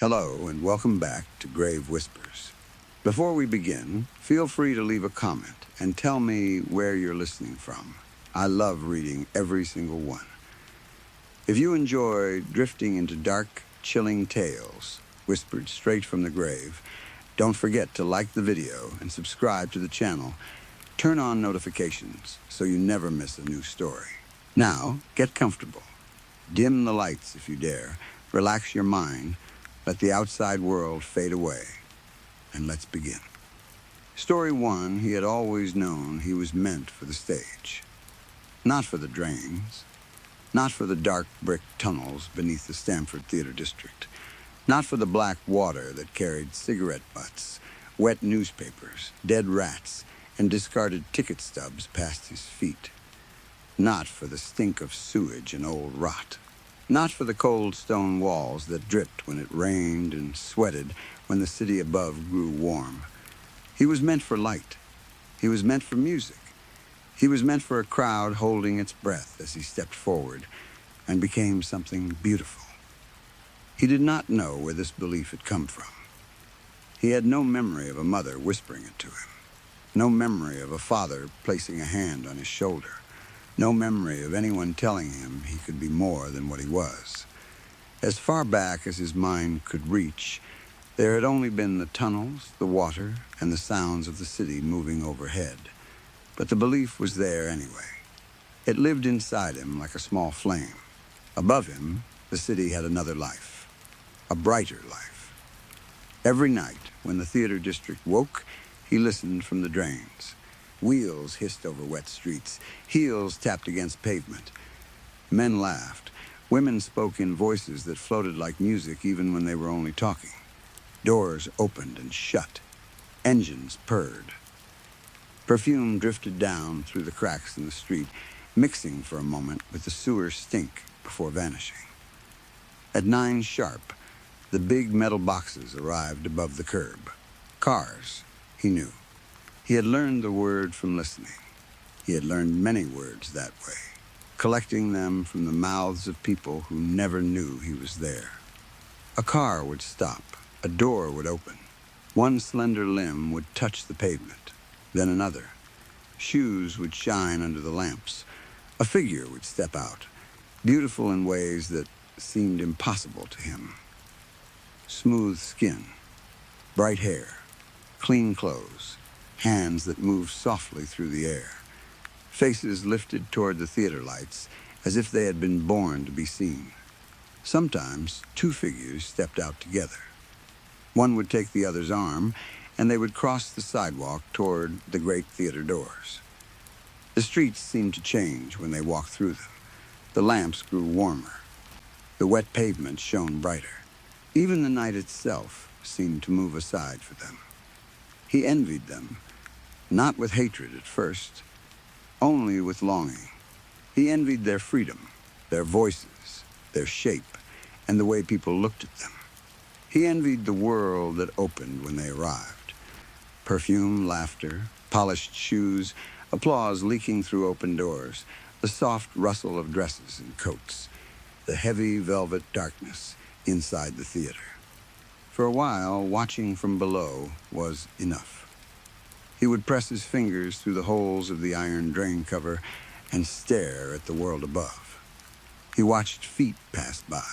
Hello, and welcome back to Grave Whispers. Before we begin, feel free to leave a comment and tell me where you're listening from. I love reading every single one. If you enjoy drifting into dark, chilling tales whispered straight from the grave, don't forget to like the video and subscribe to the channel. Turn on notifications so you never miss a new story. Now, get comfortable. Dim the lights if you dare. Relax your mind. Let the outside world fade away. And let's begin. Story 1, he had always known he was meant for the stage. Not for the drains. Not for the dark brick tunnels beneath the Stamford Theater District. Not for the black water that carried cigarette butts, wet newspapers, dead rats, and discarded ticket stubs past his feet. Not for the stink of sewage and old rot. Not for the cold stone walls that dripped when it rained and sweated when the city above grew warm. He was meant for light. He was meant for music. He was meant for a crowd holding its breath as he stepped forward and became something beautiful. He did not know where this belief had come from. He had no memory of a mother whispering it to him. No memory of a father placing a hand on his shoulder. No memory of anyone telling him he could be more than what he was. As far back as his mind could reach, there had only been the tunnels, the water, and the sounds of the city moving overhead. But the belief was there anyway. It lived inside him like a small flame. Above him, the city had another life, a brighter life. Every night, when the theater district woke, he listened from the drains. Wheels hissed over wet streets. Heels tapped against pavement. Men laughed. Women spoke in voices that floated like music even when they were only talking. Doors opened and shut. Engines purred. Perfume drifted down through the cracks in the street, mixing for a moment with the sewer stink before vanishing. At 9 sharp, the big metal boxes arrived above the curb. Cars, he knew. He had learned the word from listening. He had learned many words that way, collecting them from the mouths of people who never knew he was there. A car would stop. A door would open. One slender limb would touch the pavement, then another. Shoes would shine under the lamps. A figure would step out, beautiful in ways that seemed impossible to him. Smooth skin, bright hair, clean clothes, hands that moved softly through the air, faces lifted toward the theater lights as if they had been born to be seen. Sometimes 2 figures stepped out together. One would take the other's arm, and they would cross the sidewalk toward the great theater doors. The streets seemed to change when they walked through them. The lamps grew warmer. The wet pavement shone brighter. Even the night itself seemed to move aside for them. He envied them. Not with hatred at first, only with longing. He envied their freedom, their voices, their shape, and the way people looked at them. He envied the world that opened when they arrived. Perfume, laughter, polished shoes, applause leaking through open doors, the soft rustle of dresses and coats, the heavy velvet darkness inside the theater. For a while, watching from below was enough. He would press his fingers through the holes of the iron drain cover and stare at the world above. He watched feet pass by.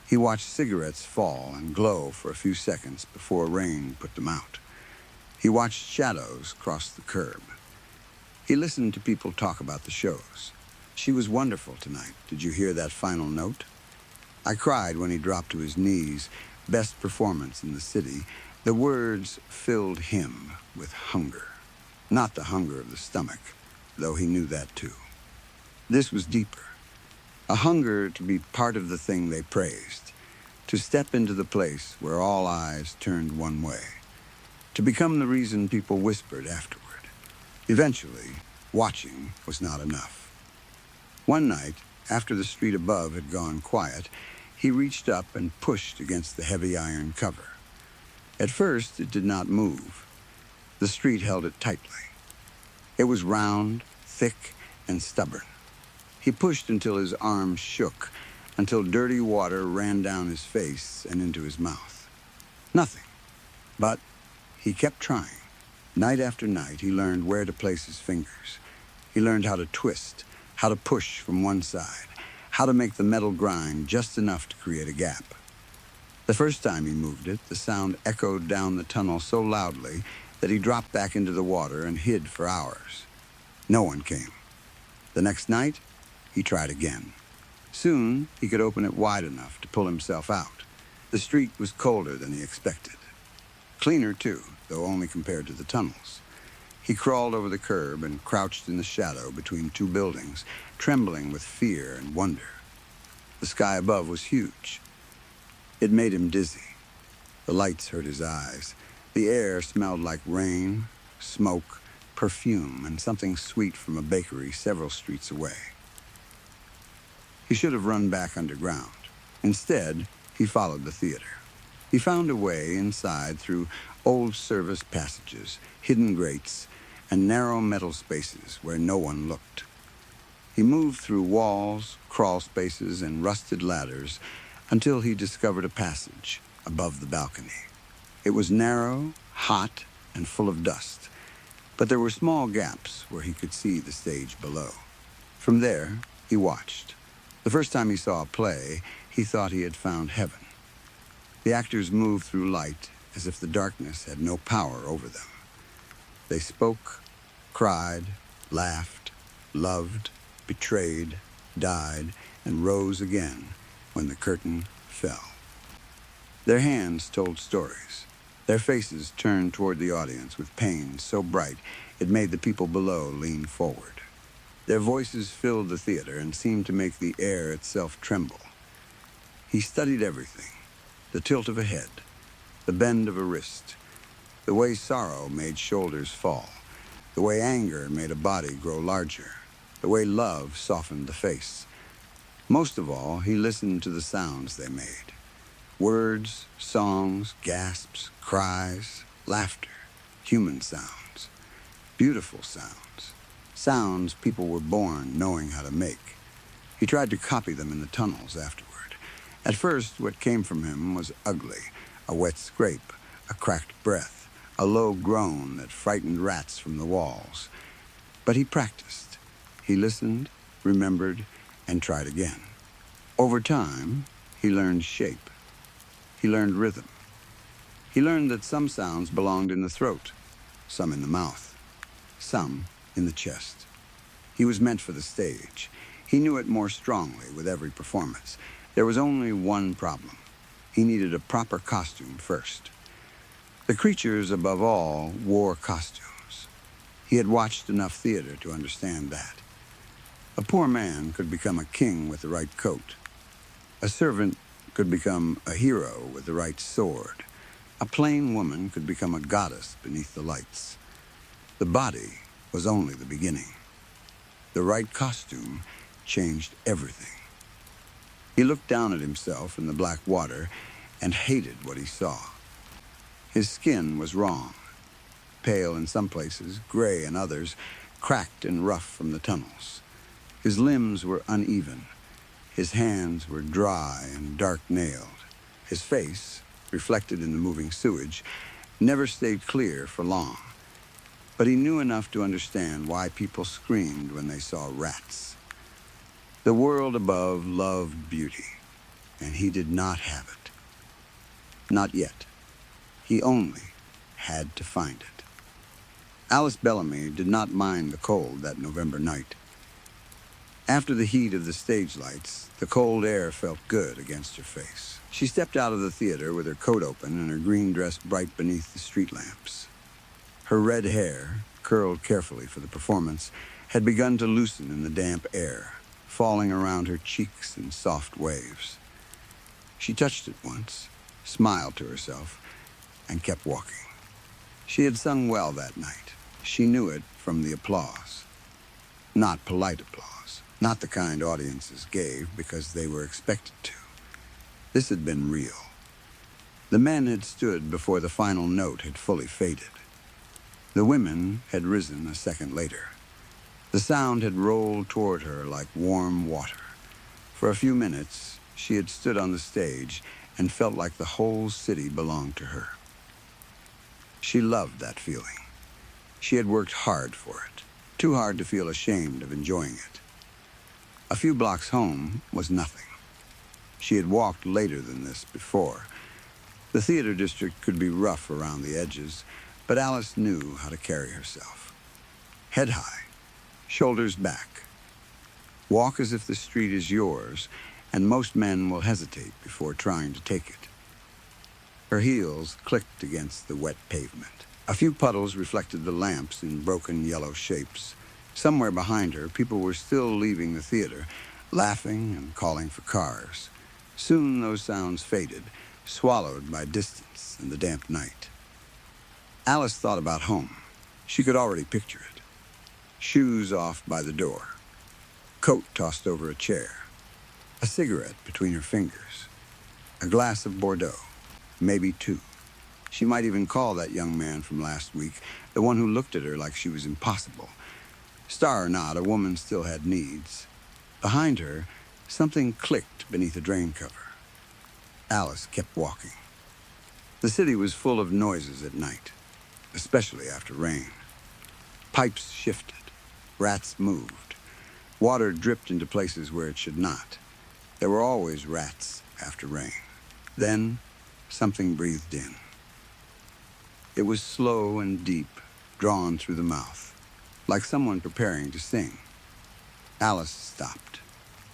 He watched cigarettes fall and glow for a few seconds before rain put them out. He watched shadows cross the curb. He listened to people talk about the shows. She was wonderful tonight. Did you hear that final note? I cried when he dropped to his knees. Best performance in the city. The words filled him with hunger. Not the hunger of the stomach, though he knew that too. This was deeper. A hunger to be part of the thing they praised. To step into the place where all eyes turned one way. To become the reason people whispered afterward. Eventually, watching was not enough. One night, after the street above had gone quiet, he reached up and pushed against the heavy iron cover. At first, it did not move. The street held it tightly. It was round, thick, and stubborn. He pushed until his arms shook, until dirty water ran down his face and into his mouth. Nothing. But he kept trying. Night after night, he learned where to place his fingers. He learned how to twist, how to push from one side, how to make the metal grind just enough to create a gap. The first time he moved it, the sound echoed down the tunnel so loudly that he dropped back into the water and hid for hours. No one came. The next night, he tried again. Soon, he could open it wide enough to pull himself out. The street was colder than he expected. Cleaner, too, though only compared to the tunnels. He crawled over the curb and crouched in the shadow between two buildings, trembling with fear and wonder. The sky above was huge. It made him dizzy. The lights hurt his eyes. The air smelled like rain, smoke, perfume, and something sweet from a bakery several streets away. He should have run back underground. Instead, he followed the theater. He found a way inside through old service passages, hidden grates, and narrow metal spaces where no one looked. He moved through walls, crawl spaces, and rusted ladders until he discovered a passage above the balcony. It was narrow, hot, and full of dust, but there were small gaps where he could see the stage below. From there, he watched. The first time he saw a play, he thought he had found heaven. The actors moved through light as if the darkness had no power over them. They spoke, cried, laughed, loved, betrayed, died, and rose again when the curtain fell. Their hands told stories. Their faces turned toward the audience with pain so bright it made the people below lean forward. Their voices filled the theater and seemed to make the air itself tremble. He studied everything. The tilt of a head, the bend of a wrist, the way sorrow made shoulders fall, the way anger made a body grow larger, the way love softened the face. Most of all, he listened to the sounds they made. Words, songs, gasps, cries, laughter, human sounds, beautiful sounds, sounds people were born knowing how to make. He tried to copy them in the tunnels afterward. At first, what came from him was ugly, a wet scrape, a cracked breath, a low groan that frightened rats from the walls. But he practiced. He listened, remembered, and tried again. Over time, he learned shape. He learned rhythm. He learned that some sounds belonged in the throat, some in the mouth, some in the chest. He was meant for the stage. He knew it more strongly with every performance. There was only one problem. He needed a proper costume first. The creatures, above all, wore costumes. He had watched enough theater to understand that. A poor man could become a king with the right coat. A servant could become a hero with the right sword. A plain woman could become a goddess beneath the lights. The body was only the beginning. The right costume changed everything. He looked down at himself in the black water and hated what he saw. His skin was wrong, pale in some places, gray in others, cracked and rough from the tunnels. His limbs were uneven. His hands were dry and dark-nailed. His face, reflected in the moving sewage, never stayed clear for long. But he knew enough to understand why people screamed when they saw rats. The world above loved beauty, and he did not have it. Not yet. He only had to find it. Alice Bellamy did not mind the cold that November night. After the heat of the stage lights, the cold air felt good against her face. She stepped out of the theater with her coat open and her green dress bright beneath the street lamps. Her red hair, curled carefully for the performance, had begun to loosen in the damp air, falling around her cheeks in soft waves. She touched it once, smiled to herself, and kept walking. She had sung well that night. She knew it from the applause. Not polite applause, not the kind audiences gave because they were expected to. This had been real. The men had stood before the final note had fully faded. The women had risen a second later. The sound had rolled toward her like warm water. For a few minutes, she had stood on the stage and felt like the whole city belonged to her. She loved that feeling. She had worked hard for it, too hard to feel ashamed of enjoying it. A few blocks home was nothing. She had walked later than this before. The theater district could be rough around the edges, but Alice knew how to carry herself. Head high, shoulders back. Walk as if the street is yours, and most men will hesitate before trying to take it. Her heels clicked against the wet pavement. A few puddles reflected the lamps in broken yellow shapes. Somewhere behind her, people were still leaving the theater, laughing and calling for cars. Soon those sounds faded, swallowed by distance and the damp night. Alice thought about home. She could already picture it. Shoes off by the door. Coat tossed over a chair. A cigarette between her fingers. A glass of Bordeaux. Maybe two. She might even call that young man from last week, the one who looked at her like she was impossible. Star or not, a woman still had needs. Behind her, something clicked beneath a drain cover. Alice kept walking. The city was full of noises at night, especially after rain. Pipes shifted. Rats moved. Water dripped into places where it should not. There were always rats after rain. Then, something breathed in. It was slow and deep, drawn through the mouth, like someone preparing to sing. Alice stopped.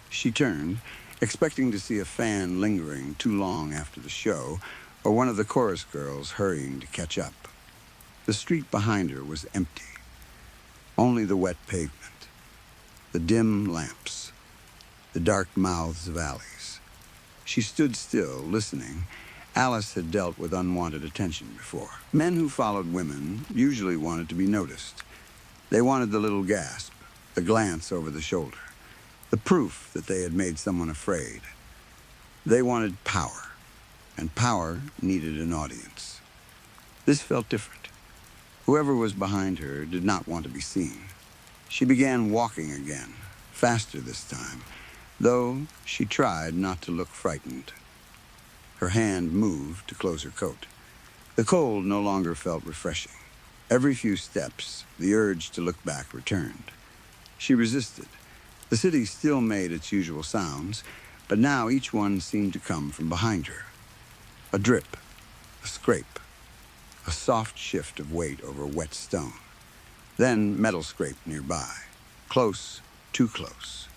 She turned, expecting to see a fan lingering too long after the show, or one of the chorus girls hurrying to catch up. The street behind her was empty. Only the wet pavement, the dim lamps, the dark mouths of alleys. She stood still, listening. Alice had dealt with unwanted attention before. Men who followed women usually wanted to be noticed. They wanted the little gasp, the glance over the shoulder, the proof that they had made someone afraid. They wanted power, and power needed an audience. This felt different. Whoever was behind her did not want to be seen. She began walking again, faster this time, though she tried not to look frightened. Her hand moved to close her coat. The cold no longer felt refreshing. Every few steps, the urge to look back returned. She resisted. The city still made its usual sounds, but now each one seemed to come from behind her. A drip, a scrape, a soft shift of weight over wet stone. Then metal scrape nearby. Close, too close.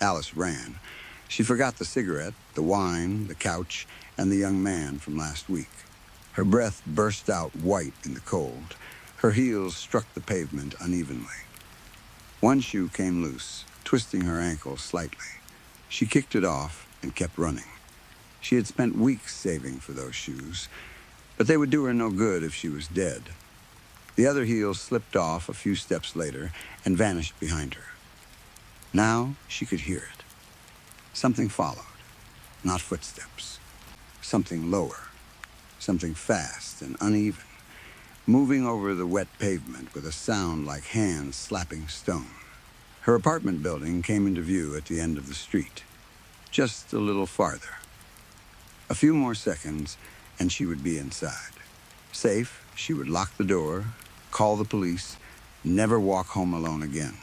Alice ran. She forgot the cigarette, the wine, the couch, and the young man from last week. Her breath burst out white in the cold. Her heels struck the pavement unevenly. One shoe came loose, twisting her ankle slightly. She kicked it off and kept running. She had spent weeks saving for those shoes, but they would do her no good if she was dead. The other heel slipped off a few steps later and vanished behind her. Now she could hear it. Something followed, not footsteps. Something lower, something fast and uneven, moving over the wet pavement with a sound like hands slapping stone. Her apartment building came into view at the end of the street, just a little farther. A few more seconds, and she would be inside. Safe, she would lock the door, call the police, never walk home alone again.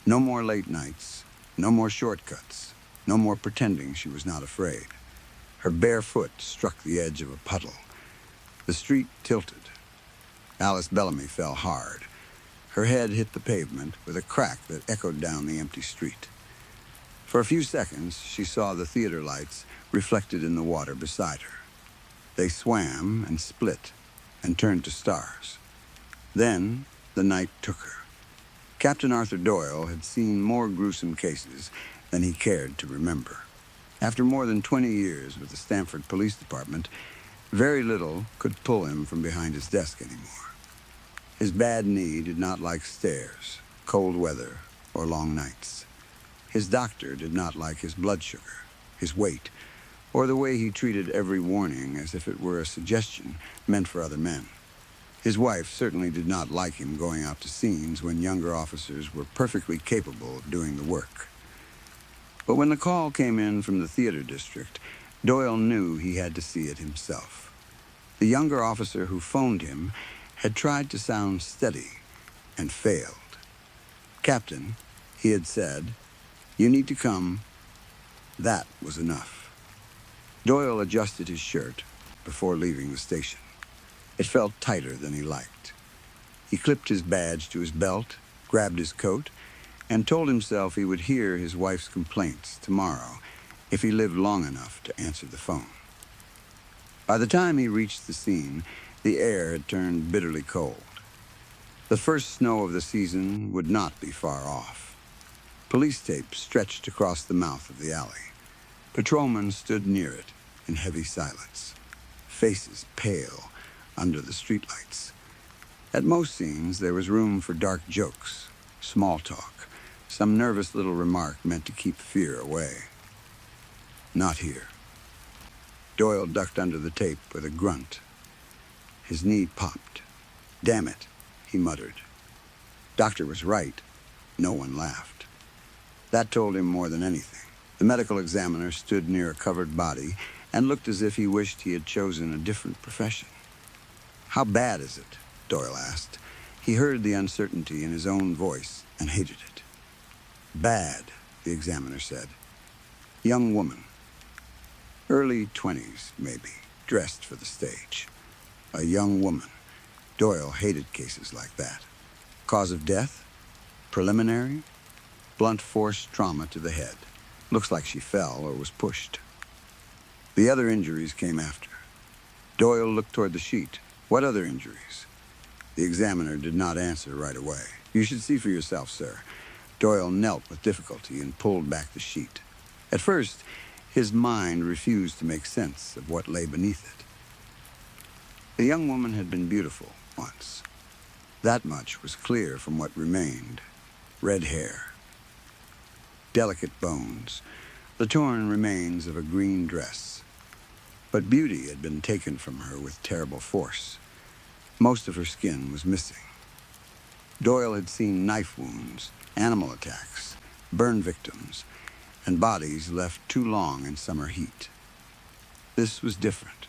No more late nights, no more shortcuts, no more pretending she was not afraid. Her bare foot struck the edge of a puddle. The street tilted. Alice Bellamy fell hard. Her head hit the pavement with a crack that echoed down the empty street. For a few seconds, she saw the theater lights reflected in the water beside her. They swam and split and turned to stars. Then the night took her. Captain Arthur Doyle had seen more gruesome cases than he cared to remember. After more than 20 years with the Stamford Police Department, very little could pull him from behind his desk anymore. His bad knee did not like stairs, cold weather, or long nights. His doctor did not like his blood sugar, his weight, or the way he treated every warning as if it were a suggestion meant for other men. His wife certainly did not like him going out to scenes when younger officers were perfectly capable of doing the work. But when the call came in from the theater district, Doyle knew he had to see it himself. The younger officer who phoned him had tried to sound steady and failed. "Captain," he had said, "you need to come." That was enough. Doyle adjusted his shirt before leaving the station. It felt tighter than he liked. He clipped his badge to his belt, grabbed his coat, and told himself he would hear his wife's complaints tomorrow if he lived long enough to answer the phone. By the time he reached the scene, the air had turned bitterly cold. The first snow of the season would not be far off. Police tape stretched across the mouth of the alley. Patrolmen stood near it in heavy silence, faces pale under the streetlights. At most scenes, there was room for dark jokes, small talk, some nervous little remark meant to keep fear away. Not here. Doyle ducked under the tape with a grunt. His knee popped. "Damn it," he muttered. Doctor was right. No one laughed. That told him more than anything. The medical examiner stood near a covered body and looked as if he wished he had chosen a different profession. "How bad is it?" Doyle asked. He heard the uncertainty in his own voice and hated it. "Bad," the examiner said. "Young woman. Early 20s, maybe, dressed for the stage. A young woman." Doyle hated cases like that. "Cause of death? Preliminary? Blunt force trauma to the head. Looks like she fell or was pushed." The other injuries came after. Doyle looked toward the sheet. "What other injuries?" The examiner did not answer right away. "You should see for yourself, sir." Doyle knelt with difficulty and pulled back the sheet. At first, his mind refused to make sense of what lay beneath it. The young woman had been beautiful once. That much was clear from what remained. Red hair, delicate bones, the torn remains of a green dress. But beauty had been taken from her with terrible force. Most of her skin was missing. Doyle had seen knife wounds, animal attacks, burn victims, and bodies left too long in summer heat. This was different.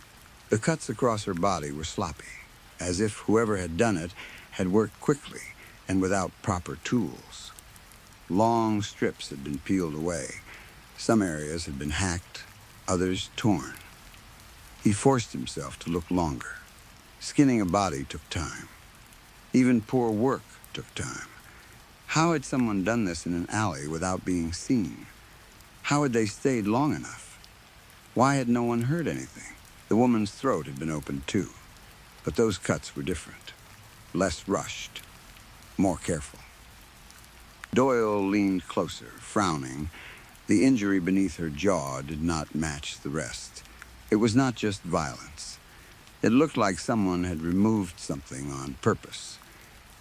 The cuts across her body were sloppy, as if whoever had done it had worked quickly and without proper tools. Long strips had been peeled away. Some areas had been hacked, others torn. He forced himself to look longer. Skinning a body took time. Even poor work took time. How had someone done this in an alley without being seen? How had they stayed long enough? Why had no one heard anything? The woman's throat had been opened too, but those cuts were different. Less rushed, more careful. Doyle leaned closer, frowning. The injury beneath her jaw did not match the rest. It was not just violence. It looked like someone had removed something on purpose.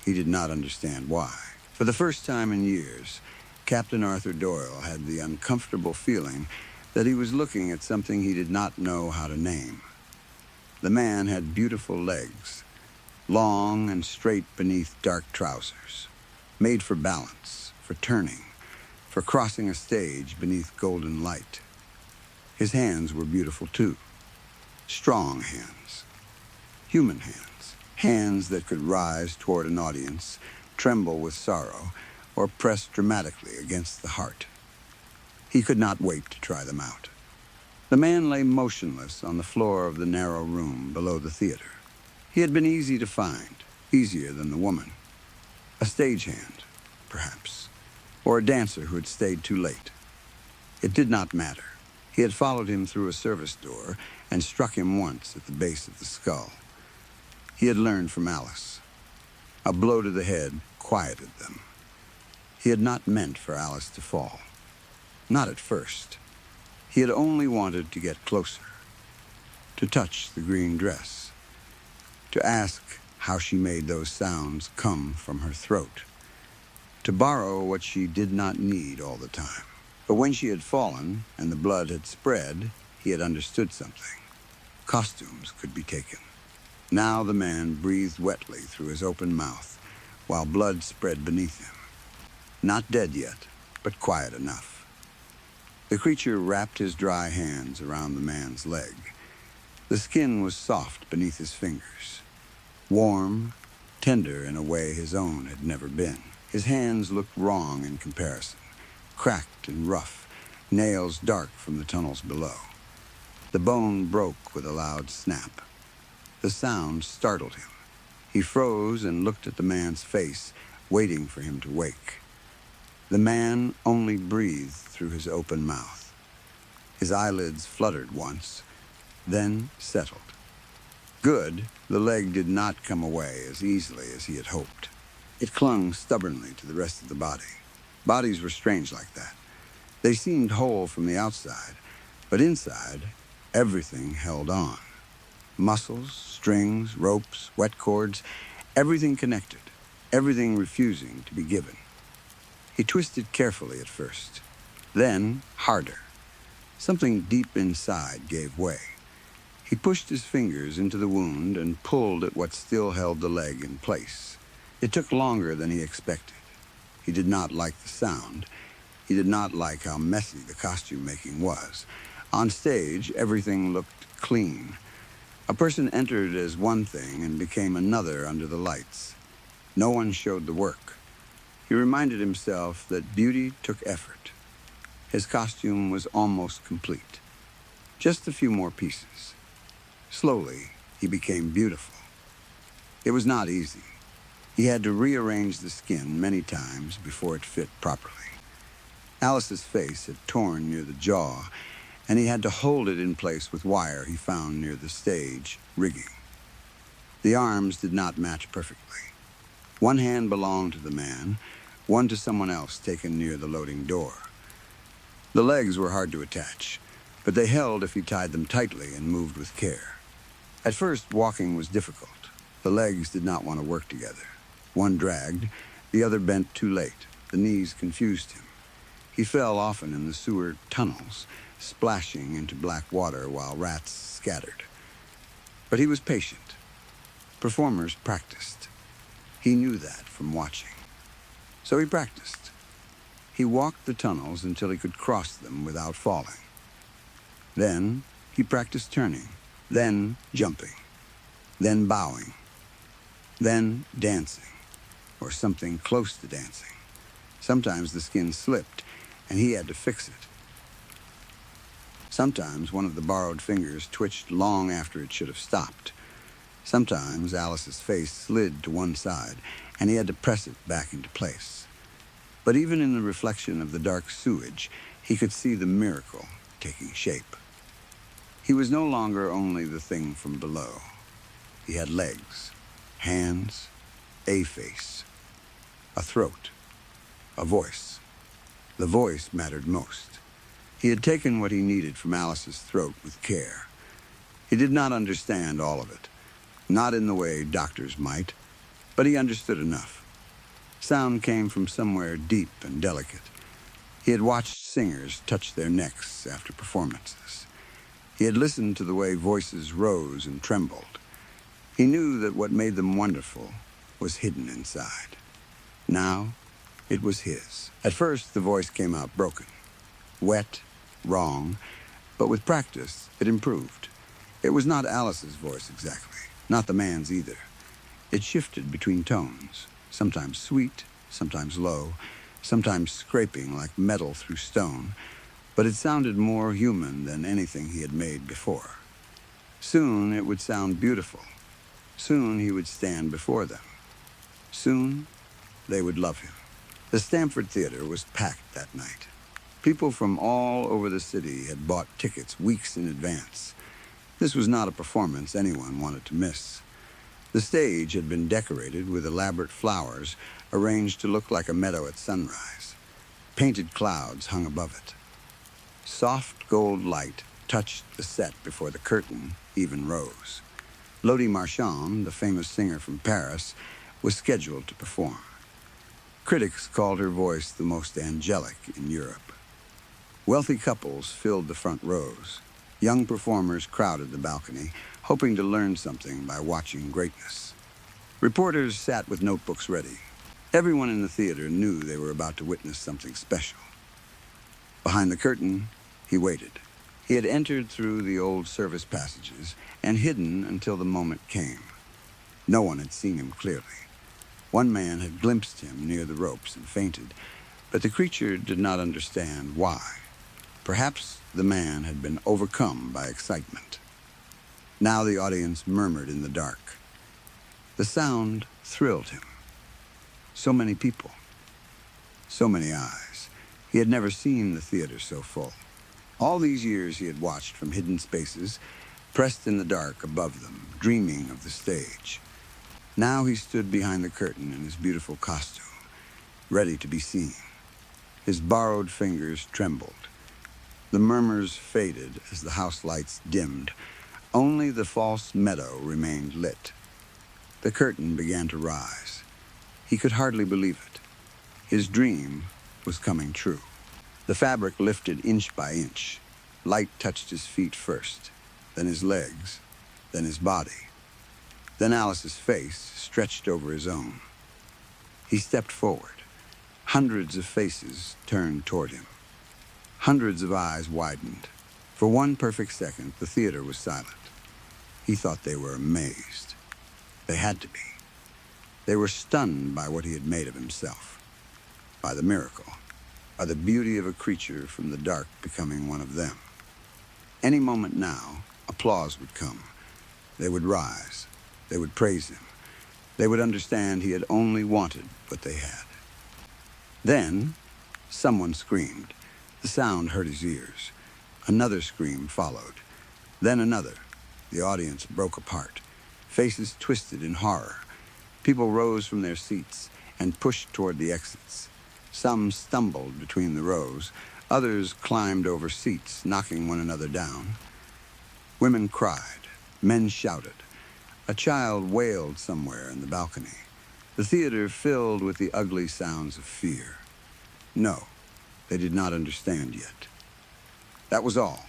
He did not understand why. For the first time in years, Captain Arthur Doyle had the uncomfortable feeling that he was looking at something he did not know how to name. The man had beautiful legs, long and straight beneath dark trousers, made for balance, for turning, for crossing a stage beneath golden light. His hands were beautiful too. Strong hands. Human hands. Hands that could rise toward an audience, tremble with sorrow, or press dramatically against the heart. He could not wait to try them out. The man lay motionless on the floor of the narrow room below the theater. He had been easy to find, easier than the woman. A stagehand, perhaps, or a dancer who had stayed too late. It did not matter. He had followed him through a service door and struck him once at the base of the skull. He had learned from Alice. A blow to the head quieted them. He had not meant for Alice to fall. Not at first. He had only wanted to get closer, to touch the green dress, to ask how she made those sounds come from her throat, to borrow what she did not need all the time. But when she had fallen and the blood had spread, he had understood something. Costumes could be taken. Now the man breathed wetly through his open mouth, while blood spread beneath him. Not dead yet, but quiet enough. The creature wrapped his dry hands around the man's leg. The skin was soft beneath his fingers, warm, tender in a way his own had never been. His hands looked wrong in comparison, cracked and rough, nails dark from the tunnels below. The bone broke with a loud snap. The sound startled him. He froze and looked at the man's face, waiting for him to wake. The man only breathed through his open mouth. His eyelids fluttered once, then settled. Good, the leg did not come away as easily as he had hoped. It clung stubbornly to the rest of the body. Bodies were strange like that. They seemed whole from the outside, but inside, everything held on. Muscles, strings, ropes, wet cords, everything connected, everything refusing to be given. He twisted carefully at first, then harder. Something deep inside gave way. He pushed his fingers into the wound and pulled at what still held the leg in place. It took longer than he expected. He did not like the sound. He did not like how messy the costume making was. On stage, everything looked clean. A person entered as one thing and became another under the lights. No one showed the work. He reminded himself that beauty took effort. His costume was almost complete. Just a few more pieces. Slowly, he became beautiful. It was not easy. He had to rearrange the skin many times before it fit properly. Alice's face had torn near the jaw, and he had to hold it in place with wire he found near the stage rigging. The arms did not match perfectly. One hand belonged to the man, one to someone else taken near the loading door. The legs were hard to attach, but they held if he tied them tightly and moved with care. At first, walking was difficult. The legs did not want to work together. One dragged, the other bent too late. The knees confused him. He fell often in the sewer tunnels, splashing into black water while rats scattered. But he was patient. Performers practiced. He knew that from watching. So he practiced. He walked the tunnels until he could cross them without falling. Then he practiced turning, then jumping, then bowing, then dancing, or something close to dancing. Sometimes the skin slipped, and he had to fix it. Sometimes one of the borrowed fingers twitched long after it should have stopped. Sometimes Alice's face slid to one side, and he had to press it back into place. But even in the reflection of the dark sewage, he could see the miracle taking shape. He was no longer only the thing from below. He had legs, hands, a face, a throat, a voice. The voice mattered most. He had taken what he needed from Alice's throat with care. He did not understand all of it, not in the way doctors might, but he understood enough. Sound came from somewhere deep and delicate. He had watched singers touch their necks after performances. He had listened to the way voices rose and trembled. He knew that what made them wonderful was hidden inside. Now, it was his. At first, the voice came out broken, wet, wrong, but with practice, it improved. It was not Alice's voice exactly, not the man's either. It shifted between tones, sometimes sweet, sometimes low, sometimes scraping like metal through stone, but it sounded more human than anything he had made before. Soon it would sound beautiful. Soon he would stand before them. Soon they would love him. The Stamford Theater was packed that night. People from all over the city had bought tickets weeks in advance. This was not a performance anyone wanted to miss. The stage had been decorated with elaborate flowers arranged to look like a meadow at sunrise. Painted clouds hung above it. Soft gold light touched the set before the curtain even rose. Lodi Marchand, the famous singer from Paris, was scheduled to perform. Critics called her voice the most angelic in Europe. Wealthy couples filled the front rows. Young performers crowded the balcony, hoping to learn something by watching greatness. Reporters sat with notebooks ready. Everyone in the theater knew they were about to witness something special. Behind the curtain, He waited. He had entered through the old service passages and hidden until the moment came. No one had seen him clearly. One man had glimpsed him near the ropes and fainted, but the creature did not understand why. Perhaps the man had been overcome by excitement. Now the audience murmured in the dark. The sound thrilled him. So many people. So many eyes. He had never seen the theater so full. All these years he had watched from hidden spaces, pressed in the dark above them, dreaming of the stage. Now he stood behind the curtain in his beautiful costume, ready to be seen. His borrowed fingers trembled. The murmurs faded as the house lights dimmed. Only the false meadow remained lit. The curtain began to rise. He could hardly believe it. His dream was coming true. The fabric lifted inch by inch. Light touched his feet first, then his legs, then his body. Then Alice's face stretched over his own. He stepped forward. Hundreds of faces turned toward him. Hundreds of eyes widened. For one perfect second, the theater was silent. He thought they were amazed. They had to be. They were stunned by what he had made of himself, by the miracle, by the beauty of a creature from the dark becoming one of them. Any moment now, applause would come. They would rise. They would praise him. They would understand he had only wanted what they had. Then, someone screamed. The sound hurt his ears. Another scream followed. Then another. The audience broke apart. Faces twisted in horror. People rose from their seats and pushed toward the exits. Some stumbled between the rows. Others climbed over seats, knocking one another down. Women cried. Men shouted. A child wailed somewhere in the balcony. The theater filled with the ugly sounds of fear. No, they did not understand yet. That was all.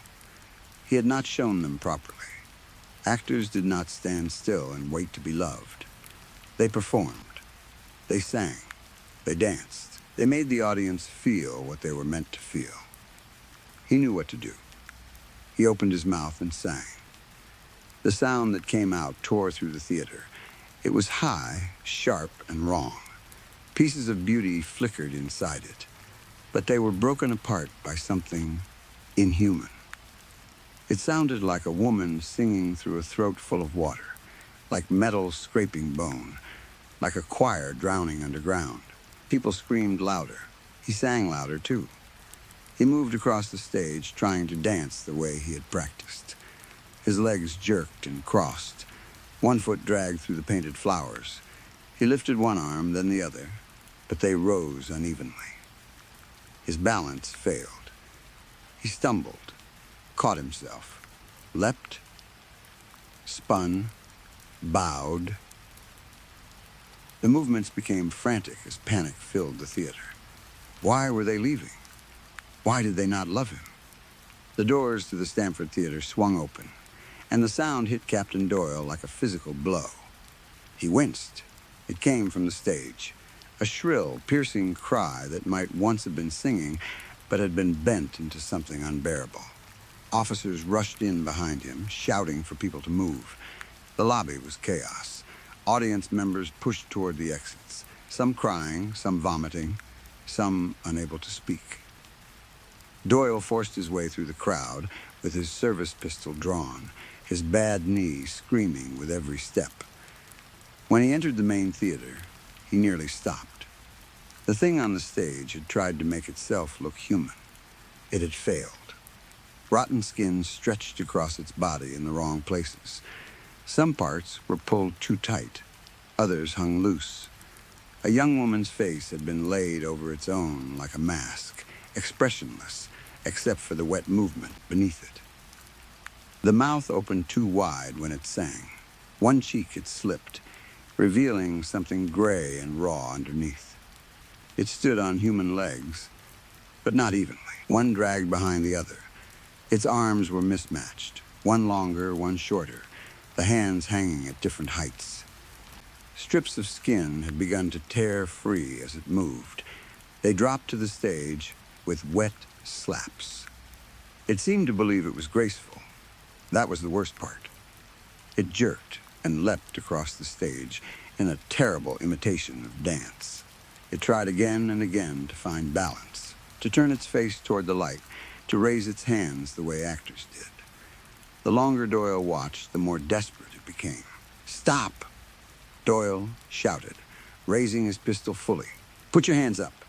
He had not shown them properly. Actors did not stand still and wait to be loved. They performed. They sang. They danced. They made the audience feel what they were meant to feel. He knew what to do. He opened his mouth and sang. The sound that came out tore through the theater. It was high, sharp, and wrong. Pieces of beauty flickered inside it, but they were broken apart by something inhuman. It sounded like a woman singing through a throat full of water, like metal scraping bone, like a choir drowning underground. People screamed louder. He sang louder, too. He moved across the stage, trying to dance the way he had practiced. His legs jerked and crossed. One foot dragged through the painted flowers. He lifted one arm, then the other, but they rose unevenly. His balance failed. He stumbled, caught himself, leapt, spun, bowed. The movements became frantic as panic filled the theater. Why were they leaving? Why did they not love him? The doors to the Stamford Theater swung open, and the sound hit Captain Doyle like a physical blow. He winced. It came from the stage, a shrill, piercing cry that might once have been singing, but had been bent into something unbearable. Officers rushed in behind him, shouting for people to move. The lobby was chaos. Audience members pushed toward the exits, some crying, some vomiting, some unable to speak. Doyle forced his way through the crowd with his service pistol drawn, his bad knee screaming with every step. When he entered the main theater, he nearly stopped. The thing on the stage had tried to make itself look human. It had failed. Rotten skin stretched across its body in the wrong places. Some parts were pulled too tight. Others hung loose. A young woman's face had been laid over its own like a mask, expressionless, except for the wet movement beneath it. The mouth opened too wide when it sang. One cheek had slipped, revealing something gray and raw underneath. It stood on human legs, but not evenly. One dragged behind the other. Its arms were mismatched, one longer, one shorter, the hands hanging at different heights. Strips of skin had begun to tear free as it moved. They dropped to the stage with wet slaps. It seemed to believe it was graceful. That was the worst part. It jerked and leapt across the stage in a terrible imitation of dance. It tried again and again to find balance, to turn its face toward the light, to raise its hands the way actors did. The longer Doyle watched, the more desperate it became. "Stop!" Doyle shouted, raising his pistol fully. "Put your hands up."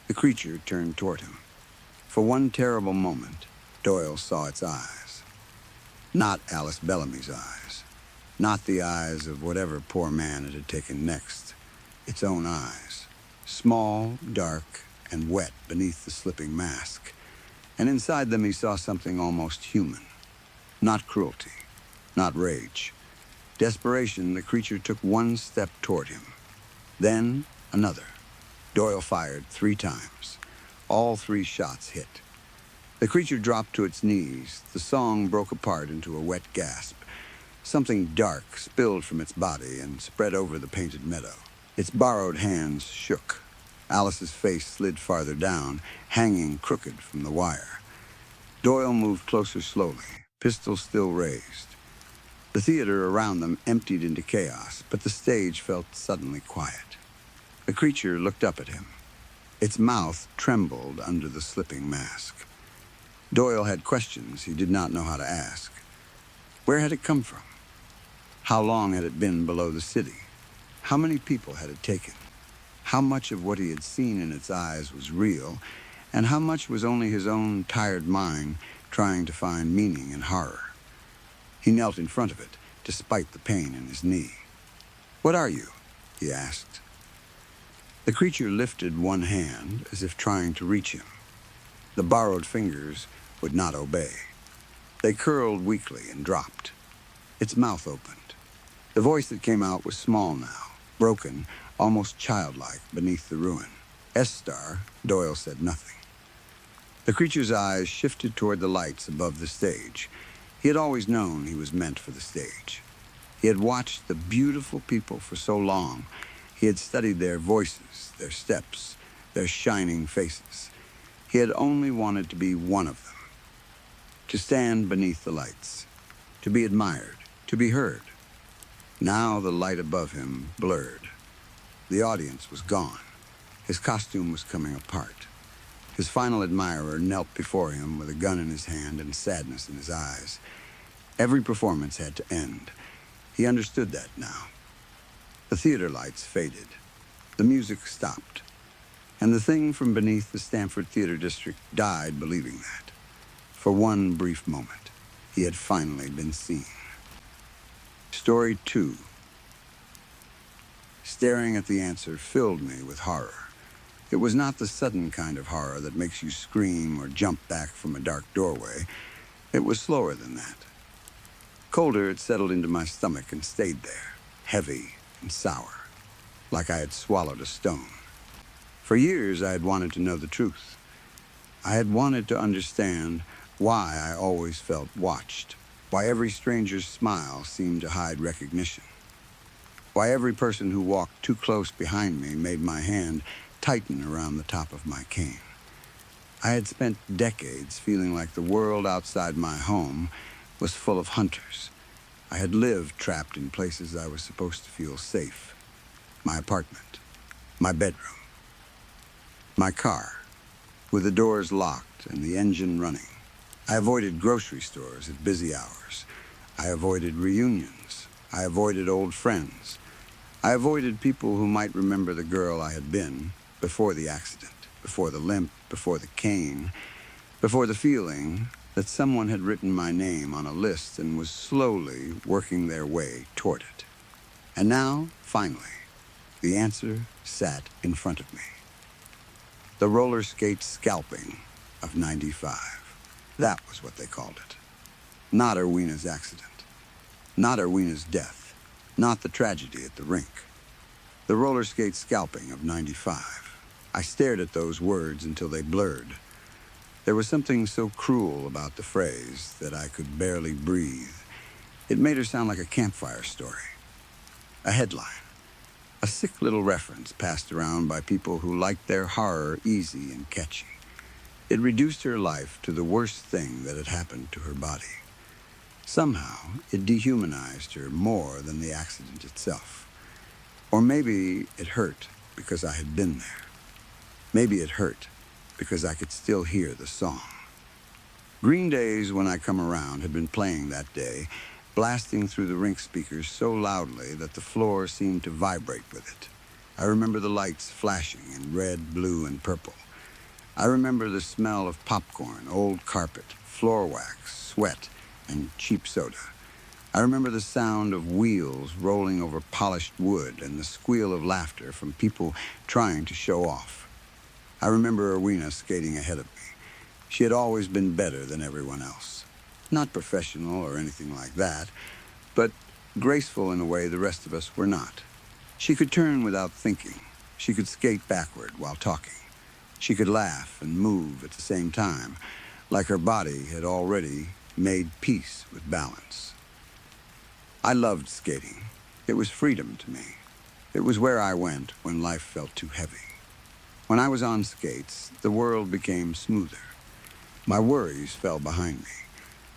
The creature turned toward him. For one terrible moment, Doyle saw its eyes. Not Alice Bellamy's eyes. Not the eyes of whatever poor man it had taken next. Its own eyes. Small, dark, and wet beneath the slipping mask. And inside them he saw something almost human. Not cruelty. Not rage. Desperation, the creature took one step toward him. Then another. Doyle fired 3 times. All 3 shots hit. The creature dropped to its knees. The song broke apart into a wet gasp. Something dark spilled from its body and spread over the painted meadow. Its borrowed hands shook. Alice's face slid farther down, hanging crooked from the wire. Doyle moved closer slowly, pistol still raised. The theater around them emptied into chaos, but the stage felt suddenly quiet. The creature looked up at him. Its mouth trembled under the slipping mask. Doyle had questions he did not know how to ask. Where had it come from? How long had it been below the city? How many people had it taken? How much of what he had seen in its eyes was real, and how much was only his own tired mind trying to find meaning in horror? He knelt in front of it, despite the pain in his knee. "What are you?" he asked. The creature lifted one hand as if trying to reach him. The borrowed fingers would not obey. They curled weakly and dropped. Its mouth opened. The voice that came out was small now, broken, almost childlike beneath the ruin. "S-Star," Doyle said nothing. The creature's eyes shifted toward the lights above the stage. He had always known he was meant for the stage. He had watched the beautiful people for so long. He had studied their voices, their steps, their shining faces. He had only wanted to be one of them. To stand beneath the lights. To be admired. To be heard. Now the light above him blurred. The audience was gone. His costume was coming apart. His final admirer knelt before him with a gun in his hand and sadness in his eyes. Every performance had to end. He understood that now. The theater lights faded. The music stopped. And the thing from beneath the Stanford Theater District died believing that. For one brief moment, he had finally been seen. Story 2. Staring at the answer filled me with horror. It was not the sudden kind of horror that makes you scream or jump back from a dark doorway. It was slower than that. Colder, it settled into my stomach and stayed there, heavy and sour, like I had swallowed a stone. For years, I had wanted to know the truth. I had wanted to understand why I always felt watched, why every stranger's smile seemed to hide recognition, why every person who walked too close behind me made my hand tighten around the top of my cane. I had spent decades feeling like the world outside my home was full of hunters. I had lived trapped in places I was supposed to feel safe. My apartment, my bedroom, my car, with the doors locked and the engine running. I avoided grocery stores at busy hours. I avoided reunions. I avoided old friends. I avoided people who might remember the girl I had been before the accident, before the limp, before the cane, before the feeling that someone had written my name on a list and was slowly working their way toward it. And now, finally, the answer sat in front of me. The roller skate scalping of '95. That was what they called it. Not Erwena's accident. Not Erwena's death. Not the tragedy at the rink. The roller skate scalping of '95. I stared at those words until they blurred. There was something so cruel about the phrase that I could barely breathe. It made her sound like a campfire story. A headline. A sick little reference passed around by people who liked their horror easy and catchy. It reduced her life to the worst thing that had happened to her body. Somehow, it dehumanized her more than the accident itself. Or maybe it hurt because I had been there. Maybe it hurt because I could still hear the song. Green Day's When I Come Around had been playing that day, blasting through the rink speakers so loudly that the floor seemed to vibrate with it. I remember the lights flashing in red, blue, and purple. I remember the smell of popcorn, old carpet, floor wax, sweat, and cheap soda. I remember the sound of wheels rolling over polished wood and the squeal of laughter from people trying to show off. I remember Erwina skating ahead of me. She had always been better than everyone else. Not professional or anything like that, but graceful in a way the rest of us were not. She could turn without thinking. She could skate backward while talking. She could laugh and move at the same time, like her body had already made peace with balance. I loved skating. It was freedom to me. It was where I went when life felt too heavy. When I was on skates, the world became smoother. My worries fell behind me.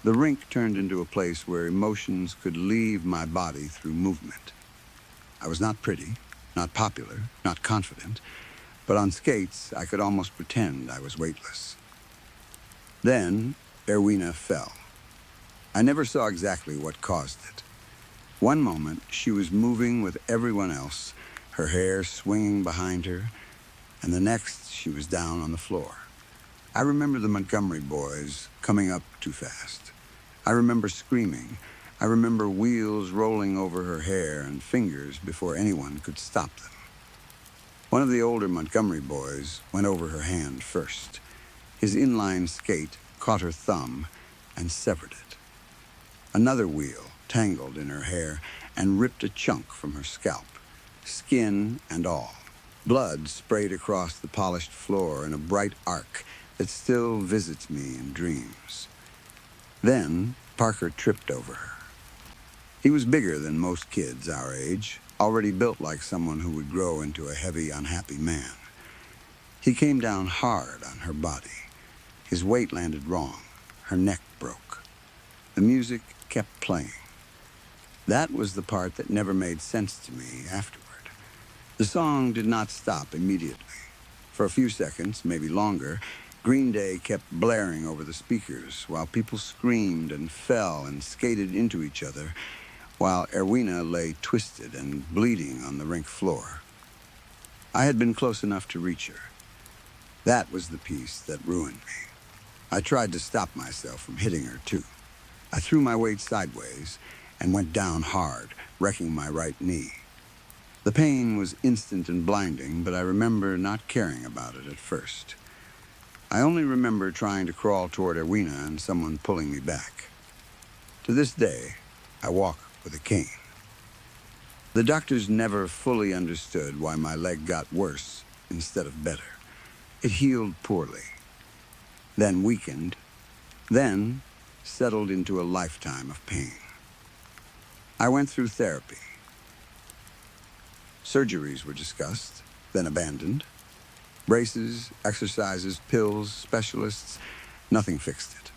The rink turned into a place where emotions could leave my body through movement. I was not pretty, not popular, not confident, but on skates I could almost pretend I was weightless. Then Erwina fell. I never saw exactly what caused it. One moment she was moving with everyone else, her hair swinging behind her, and the next she was down on the floor. I remember the Montgomery boys coming up too fast. I remember screaming. I remember wheels rolling over her hair and fingers before anyone could stop them. One of the older Montgomery boys went over her hand first. His inline skate caught her thumb and severed it. Another wheel tangled in her hair and ripped a chunk from her scalp, skin and all. Blood sprayed across the polished floor in a bright arc that still visits me in dreams. Then Parker tripped over her. He was bigger than most kids our age, already built like someone who would grow into a heavy, unhappy man. He came down hard on her body. His weight landed wrong. Her neck broke. The music kept playing. That was the part that never made sense to me afterward. The song did not stop immediately. For a few seconds, maybe longer, Green Day kept blaring over the speakers while people screamed and fell and skated into each other, while Erwina lay twisted and bleeding on the rink floor. I had been close enough to reach her. That was the piece that ruined me. I tried to stop myself from hitting her, too. I threw my weight sideways and went down hard, wrecking my right knee. The pain was instant and blinding, but I remember not caring about it at first. I only remember trying to crawl toward Erwina and someone pulling me back. To this day, I walk with a cane. The doctors never fully understood why my leg got worse instead of better. It healed poorly, then weakened, then settled into a lifetime of pain. I went through therapy. Surgeries were discussed, then abandoned. Braces, exercises, pills, specialists, nothing fixed it.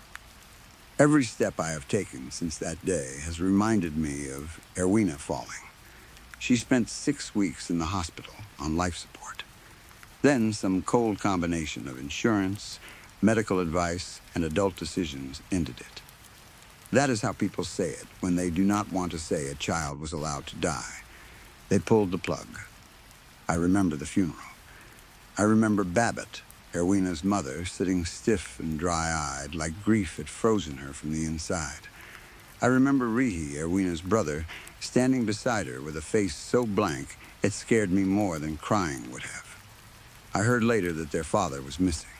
Every step I have taken since that day has reminded me of Erwina falling. She spent 6 weeks in the hospital on life support. Then some cold combination of insurance, medical advice, and adult decisions ended it. That is how people say it when they do not want to say a child was allowed to die. They pulled the plug. I remember the funeral. I remember Babbitt, Erwina's mother, sitting stiff and dry-eyed, like grief had frozen her from the inside. I remember Rihi, Erwina's brother, standing beside her with a face so blank it scared me more than crying would have. I heard later that their father was missing.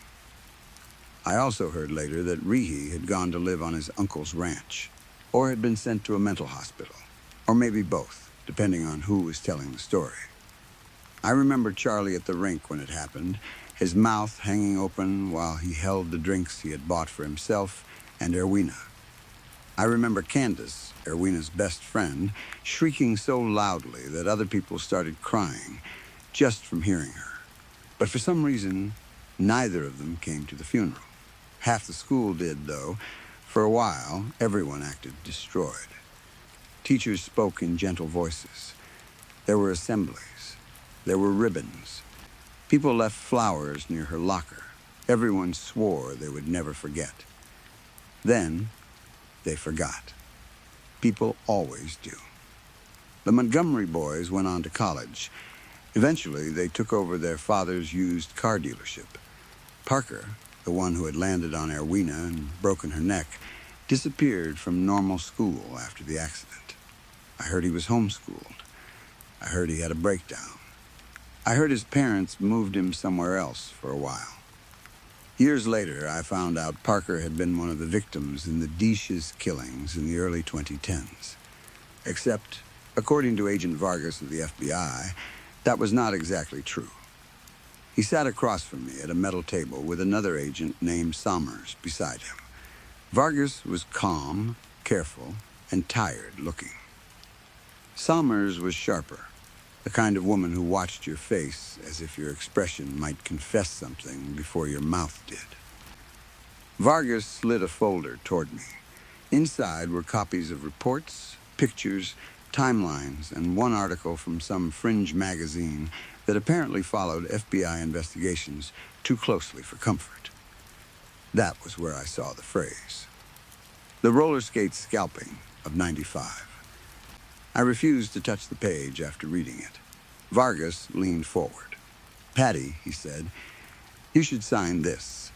I also heard later that Rihi had gone to live on his uncle's ranch, or had been sent to a mental hospital, or maybe both, depending on who was telling the story. I remember Charlie at the rink when it happened, his mouth hanging open while he held the drinks he had bought for himself and Erwina. I remember Candace, Erwina's best friend, shrieking so loudly that other people started crying just from hearing her. But for some reason, Neither of them came to the funeral. Half the school did, though. For a while, everyone acted destroyed. Teachers spoke in gentle voices. There were assemblies. There were ribbons. People left flowers near her locker. Everyone swore they would never forget. Then, they forgot. People always do. The Montgomery boys went on to college. Eventually, they took over their father's used car dealership. Parker, the one who had landed on Erwina and broken her neck, disappeared from normal school after the accident. I heard he was homeschooled. I heard he had a breakdown. I heard his parents moved him somewhere else for a while. Years later, I found out Parker had been one of the victims in the Desch's killings in the early 2010s. Except, according to Agent Vargas of the FBI, that was not exactly true. He sat across from me at a metal table with another agent named Sommers beside him. Vargas was calm, careful, and tired looking. Sommers was sharper, the kind of woman who watched your face as if your expression might confess something before your mouth did. Vargas slid a folder toward me. Inside were copies of reports, pictures, timelines, and one article from some fringe magazine that apparently followed FBI investigations too closely for comfort. That was where I saw the phrase. The roller skate scalping of '95. I refused to touch the page after reading it. Vargas leaned forward. "Patty," he said, "you should sign this.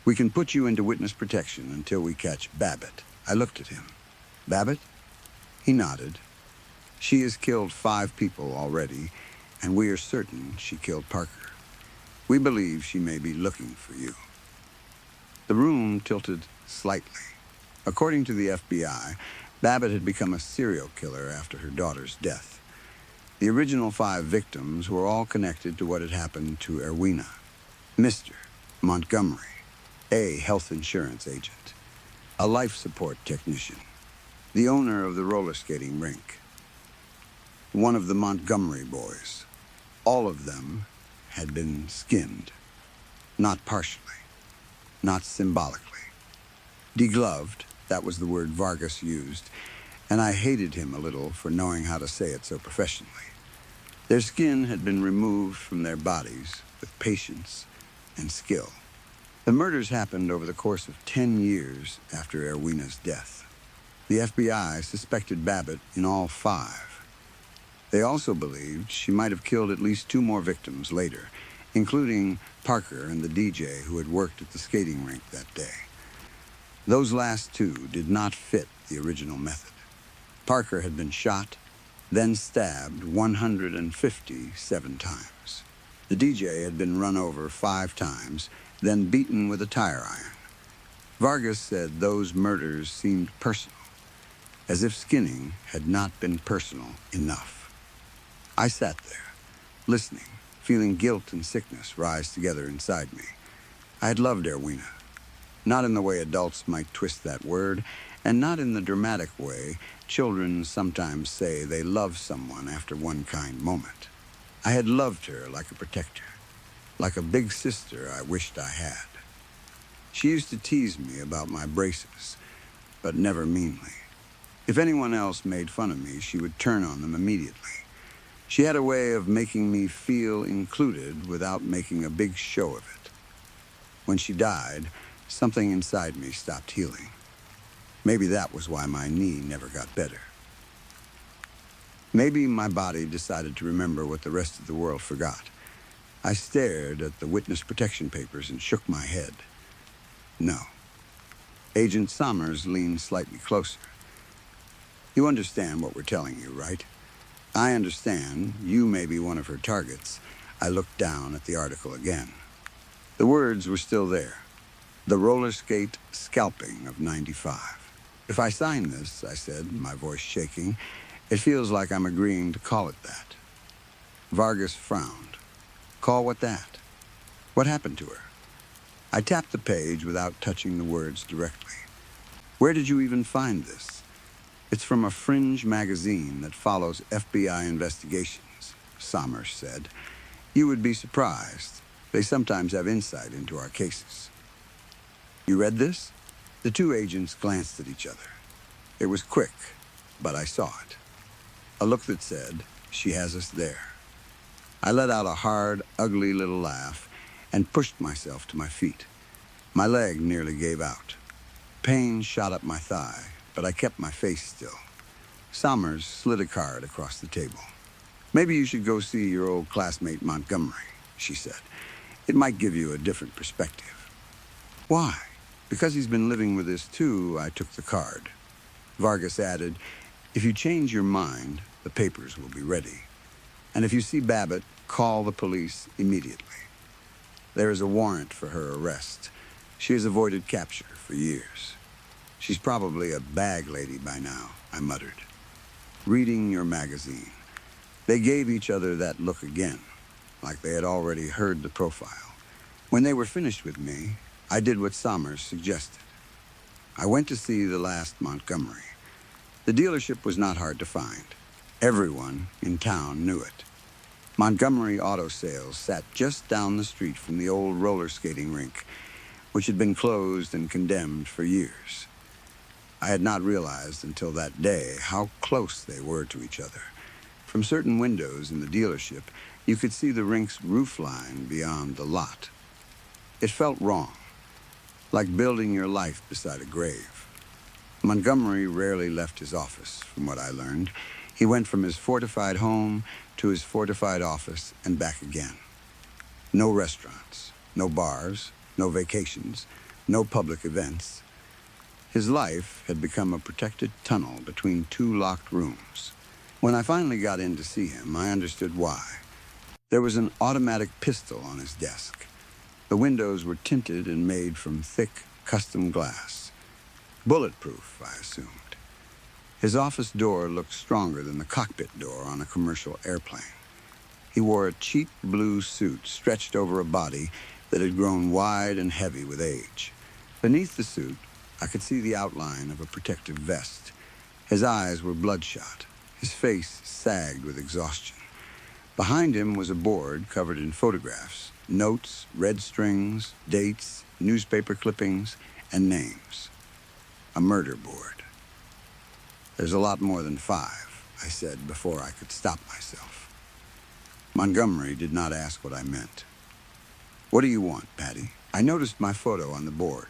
We can put you into witness protection until we catch Babbitt." I looked at him. "Babbitt?" He nodded. "She has killed 5 people already, and we are certain she killed Parker. We believe she may be looking for you." The room tilted slightly. According to the FBI, Babbitt had become a serial killer after her daughter's death. The original 5 victims were all connected to what had happened to Erwina. Mr. Montgomery, a health insurance agent, a life support technician, the owner of the roller skating rink, one of the Montgomery boys. All of them had been skinned, not partially, not symbolically. Degloved, that was the word Vargas used, and I hated him a little for knowing how to say it so professionally. Their skin had been removed from their bodies with patience and skill. The murders happened over the course of 10 years after Erwina's death. The FBI suspected Babbitt in all 5. They also believed she might have killed at least 2 more victims later, including Parker and the DJ who had worked at the skating rink that day. Those last 2 did not fit the original method. Parker had been shot, then stabbed 157 times. The DJ had been run over 5 times, then beaten with a tire iron. Vargas said those murders seemed personal, as if skinning had not been personal enough. I sat there, listening, feeling guilt and sickness rise together inside me. I had loved Erwina, not in the way adults might twist that word, and not in the dramatic way children sometimes say they love someone after one kind moment. I had loved her like a protector, like a big sister I wished I had. She used to tease me about my braces, but never meanly. If anyone else made fun of me, she would turn on them immediately. She had a way of making me feel included without making a big show of it. When she died, something inside me stopped healing. Maybe that was why my knee never got better. Maybe my body decided to remember what the rest of the world forgot. I stared at the witness protection papers and shook my head. No. Agent Sommers leaned slightly closer. "You understand what we're telling you, right?" "I understand. You may be one of her targets." I looked down at the article again. The words were still there. The roller skate scalping of '95. "If I sign this," I said, my voice shaking, "it feels like I'm agreeing to call it that." Vargas frowned. "Call what that? What happened to her?" I tapped the page without touching the words directly. "Where did you even find this?" "It's from a fringe magazine that follows FBI investigations," Sommers said. "You would be surprised. They sometimes have insight into our cases. You read this? The two agents glanced at each other. It was quick, but I saw it. A look that said, "She has us there." I let out a hard, ugly little laugh and pushed myself to my feet. My leg nearly gave out. Pain shot up my thigh, but I kept my face still. Sommers slid a card across the table. "Maybe you should go see your old classmate Montgomery," she said. "It might give you a different perspective." "Why?" "Because he's been living with us too," I took the card. Vargas added, "If you change your mind, the papers will be ready. And if you see Babbitt, call the police immediately. There is a warrant for her arrest. She has avoided capture for years." "She's probably a bag lady by now," I muttered. "Reading your magazine." They gave each other that look again, like they had already heard the profile. When they were finished with me, I did what Sommers suggested. I went to see the last Montgomery. The dealership was not hard to find. Everyone in town knew it. Montgomery Auto Sales sat just down the street from the old roller skating rink, which had been closed and condemned for years. I had not realized until that day how close they were to each other. From certain windows in the dealership, you could see the rink's roofline beyond the lot. It felt wrong, like building your life beside a grave. Montgomery rarely left his office, from what I learned. He went from his fortified home to his fortified office and back again. No restaurants, no bars, no vacations, no public events. His life had become a protected tunnel between two locked rooms. When I finally got in to see him, I understood why. There was an automatic pistol on his desk. The windows were tinted and made from thick, custom glass. Bulletproof, I assumed. His office door looked stronger than the cockpit door on a commercial airplane. He wore a cheap blue suit stretched over a body that had grown wide and heavy with age. Beneath the suit, I could see the outline of a protective vest. His eyes were bloodshot. His face sagged with exhaustion. Behind him was a board covered in photographs, notes, red strings, dates, newspaper clippings, and names. A murder board. "There's a lot more than 5, I said before I could stop myself. Montgomery did not ask what I meant. "What do you want, Patty?" I noticed my photo on the board.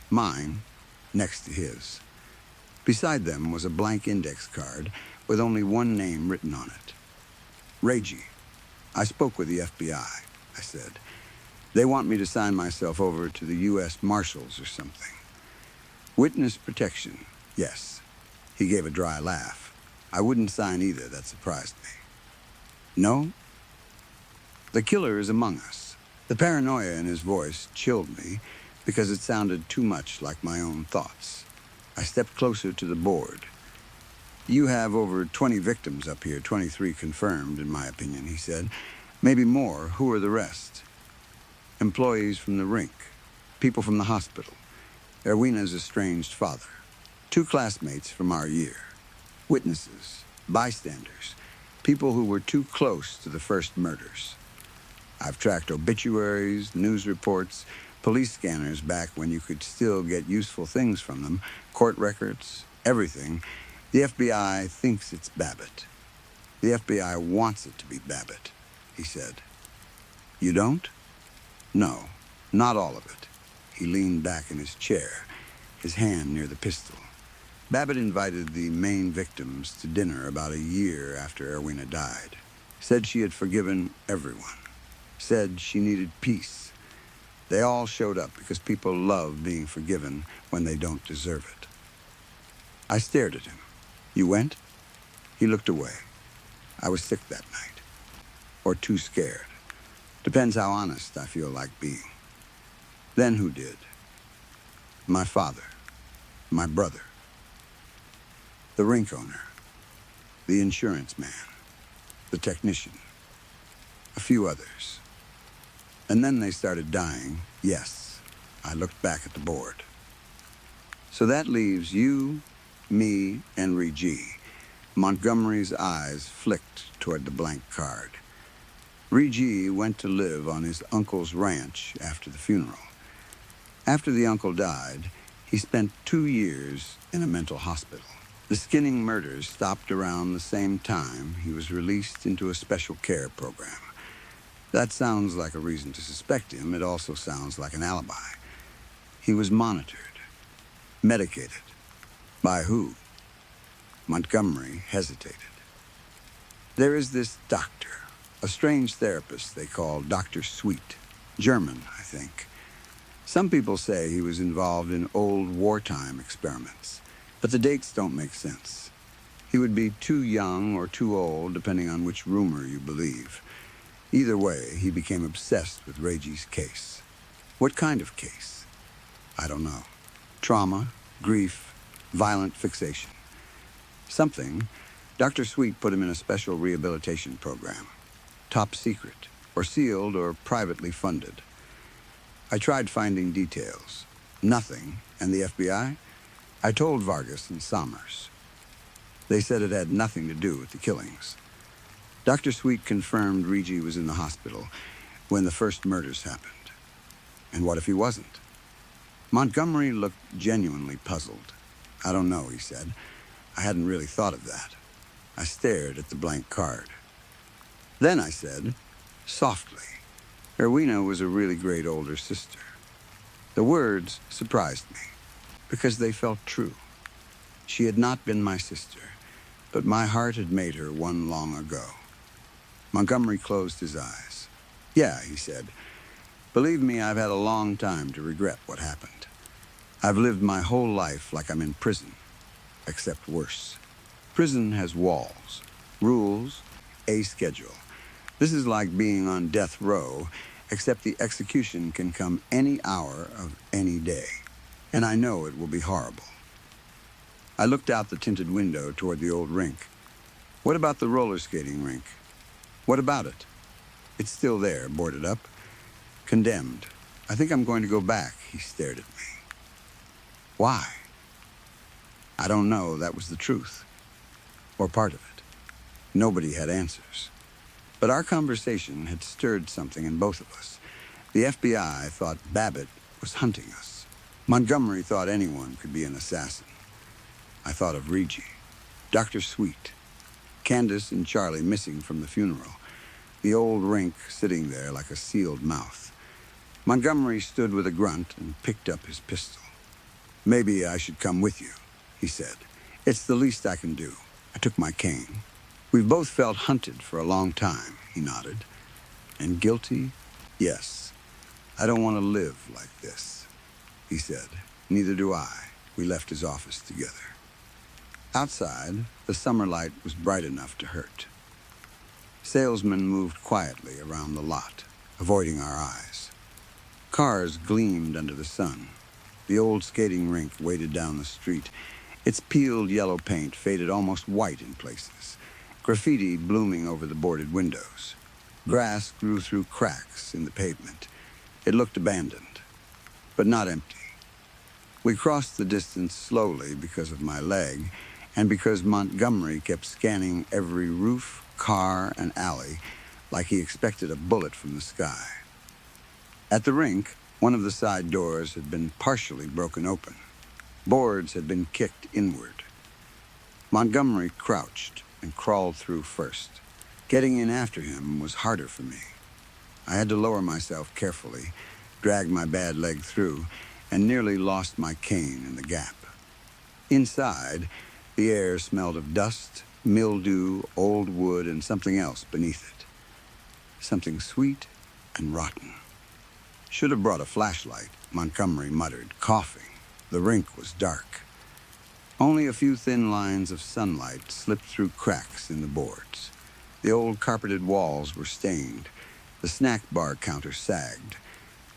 Mine, next to his. Beside them was a blank index card with only one name written on it. "Reggie. I spoke with the FBI, I said. "They want me to sign myself over to the U.S. Marshals or something." "Witness protection, yes." He gave a dry laugh. "I wouldn't sign either, that surprised me." "No?" "The killer is among us." The paranoia in his voice chilled me because it sounded too much like my own thoughts. I stepped closer to the board. "You have over 20 victims up here, 23 confirmed, in my opinion," he said. "Maybe more. Who are the rest?" "Employees from the rink, people from the hospital, Erwina's estranged father, 2 classmates from our year, witnesses, bystanders, people who were too close to the first murders. I've tracked obituaries, news reports, police scanners back when you could still get useful things from them, court records, everything. The FBI thinks it's Babbitt. The FBI wants it to be Babbitt," he said. "You don't?" "No, not all of it." He leaned back in his chair, his hand near the pistol. "Babbitt invited the main victims to dinner about a year after Erwina died. Said she had forgiven everyone. Said she needed peace. They all showed up because people love being forgiven when they don't deserve it." I stared at him. "You went?" He looked away. "I was sick that night. Or too scared. Depends how honest I feel like being." "Then who did?" "My father. My brother. The rink owner. The insurance man. The technician. A few others. And then they started dying, yes." I looked back at the board. "So that leaves you, me, and Reggie." Montgomery's eyes flicked toward the blank card. Regi went to live on his uncle's ranch after the funeral. After the uncle died, he spent 2 years in a mental hospital. The Skinning murders stopped around the same time he was released into a special care program. That sounds like a reason to suspect him. It also sounds like an alibi. He was monitored, medicated. By who? Montgomery hesitated. There is this doctor, a strange therapist they call Dr. Sweet. German, I think. Some people say he was involved in old wartime experiments, but the dates don't make sense. He would be too young or too old, depending on which rumor you believe. Either way, he became obsessed with Regi's case. What kind of case? I don't know. Trauma, grief, violent fixation. Something. Dr. Sweet put him in a special rehabilitation program. Top secret, or sealed, or privately funded. I tried finding details. Nothing. And the FBI? I told Vargas and Sommers. They said it had nothing to do with the killings. Dr. Sweet confirmed Regi was in the hospital when the first murders happened. And what if he wasn't? Montgomery looked genuinely puzzled. I don't know, he said. I hadn't really thought of that. I stared at the blank card. Then I said, softly, Erwina was a really great older sister. The words surprised me, because they felt true. She had not been my sister, but my heart had made her one long ago. Montgomery closed his eyes. Yeah, he said. Believe me, I've had a long time to regret what happened. I've lived my whole life like I'm in prison, except worse. Prison has walls, rules, a schedule. This is like being on death row, except the execution can come any hour of any day. And I know it will be horrible. I looked out the tinted window toward the old rink. What about the roller skating rink? What about it? It's still there, boarded up. Condemned. I think I'm going to go back, he stared at me. Why? I don't know, that was the truth. Or part of it. Nobody had answers. But our conversation had stirred something in both of us. The FBI thought Babbitt was hunting us. Montgomery thought anyone could be an assassin. I thought of Regi, Dr. Sweet, Candace and Charlie missing from the funeral, the old rink sitting there like a sealed mouth. Montgomery stood with a grunt and picked up his pistol. Maybe I should come with you, he said. It's the least I can do. I took my cane. We've both felt hunted for a long time, he nodded. And guilty? Yes. I don't want to live like this, he said. Neither do I. We left his office together. Outside, the summer light was bright enough to hurt. Salesmen moved quietly around the lot, avoiding our eyes. Cars gleamed under the sun. The old skating rink waited down the street. Its peeled yellow paint faded almost white in places. Graffiti blooming over the boarded windows. Grass grew through cracks in the pavement. It looked abandoned, but not empty. We crossed the distance slowly because of my leg, and because Montgomery kept scanning every roof, car, and alley like he expected a bullet from the sky. At the rink, one of the side doors had been partially broken open. Boards had been kicked inward. Montgomery crouched and crawled through first. Getting in after him was harder for me. I had to lower myself carefully, drag my bad leg through, and nearly lost my cane in the gap. Inside, the air smelled of dust, mildew, old wood, and something else beneath it. Something sweet and rotten. Should have brought a flashlight, Montgomery muttered, coughing. The rink was dark. Only a few thin lines of sunlight slipped through cracks in the boards. The old carpeted walls were stained. The snack bar counter sagged.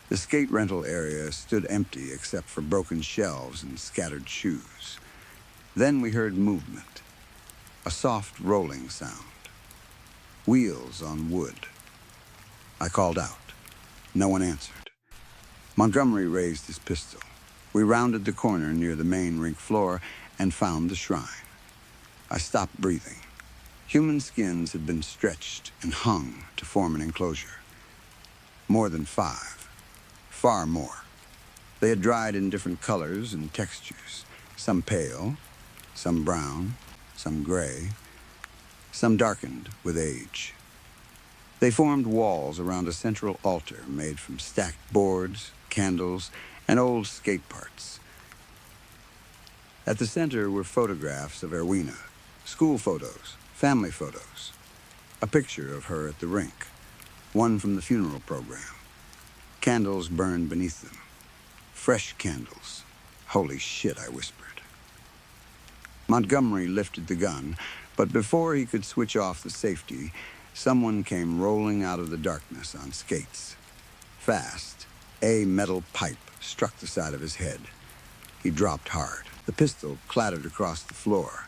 The skate rental area stood empty except for broken shelves and scattered shoes. Then we heard movement. A soft rolling sound. Wheels on wood. I called out. No one answered. Montgomery raised his pistol. We rounded the corner near the main rink floor and found the shrine. I stopped breathing. Human skins had been stretched and hung to form an enclosure. More than 5. Far more. They had dried in different colors and textures, some pale, some brown, some gray, some darkened with age. They formed walls around a central altar made from stacked boards, candles, and old skate parts. At the center were photographs of Erwina, school photos, family photos, a picture of her at the rink, one from the funeral program. Candles burned beneath them. Fresh candles. Holy shit, I whispered. Montgomery lifted the gun, but before he could switch off the safety, someone came rolling out of the darkness on skates. Fast, a metal pipe struck the side of his head. He dropped hard. The pistol clattered across the floor.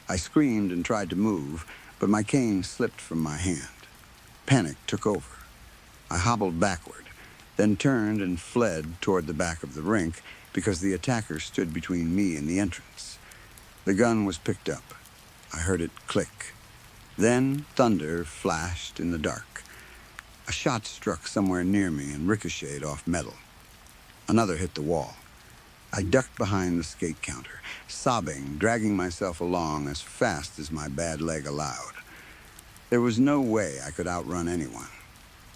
I screamed and tried to move, but my cane slipped from my hand. Panic took over. I hobbled backward, then turned and fled toward the back of the rink because the attacker stood between me and the entrance. The gun was picked up. I heard it click. Then thunder flashed in the dark. A shot struck somewhere near me and ricocheted off metal. Another hit the wall. I ducked behind the skate counter, sobbing, dragging myself along as fast as my bad leg allowed. There was no way I could outrun anyone,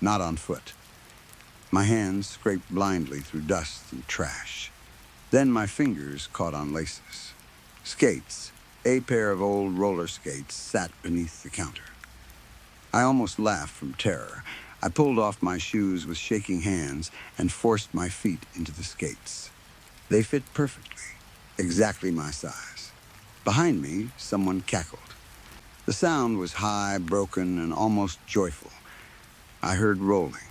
not on foot. My hands scraped blindly through dust and trash. Then my fingers caught on laces. Skates, a pair of old roller skates, sat beneath the counter. I almost laughed from terror. I pulled off my shoes with shaking hands and forced my feet into the skates. They fit perfectly, exactly my size. Behind me, someone cackled. The sound was high, broken, and almost joyful. I heard rolling.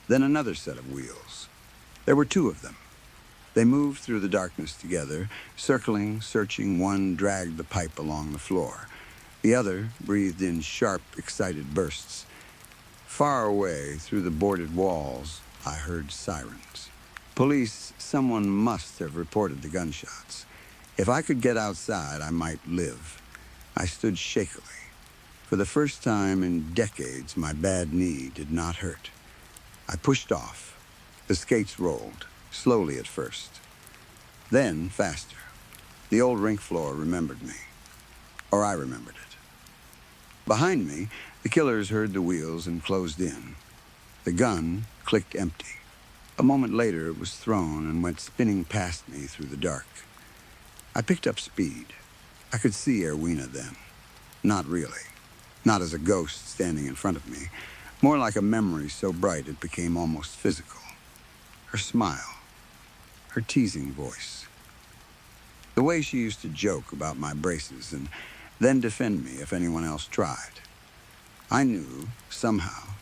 Then another set of wheels. There were 2 of them. They moved through the darkness together, circling, searching. One dragged the pipe along the floor. The other breathed in sharp, excited bursts. Far away, through the boarded walls, I heard sirens. Police, someone must have reported the gunshots. If I could get outside, I might live. I stood shakily. For the first time in decades, my bad knee did not hurt. I pushed off. The skates rolled, slowly at first. Then faster. The old rink floor remembered me. Or I remembered it. Behind me, the killers heard the wheels and closed in. The gun clicked empty. A moment later, it was thrown and went spinning past me through the dark. I picked up speed. I could see Erwina then. Not really. Not as a ghost standing in front of me. More like a memory so bright it became almost physical. Her smile. Her teasing voice. The way she used to joke about my braces and then defend me if anyone else tried. I knew, somehow,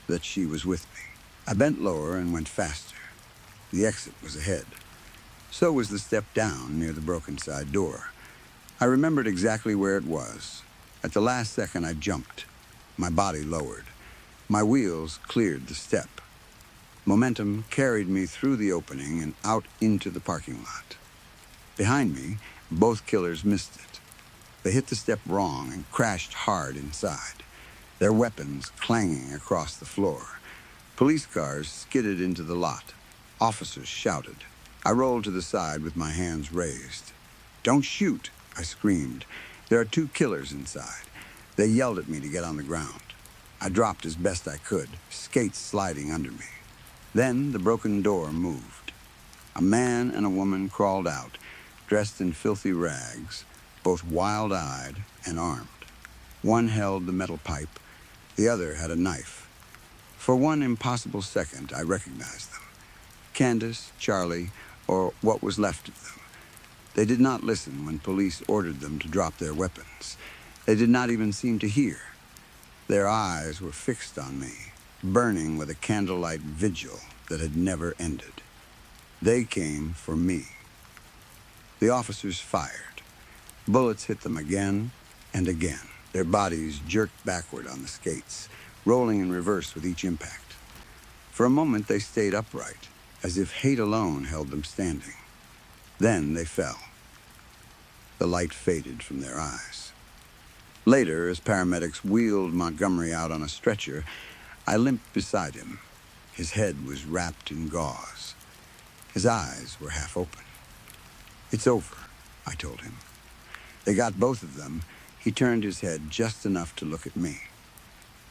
that she was with me. I bent lower and went faster. The exit was ahead. So was the step down near the broken side door. I remembered exactly where it was. At the last second, I jumped. My body lowered. My wheels cleared the step. Momentum carried me through the opening and out into the parking lot. Behind me, both killers missed it. They hit the step wrong and crashed hard inside, their weapons clanging across the floor. Police cars skidded into the lot. Officers shouted. I rolled to the side with my hands raised. "Don't shoot," I screamed. "There are 2 killers inside." They yelled at me to get on the ground. I dropped as best I could, skates sliding under me. Then the broken door moved. A man and a woman crawled out, dressed in filthy rags, both wild-eyed and armed. One held the metal pipe, the other had a knife. For one impossible second, I recognized them. Candace, Charlie, or what was left of them. They did not listen when police ordered them to drop their weapons. They did not even seem to hear. Their eyes were fixed on me, burning with a candlelight vigil that had never ended. They came for me. The officers fired. Bullets hit them again and again. Their bodies jerked backward on the skates, rolling in reverse with each impact. For a moment, they stayed upright, as if hate alone held them standing. Then they fell. The light faded from their eyes. Later, as paramedics wheeled Montgomery out on a stretcher, I limped beside him. His head was wrapped in gauze. His eyes were half open. "It's over," I told him. They got both of them. He turned his head just enough to look at me.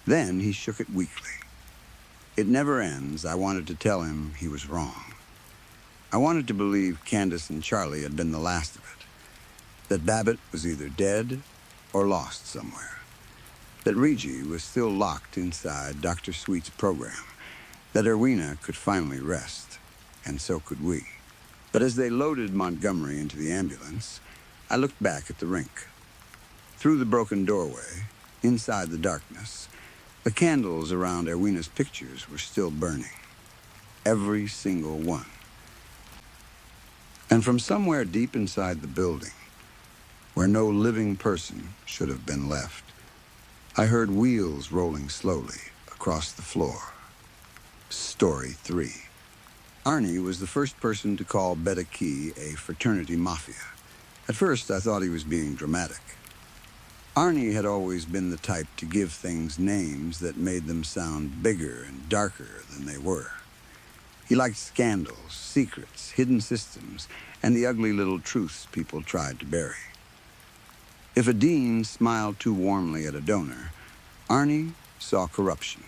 Then he shook it weakly. "It never ends." I wanted to tell him he was wrong. I wanted to believe Candace and Charlie had been the last of it, that Babbitt was either dead or lost somewhere, that Reggie was still locked inside Dr. Sweet's program, that Erwina could finally rest, and so could we. But as they loaded Montgomery into the ambulance, I looked back at the rink. Through the broken doorway, inside the darkness, the candles around Erwina's pictures were still burning. Every single one. And from somewhere deep inside the building, where no living person should have been left, I heard wheels rolling slowly across the floor. Story 3. Arnie was the first person to call Beta Key a fraternity mafia. At first, I thought he was being dramatic. Arnie had always been the type to give things names that made them sound bigger and darker than they were. He liked scandals, secrets, hidden systems, and the ugly little truths people tried to bury. If a dean smiled too warmly at a donor, Arnie saw corruption.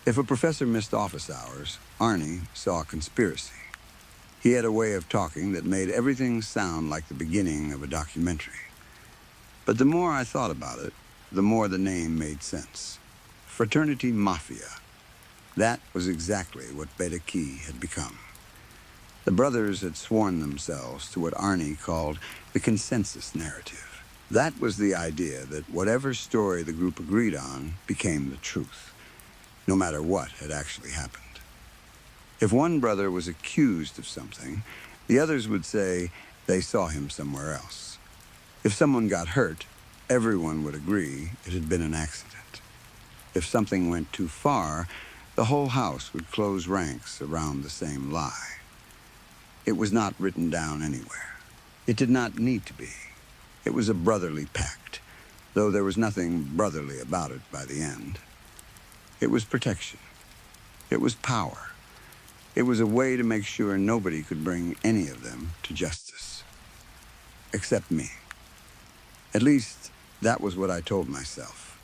If a professor missed office hours, Arnie saw conspiracy. He had a way of talking that made everything sound like the beginning of a documentary. But the more I thought about it, the more the name made sense. Fraternity Mafia. That was exactly what Beta Key had become. The brothers had sworn themselves to what Arnie called the consensus narrative. That was the idea that whatever story the group agreed on became the truth, no matter what had actually happened. If one brother was accused of something, the others would say they saw him somewhere else. If someone got hurt, everyone would agree it had been an accident. If something went too far, the whole house would close ranks around the same lie. It was not written down anywhere. It did not need to be. It was a brotherly pact, though there was nothing brotherly about it by the end. It was protection. It was power. It was a way to make sure nobody could bring any of them to justice. Except me. At least, that was what I told myself.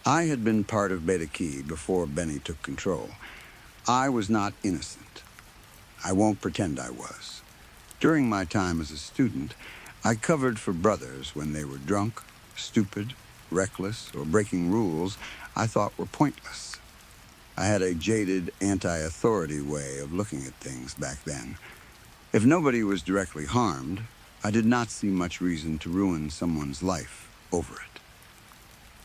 I had been part of Beta Key before Benny took control. I was not innocent. I won't pretend I was. During my time as a student, I covered for brothers when they were drunk, stupid, reckless, or breaking rules I thought were pointless. I had a jaded, anti-authority way of looking at things back then. If nobody was directly harmed, I did not see much reason to ruin someone's life over it.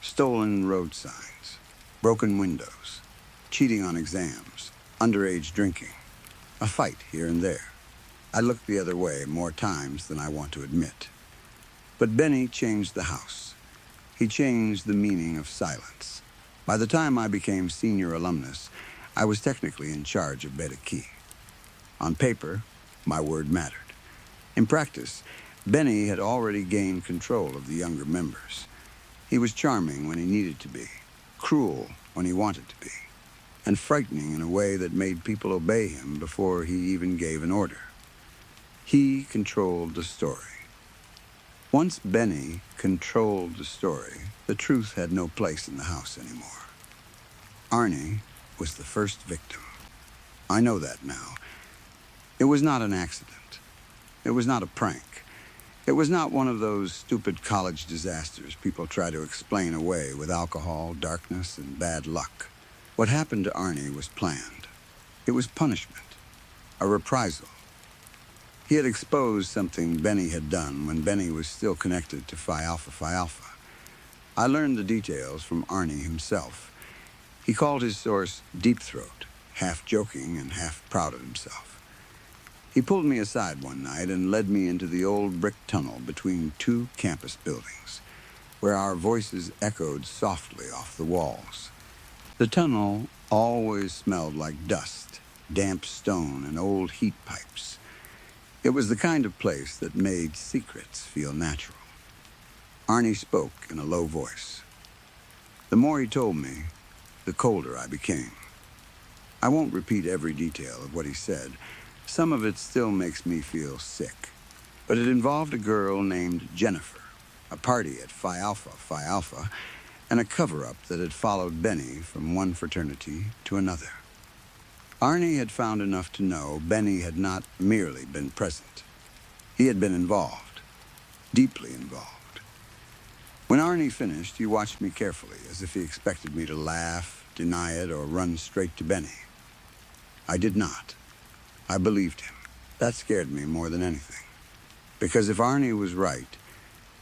Stolen road signs, broken windows, cheating on exams, underage drinking, a fight here and there. I looked the other way more times than I want to admit. But Benny changed the house. He changed the meaning of silence. By the time I became senior alumnus, I was technically in charge of Beta Key. On paper, my word mattered. In practice, Benny had already gained control of the younger members. He was charming when he needed to be, cruel when he wanted to be, and frightening in a way that made people obey him before he even gave an order. He controlled the story. Once Benny controlled the story, the truth had no place in the house anymore. Arnie was the first victim. I know that now. It was not an accident. It was not a prank. It was not one of those stupid college disasters people try to explain away with alcohol, darkness, and bad luck. What happened to Arnie was planned. It was punishment, a reprisal. He had exposed something Benny had done when Benny was still connected to Phi Alpha Phi Alpha. I learned the details from Arnie himself. He called his source Deep Throat, half joking and half proud of himself. He pulled me aside one night and led me into the old brick tunnel between two campus buildings, where our voices echoed softly off the walls. The tunnel always smelled like dust, damp stone, and old heat pipes. It was the kind of place that made secrets feel natural. Arnie spoke in a low voice. The more he told me, the colder I became. I won't repeat every detail of what he said. Some of it still makes me feel sick. But it involved a girl named Jennifer, a party at Phi Alpha, and a cover-up that had followed Benny from one fraternity to another. Arnie had found enough to know Benny had not merely been present. He had been involved, deeply involved. When Arnie finished, he watched me carefully, as if he expected me to laugh, deny it, or run straight to Benny. I did not. I believed him. That scared me more than anything. Because if Arnie was right,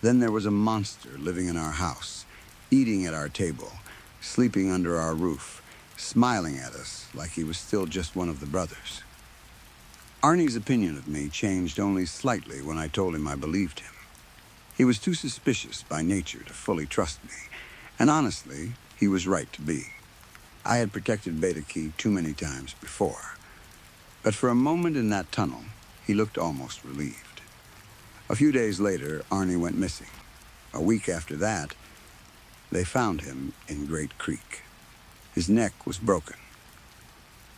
then there was a monster living in our house, eating at our table, sleeping under our roof, smiling at us like he was still just one of the brothers. Arnie's opinion of me changed only slightly when I told him I believed him. He was too suspicious by nature to fully trust me, and honestly, he was right to be. I had protected Beta Key too many times before. But for a moment in that tunnel, he looked almost relieved. A few days later, Arnie went missing. A week after that, they found him in Great Creek. His neck was broken.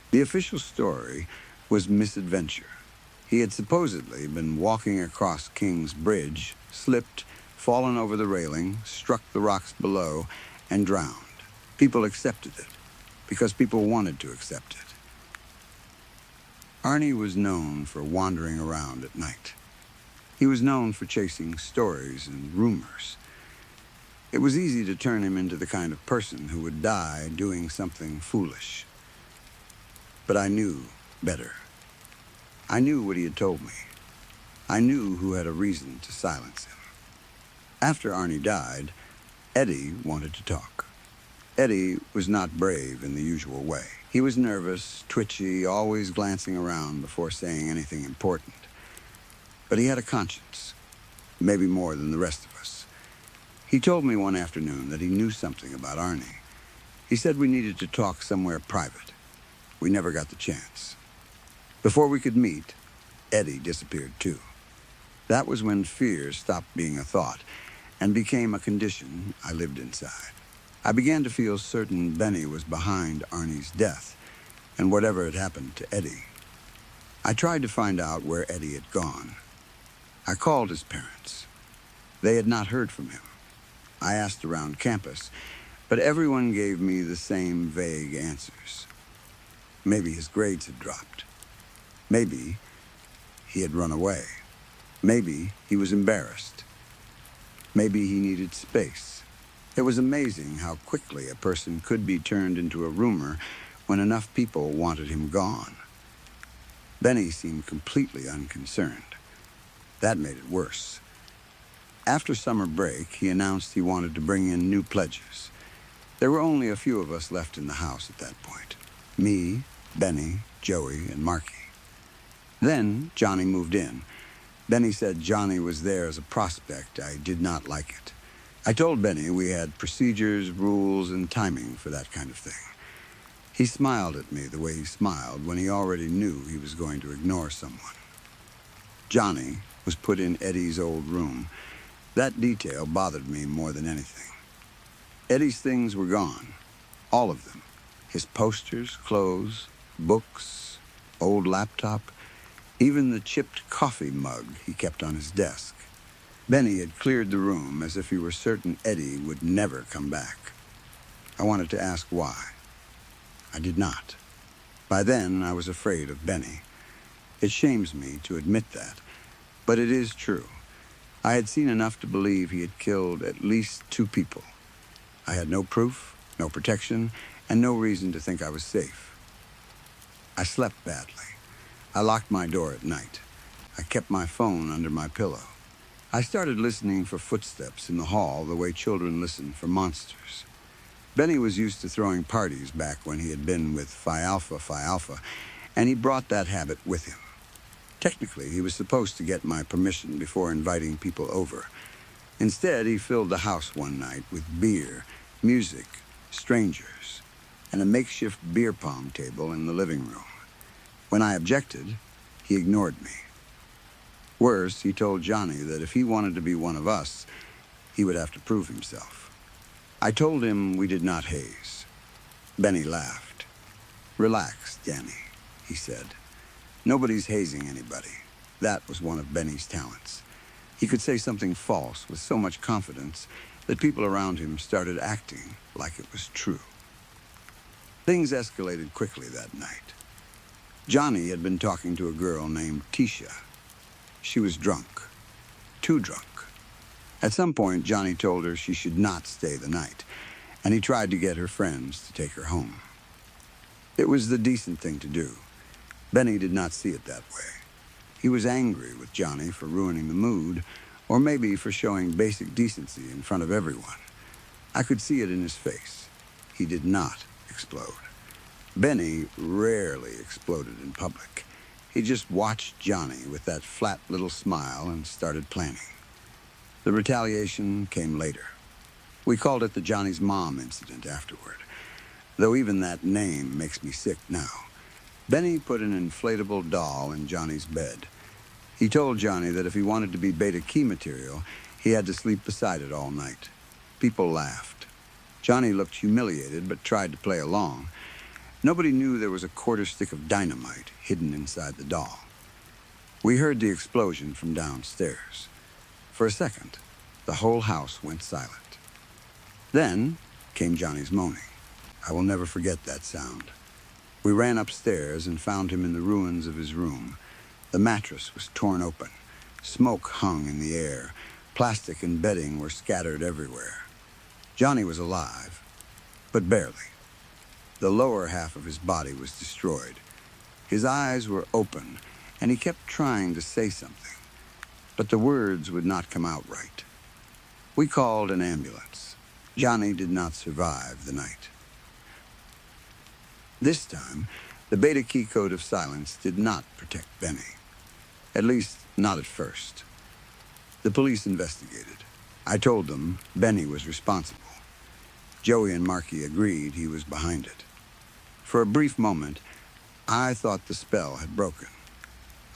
The official story was misadventure. He had supposedly been walking across King's Bridge, slipped, fallen over the railing, struck the rocks below, and drowned. People accepted it, because people wanted to accept it. Arnie was known for wandering around at night. He was known for chasing stories and rumors. It was easy to turn him into the kind of person who would die doing something foolish. But I knew better. I knew what he had told me. I knew who had a reason to silence him. After Arnie died, Eddie wanted to talk. Eddie was not brave in the usual way. He was nervous, twitchy, always glancing around before saying anything important. But he had a conscience, maybe more than the rest of us. He told me one afternoon that he knew something about Arnie. He said we needed to talk somewhere private. We never got the chance. Before we could meet, Eddie disappeared too. That was when fear stopped being a thought and became a condition I lived inside. I began to feel certain Benny was behind Arnie's death and whatever had happened to Eddie. I tried to find out where Eddie had gone. I called his parents. They had not heard from him. I asked around campus, but everyone gave me the same vague answers. Maybe his grades had dropped. Maybe he had run away. Maybe he was embarrassed. Maybe he needed space. It was amazing how quickly a person could be turned into a rumor when enough people wanted him gone. Benny seemed completely unconcerned. That made it worse. After summer break, he announced he wanted to bring in new pledges. There were only a few of us left in the house at that point. Me, Benny, Joey, and Marky. Then Johnny moved in. Benny said Johnny was there as a prospect. I did not like it. I told Benny we had procedures, rules, and timing for that kind of thing. He smiled at me the way he smiled when he already knew he was going to ignore someone. Johnny was put in Eddie's old room. That detail bothered me more than anything. Eddie's things were gone. All of them. His posters, clothes, books, old laptop, even the chipped coffee mug he kept on his desk. Benny had cleared the room as if he were certain Eddie would never come back. I wanted to ask why. I did not. By then, I was afraid of Benny. It shames me to admit that, but it is true. I had seen enough to believe he had killed at least 2 people. I had no proof, no protection, and no reason to think I was safe. I slept badly. I locked my door at night. I kept my phone under my pillow. I started listening for footsteps in the hall the way children listen for monsters. Benny was used to throwing parties back when he had been with Phi Alpha, and he brought that habit with him. Technically, he was supposed to get my permission before inviting people over. Instead, he filled the house one night with beer, music, strangers, and a makeshift beer pong table in the living room. When I objected, he ignored me. Worse, he told Johnny that if he wanted to be one of us, He would have to prove himself. I told him we did not haze. Benny laughed. "Relax, Danny," he said. "Nobody's hazing anybody." That was one of Benny's talents. He could say something false with so much confidence that people around him started acting like it was true. Things escalated quickly that night. Johnny had been talking to a girl named Tisha. She was drunk. Too drunk. At some point, Johnny told her she should not stay the night, and he tried to get her friends to take her home. It was the decent thing to do. Benny did not see it that way. He was angry with Johnny for ruining the mood, or maybe for showing basic decency in front of everyone. I could see it in his face. He did not explode. Benny rarely exploded in public. He just watched Johnny with that flat little smile and started planning. The retaliation came later. We called it the Johnny's Mom incident afterward, though even that name makes me sick now. Benny put an inflatable doll in Johnny's bed. He told Johnny that if he wanted to be Beta Key material, he had to sleep beside it all night. People laughed. Johnny looked humiliated but tried to play along. Nobody knew there was a quarter stick of dynamite hidden inside the doll. We heard the explosion from downstairs. For a second, the whole house went silent. Then came Johnny's moaning. I will never forget that sound. We ran upstairs and found him in the ruins of his room. The mattress was torn open. Smoke hung in the air. Plastic and bedding were scattered everywhere. Johnny was alive, but barely. The lower half of his body was destroyed. His eyes were open, and he kept trying to say something, but the words would not come out right. We called an ambulance. Johnny did not survive the night. This time, the Beta Key Code of Silence did not protect Benny. At least, not at first. The police investigated. I told them Benny was responsible. Joey and Marky agreed he was behind it. For a brief moment, I thought the spell had broken.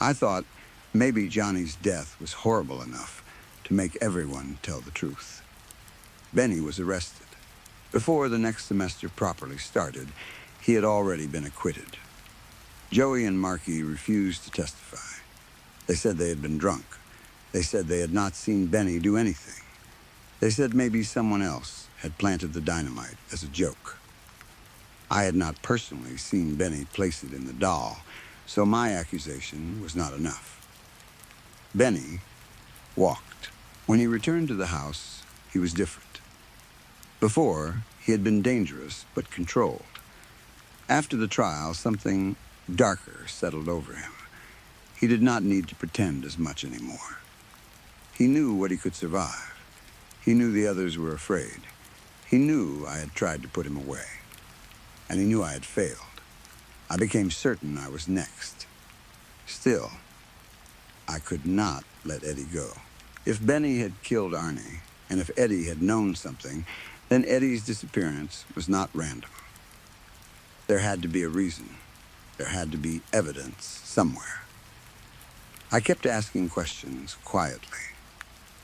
I thought maybe Johnny's death was horrible enough to make everyone tell the truth. Benny was arrested. Before the next semester properly started, he had already been acquitted. Joey and Marky refused to testify. They said they had been drunk. They said they had not seen Benny do anything. They said maybe someone else had planted the dynamite as a joke. I had not personally seen Benny place it in the doll, so my accusation was not enough. Benny walked. When he returned to the house, he was different. Before, he had been dangerous but controlled. After the trial, something darker settled over him. He did not need to pretend as much anymore. He knew what he could survive. He knew the others were afraid. He knew I had tried to put him away. And he knew I had failed. I became certain I was next. Still, I could not let Eddie go. If Benny had killed Arnie, and if Eddie had known something, then Eddie's disappearance was not random. There had to be a reason. There had to be evidence somewhere. I kept asking questions quietly.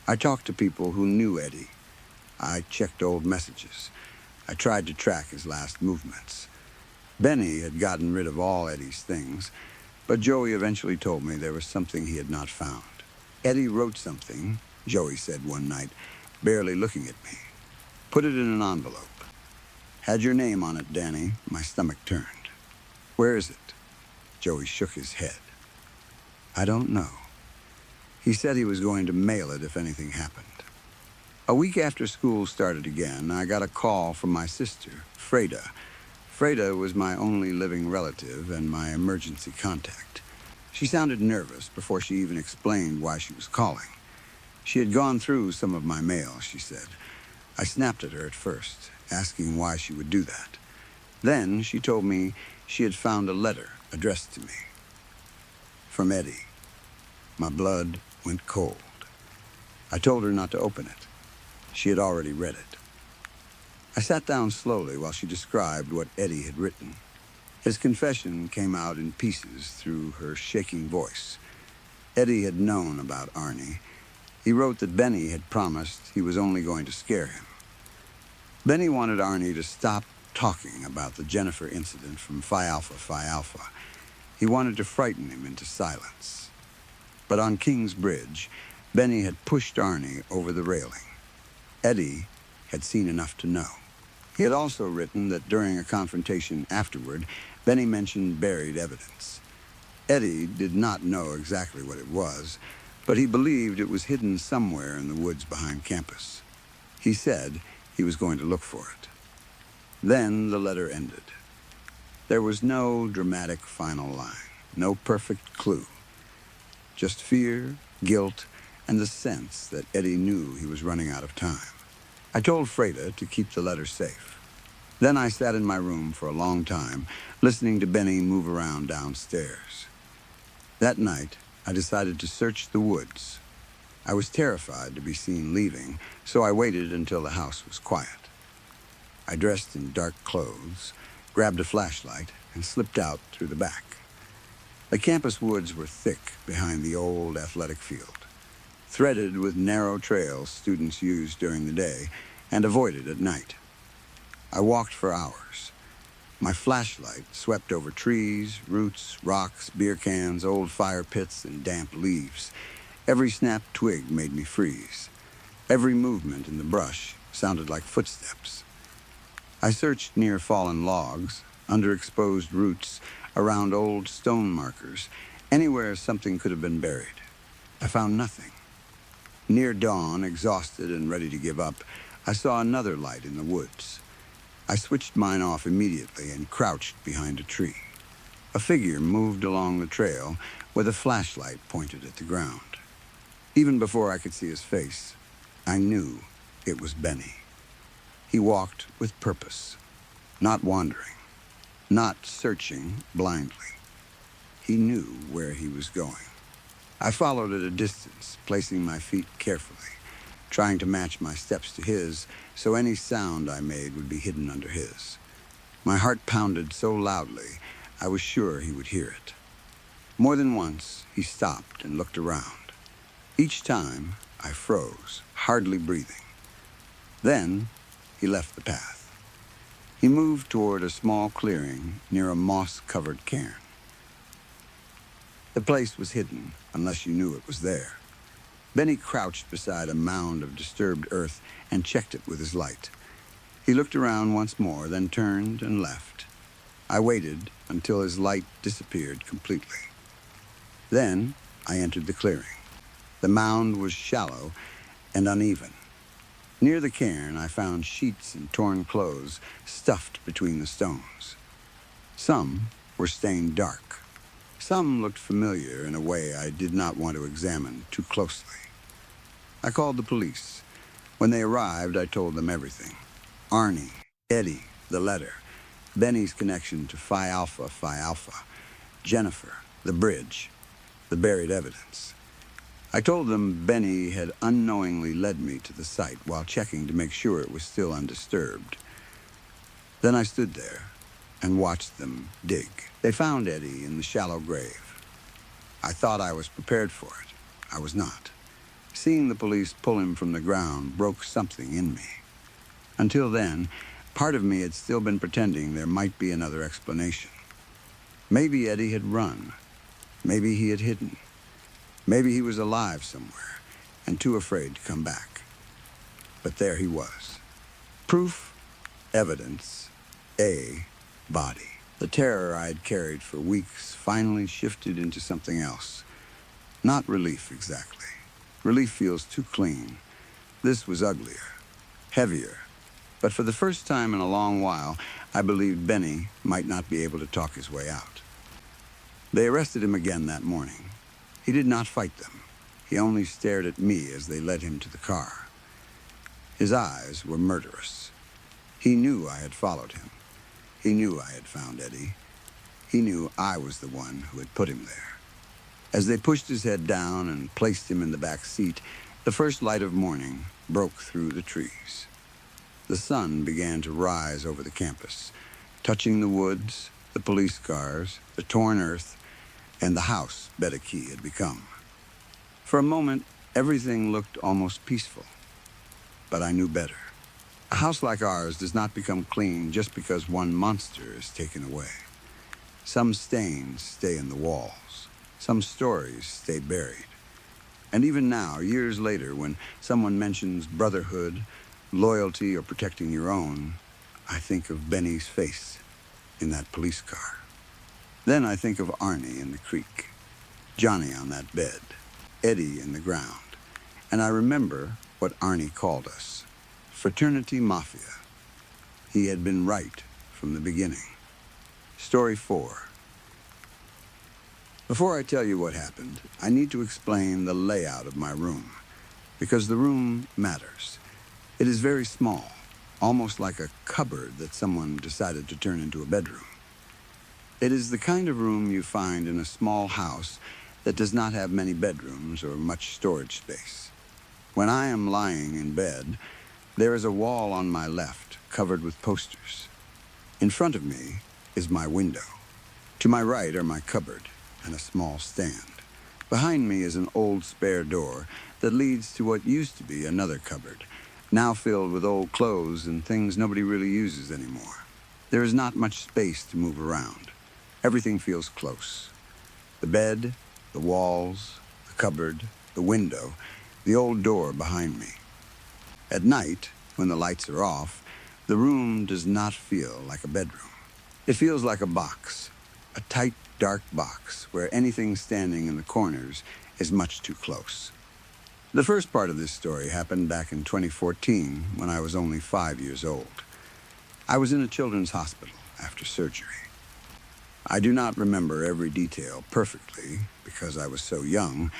I talked to people who knew Eddie. I checked old messages. I tried to track his last movements. Benny had gotten rid of all Eddie's things, but Joey eventually told me there was something he had not found. Eddie wrote something, Joey said one night, barely looking at me. Put it in an envelope. Had your name on it, Danny. My stomach turned. Where is it? Joey shook his head. I don't know. He said he was going to mail it if anything happened. A week after school started again, I got a call from my sister, Freda. Freda was my only living relative and my emergency contact. She sounded nervous before she even explained why she was calling. She had gone through some of my mail, she said. I snapped at her at first, asking why she would do that. Then she told me she had found a letter addressed to me. From Eddie. My blood went cold. I told her not to open it. She had already read it. I sat down slowly while she described what Eddie had written. His confession came out in pieces through her shaking voice. Eddie had known about Arnie. He wrote that Benny had promised he was only going to scare him. Benny wanted Arnie to stop talking about the Jennifer incident from Phi Alpha Phi Alpha. He wanted to frighten him into silence. But on King's Bridge, Benny had pushed Arnie over the railing. Eddie had seen enough to know. He had also written that during a confrontation afterward, Benny mentioned buried evidence. Eddie did not know exactly what it was, but he believed it was hidden somewhere in the woods behind campus. He said he was going to look for it. Then the letter ended. There was no dramatic final line, no perfect clue. Just fear, guilt, and the sense that Eddie knew he was running out of time. I told Freda to keep the letter safe. Then I sat in my room for a long time, listening to Benny move around downstairs. That night, I decided to search the woods. I was terrified to be seen leaving, so I waited until the house was quiet. I dressed in dark clothes, grabbed a flashlight, and slipped out through the back. The campus woods were thick behind the old athletic field, threaded with narrow trails students used during the day and avoided at night. I walked for hours. My flashlight swept over trees, roots, rocks, beer cans, old fire pits, and damp leaves. Every snapped twig made me freeze. Every movement in the brush sounded like footsteps. I searched near fallen logs, under exposed roots, around old stone markers, anywhere something could have been buried. I found nothing. Near dawn, exhausted and ready to give up, I saw another light in the woods. I switched mine off immediately and crouched behind a tree. A figure moved along the trail with a flashlight pointed at the ground. Even before I could see his face, I knew it was Benny. He walked with purpose, not wandering, not searching blindly. He knew where he was going. I followed at a distance, placing my feet carefully, trying to match my steps to his so any sound I made would be hidden under his. My heart pounded so loudly, I was sure he would hear it. More than once, he stopped and looked around. Each time, I froze, hardly breathing. Then, he left the path. He moved toward a small clearing near a moss-covered cairn. The place was hidden, unless you knew it was there. Benny crouched beside a mound of disturbed earth and checked it with his light. He looked around once more, then turned and left. I waited until his light disappeared completely. Then I entered the clearing. The mound was shallow and uneven. Near the cairn, I found sheets and torn clothes stuffed between the stones. Some were stained dark. Some looked familiar in a way I did not want to examine too closely. I called the police. When they arrived, I told them everything. Arnie, Eddie, the letter, Benny's connection to Phi Alpha, Jennifer, the bridge, the buried evidence. I told them Benny had unknowingly led me to the site while checking to make sure it was still undisturbed. Then I stood there and watched them dig. They found Eddie in the shallow grave. I thought I was prepared for it. I was not. Seeing the police pull him from the ground broke something in me. Until then, part of me had still been pretending there might be another explanation. Maybe Eddie had run. Maybe he had hidden. Maybe he was alive somewhere and too afraid to come back. But there he was. Proof, evidence, a body. The terror I had carried for weeks finally shifted into something else. Not relief, exactly. Relief feels too clean. This was uglier, heavier. But for the first time in a long while, I believed Benny might not be able to talk his way out. They arrested him again that morning. He did not fight them. He only stared at me as they led him to the car. His eyes were murderous. He knew I had followed him. He knew I had found Eddie. He knew I was the one who had put him there. As they pushed his head down and placed him in the back seat, the first light of morning broke through the trees. The sun began to rise over the campus, touching the woods, the police cars, the torn earth, and the house Betty Key had become. For a moment, Everything looked almost peaceful, but I knew better. A house like ours does not become clean just because one monster is taken away. Some stains stay in the walls. Some stories stay buried. And even now, years later, when someone mentions brotherhood, loyalty, or protecting your own, I think of Benny's face in that police car. Then I think of Arnie in the creek, Johnny on that bed, Eddie in the ground. And I remember what Arnie called us, Fraternity Mafia. He had been right from the beginning. Story 4. Before I tell you what happened, I need to explain the layout of my room, because the room matters. It is very small, almost like a cupboard that someone decided to turn into a bedroom. It is the kind of room you find in a small house that does not have many bedrooms or much storage space. When I am lying in bed, there is a wall on my left covered with posters. In front of me is my window. To my right are my cupboard and a small stand. Behind me is an old spare door that leads to what used to be another cupboard, now filled with old clothes and things nobody really uses anymore. There is not much space to move around. Everything feels close. The bed, the walls, the cupboard, the window, the old door behind me. At night, when the lights are off, the room does not feel like a bedroom. It feels like a box, a tight, dark box where anything standing in the corners is much too close. The first part of this story happened back in 2014 when I was only 5 years old. I was in a children's hospital after surgery. I do not remember every detail perfectly because I was so young,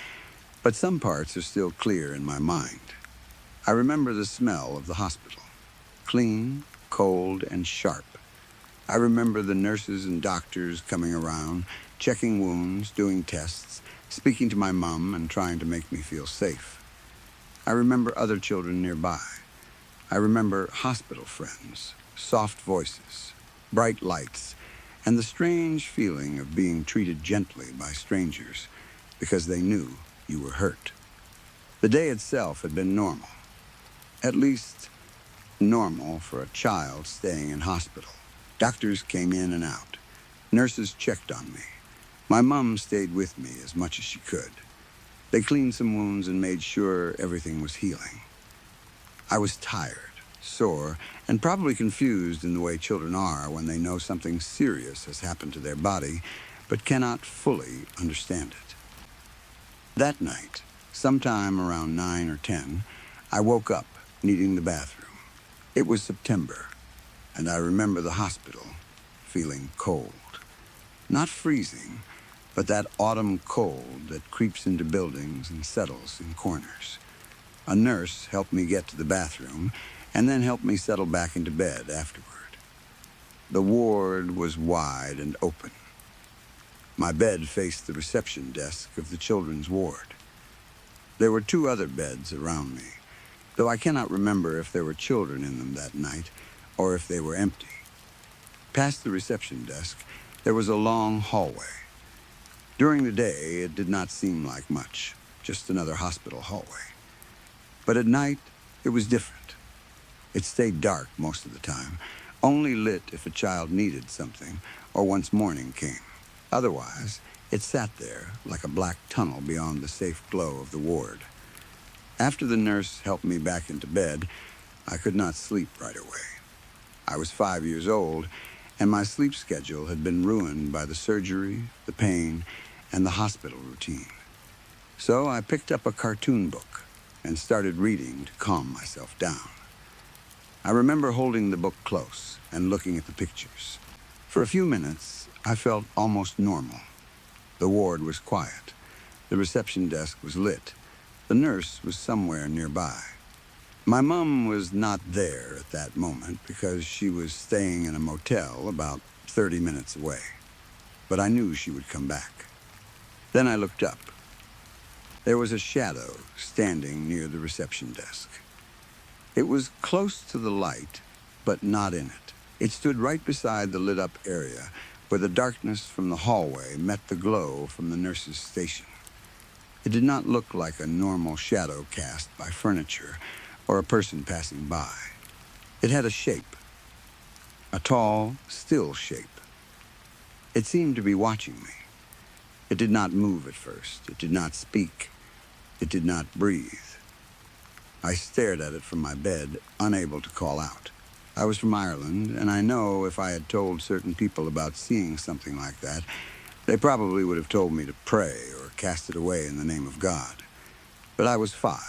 but some parts are still clear in my mind. I remember the smell of the hospital, clean, cold, and sharp. I remember the nurses and doctors coming around, checking wounds, doing tests, speaking to my mom and trying to make me feel safe. I remember other children nearby. I remember hospital friends, soft voices, bright lights, and the strange feeling of being treated gently by strangers because they knew you were hurt. The day itself had been normal, at least normal for a child staying in hospital. Doctors came in and out. Nurses checked on me. My mom stayed with me as much as she could. They cleaned some wounds and made sure everything was healing. I was tired, sore, and probably confused in the way children are when they know something serious has happened to their body, but cannot fully understand it. That night, sometime around 9 or 10, I woke up needing the bathroom. It was September, and I remember the hospital feeling cold. Not freezing, but that autumn cold that creeps into buildings and settles in corners. A nurse helped me get to the bathroom and then helped me settle back into bed afterward. The ward was wide and open. My bed faced the reception desk of the children's ward. There were 2 other beds around me, though I cannot remember if there were children in them that night or if they were empty. Past the reception desk, there was a long hallway. During the day, it did not seem like much, just another hospital hallway. But at night, it was different. It stayed dark most of the time, only lit if a child needed something or once morning came. Otherwise, it sat there like a black tunnel beyond the safe glow of the ward. After the nurse helped me back into bed, I could not sleep right away. I was 5 years old, and my sleep schedule had been ruined by the surgery, the pain, and the hospital routine. So I picked up a cartoon book and started reading to calm myself down. I remember holding the book close and looking at the pictures. For a few minutes, I felt almost normal. The ward was quiet. The reception desk was lit. The nurse was somewhere nearby. My mom was not there at that moment because she was staying in a motel about 30 minutes away. But I knew she would come back. Then I looked up. There was a shadow standing near the reception desk. It was close to the light, but not in it. It stood right beside the lit-up area where the darkness from the hallway met the glow from the nurse's station. It did not look like a normal shadow cast by furniture or a person passing by. It had a shape, a tall, still shape. It seemed to be watching me. It did not move at first. It did not speak. It did not breathe. I stared at it from my bed, unable to call out. I was from Ireland, and I know if I had told certain people about seeing something like that, they probably would have told me to pray or cast it away in the name of God. But I was 5.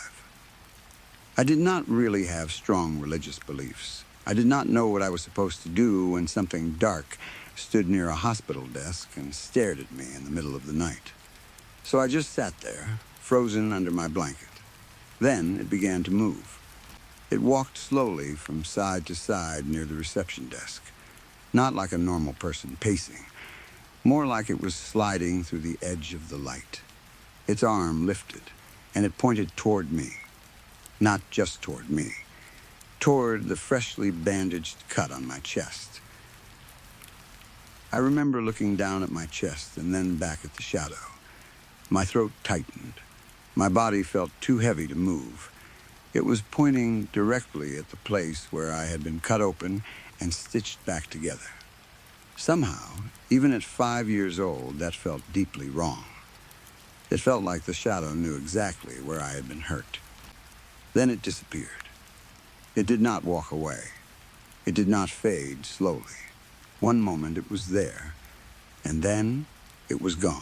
I did not really have strong religious beliefs. I did not know what I was supposed to do when something dark stood near a hospital desk and stared at me in the middle of the night. So I just sat there, frozen under my blanket. Then it began to move. It walked slowly from side to side near the reception desk, not like a normal person pacing, more like it was sliding through the edge of the light. Its arm lifted, and it pointed toward me. Not just toward me, toward the freshly bandaged cut on my chest. I remember looking down at my chest and then back at the shadow. My throat tightened. My body felt too heavy to move. It was pointing directly at the place where I had been cut open and stitched back together. Somehow, even at 5 years old, that felt deeply wrong. It felt like the shadow knew exactly where I had been hurt. Then it disappeared. It did not walk away. It did not fade slowly. One moment it was there, and then it was gone.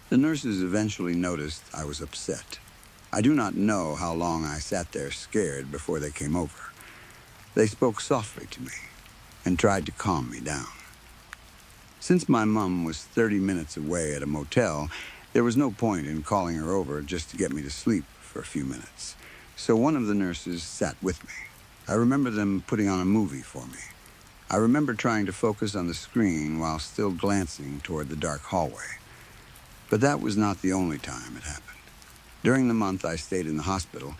The nurses eventually noticed I was upset. I do not know how long I sat there scared before they came over. They spoke softly to me and tried to calm me down. Since my mom was 30 minutes away at a motel, there was no point in calling her over just to get me to sleep for a few minutes. So one of the nurses sat with me. I remember them putting on a movie for me. I remember trying to focus on the screen while still glancing toward the dark hallway. But that was not the only time it happened. During the month I stayed in the hospital,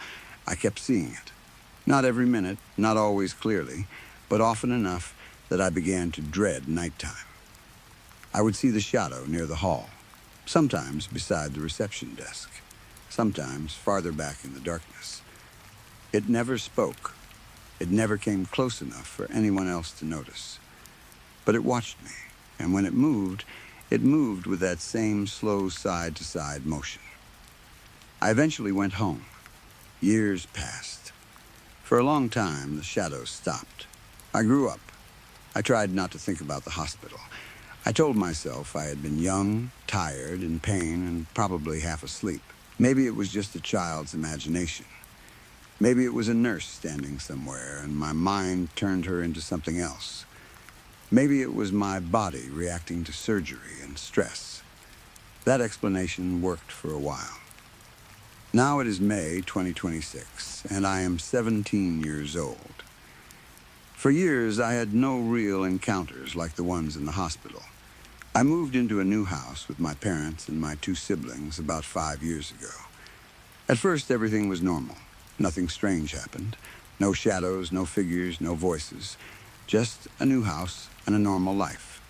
I kept seeing it. Not every minute, not always clearly, but often enough that I began to dread nighttime. I would see the shadow near the hall, sometimes beside the reception desk, sometimes farther back in the darkness. It never spoke. It never came close enough for anyone else to notice. But it watched me, and when it moved with that same slow side-to-side motion. I eventually went home. Years passed. For a long time, the shadows stopped. I grew up. I tried not to think about the hospital. I told myself I had been young, tired, in pain, and probably half asleep. Maybe it was just a child's imagination. Maybe it was a nurse standing somewhere, and my mind turned her into something else. Maybe it was my body reacting to surgery and stress. That explanation worked for a while. Now it is May 2026, and I am 17 years old. For years, I had no real encounters like the ones in the hospital. I moved into a new house with my parents and my 2 siblings about 5 years ago. At first, everything was normal. Nothing strange happened. No shadows, no figures, no voices. Just a new house and a normal life.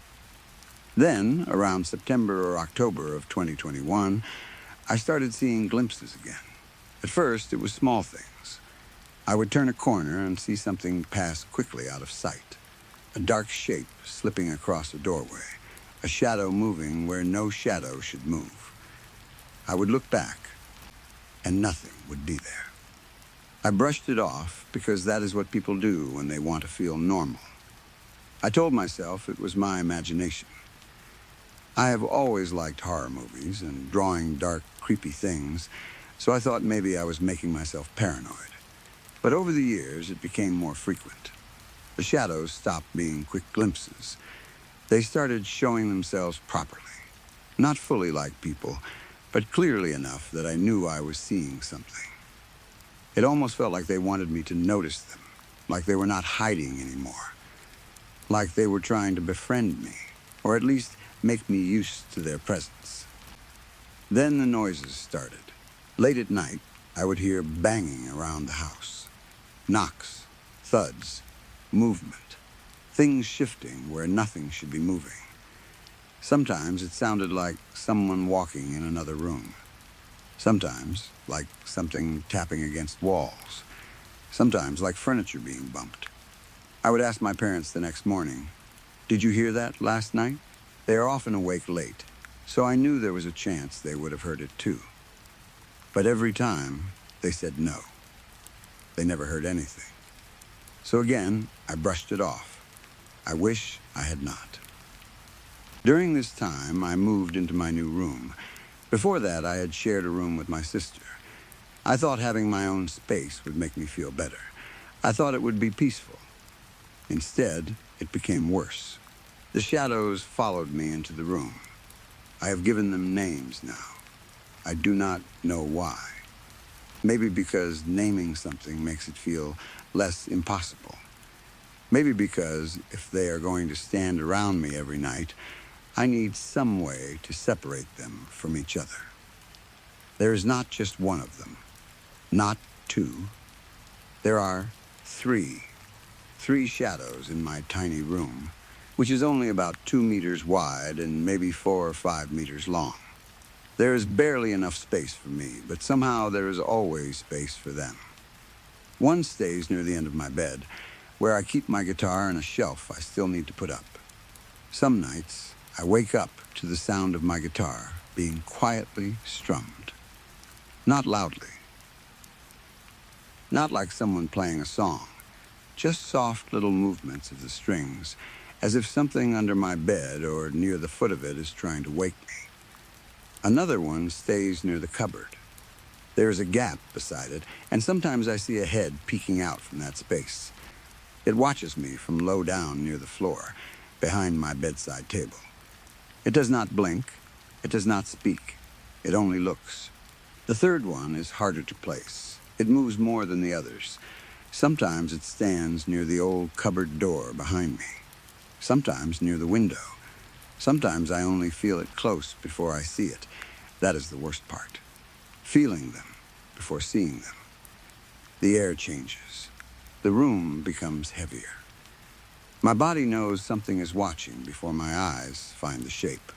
Then, around September or October of 2021, I started seeing glimpses again. At first, it was small things. I would turn a corner and see something pass quickly out of sight. A dark shape slipping across a doorway. A shadow moving where no shadow should move. I would look back, and nothing would be there. I brushed it off because that is what people do when they want to feel normal. I told myself it was my imagination. I have always liked horror movies and drawing dark, creepy things, so I thought maybe I was making myself paranoid. But over the years, it became more frequent. The shadows stopped being quick glimpses. They started showing themselves properly. Not fully like people, but clearly enough that I knew I was seeing something. It almost felt like they wanted me to notice them, like they were not hiding anymore, like they were trying to befriend me, or at least make me used to their presence. Then the noises started. Late at night, I would hear banging around the house. Knocks, thuds, movement, things shifting where nothing should be moving. Sometimes it sounded like someone walking in another room. Sometimes like something tapping against walls. Sometimes like furniture being bumped. I would ask my parents the next morning, "Did you hear that last night?" They are often awake late, so I knew there was a chance they would have heard it too. But every time, they said no. They never heard anything. So again, I brushed it off. I wish I had not. During this time, I moved into my new room. Before that, I had shared a room with my sister. I thought having my own space would make me feel better. I thought it would be peaceful. Instead, it became worse. The shadows followed me into the room. I have given them names now. I do not know why. Maybe because naming something makes it feel less impossible. Maybe because if they are going to stand around me every night, I need some way to separate them from each other. There is not just one of them, not two. There are three. Three shadows in my tiny room, which is only about 2 meters wide and maybe 4 or 5 meters long. There is barely enough space for me, but somehow there is always space for them. One stays near the end of my bed, where I keep my guitar and a shelf I still need to put up. Some nights, I wake up to the sound of my guitar being quietly strummed. Not loudly. Not like someone playing a song. Just soft little movements of the strings, as if something under my bed or near the foot of it is trying to wake me. Another one stays near the cupboard. There is a gap beside it, and sometimes I see a head peeking out from that space. It watches me from low down near the floor, behind my bedside table. It does not blink. It does not speak. It only looks. The third one is harder to place. It moves more than the others. Sometimes it stands near the old cupboard door behind me. Sometimes near the window. Sometimes I only feel it close before I see it. That is the worst part. Feeling them before seeing them. The air changes. The room becomes heavier. My body knows something is watching before my eyes find the shape.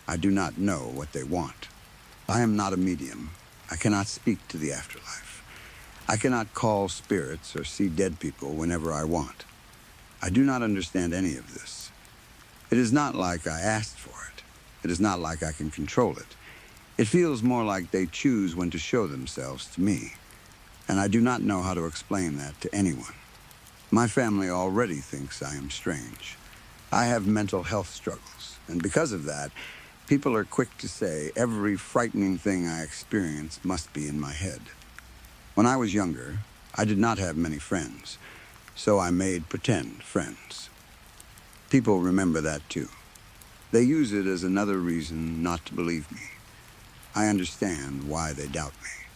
I do not know what they want. I am not a medium. I cannot speak to the afterlife. I cannot call spirits or see dead people whenever I want. I do not understand any of this. It is not like I asked for it. It is not like I can control it. It feels more like they choose when to show themselves to me, and I do not know how to explain that to anyone. My family already thinks I am strange. I have mental health struggles, and because of that, people are quick to say every frightening thing I experience must be in my head. When I was younger, I did not have many friends, so I made pretend friends. People remember that too. They use it as another reason not to believe me. I understand why they doubt me.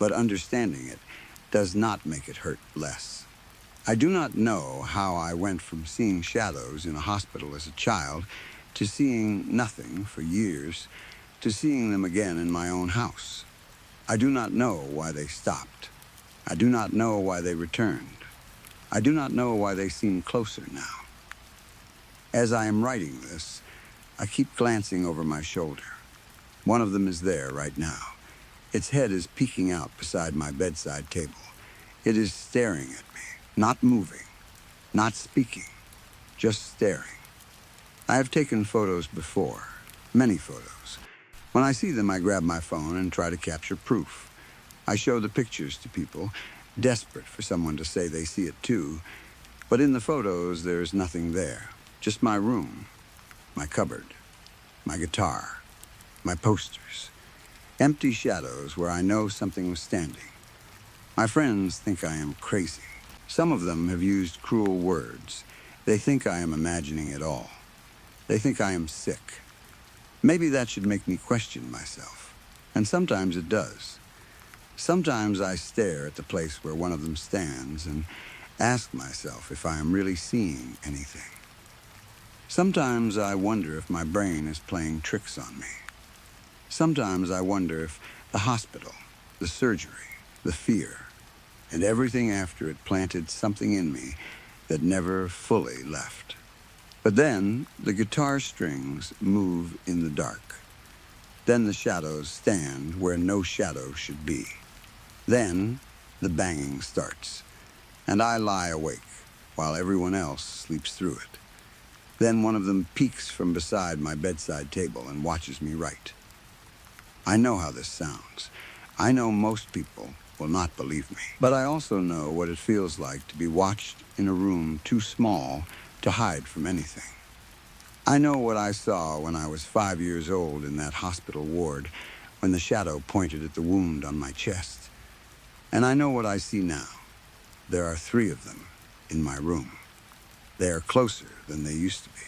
But understanding it does not make it hurt less. I do not know how I went from seeing shadows in a hospital as a child to seeing nothing for years to seeing them again in my own house. I do not know why they stopped. I do not know why they returned. I do not know why they seem closer now. As I am writing this, I keep glancing over my shoulder. One of them is there right now. Its head is peeking out beside my bedside table. It is staring at me, not moving, not speaking, just staring. I have taken photos before, many photos. When I see them, I grab my phone and try to capture proof. I show the pictures to people, desperate for someone to say they see it too. But in the photos, there is nothing there. Just my room, my cupboard, my guitar, my posters. Empty shadows where I know something was standing. My friends think I am crazy. Some of them have used cruel words. They think I am imagining it all. They think I am sick. Maybe that should make me question myself. And sometimes it does. Sometimes I stare at the place where one of them stands and ask myself if I am really seeing anything. Sometimes I wonder if my brain is playing tricks on me. Sometimes I wonder if the hospital, the surgery, the fear, and everything after it planted something in me that never fully left. But then the guitar strings move in the dark. Then the shadows stand where no shadow should be. Then the banging starts, and I lie awake while everyone else sleeps through it. Then one of them peeks from beside my bedside table and watches me write. I know how this sounds. I know most people will not believe me. But I also know what it feels like to be watched in a room too small to hide from anything. I know what I saw when I was 5 years old in that hospital ward when the shadow pointed at the wound on my chest. And I know what I see now. There are 3 of them in my room. They are closer than they used to be.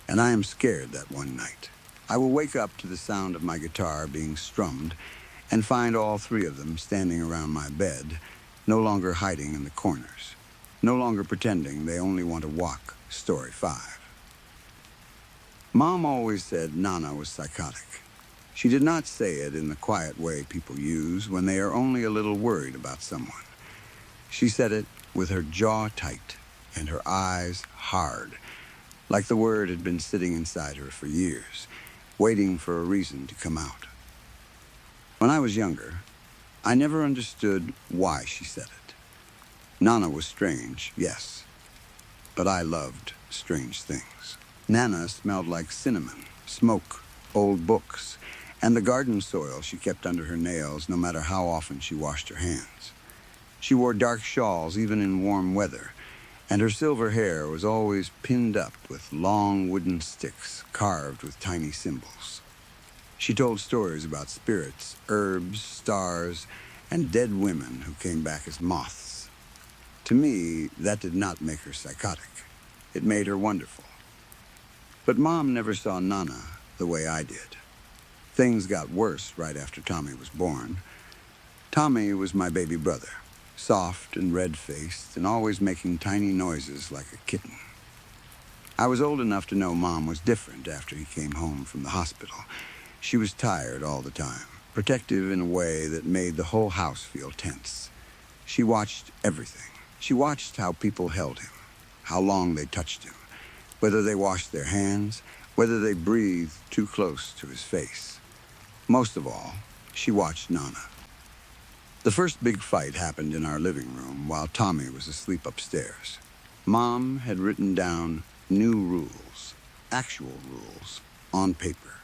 And I am scared that one night. I will wake up to the sound of my guitar being strummed and find all 3 of them standing around my bed, no longer hiding in the corners, no longer pretending they only want to walk story 5. Mom always said Nana was psychotic. She did not say it in the quiet way people use when they are only a little worried about someone. She said it with her jaw tight and her eyes hard, like the word had been sitting inside her for years, waiting for a reason to come out. When I was younger, I never understood why she said it. Nana was strange, yes, but I loved strange things. Nana smelled like cinnamon, smoke, old books, and the garden soil she kept under her nails no matter how often she washed her hands. She wore dark shawls even in warm weather, and her silver hair was always pinned up with long wooden sticks carved with tiny symbols. She told stories about spirits, herbs, stars, and dead women who came back as moths. To me, that did not make her psychotic. It made her wonderful. But Mom never saw Nana the way I did. Things got worse right after Tommy was born. Tommy was my baby brother, soft and red-faced and always making tiny noises like a kitten. I was old enough to know Mom was different after he came home from the hospital. She was tired all the time, protective in a way that made the whole house feel tense. She watched everything. She watched how people held him, how long they touched him, whether they washed their hands, whether they breathed too close to his face. Most of all, she watched Nana. The first big fight happened in our living room while Tommy was asleep upstairs. Mom had written down new rules, actual rules, on paper.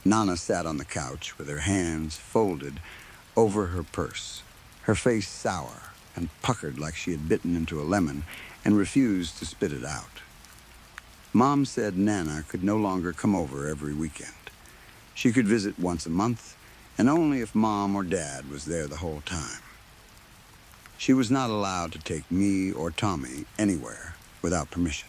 Nana sat on the couch with her hands folded over her purse, her face sour and puckered like she had bitten into a lemon and refused to spit it out. Mom said Nana could no longer come over every weekend. She could visit once a month, and only if Mom or Dad was there the whole time. She was not allowed to take me or Tommy anywhere without permission.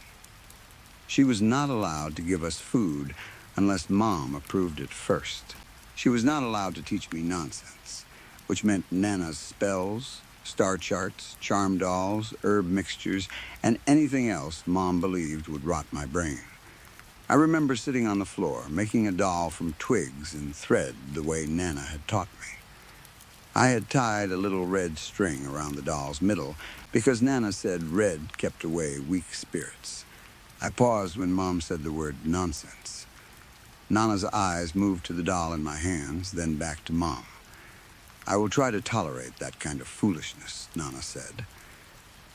She was not allowed to give us food unless Mom approved it first. She was not allowed to teach me nonsense, which meant Nana's spells, star charts, charm dolls, herb mixtures, and anything else Mom believed would rot my brain. I remember sitting on the floor, making a doll from twigs and thread the way Nana had taught me. I had tied a little red string around the doll's middle because Nana said red kept away weak spirits. I paused when Mom said the word nonsense. Nana's eyes moved to the doll in my hands, then back to Mom. I will try to tolerate that kind of foolishness, Nana said.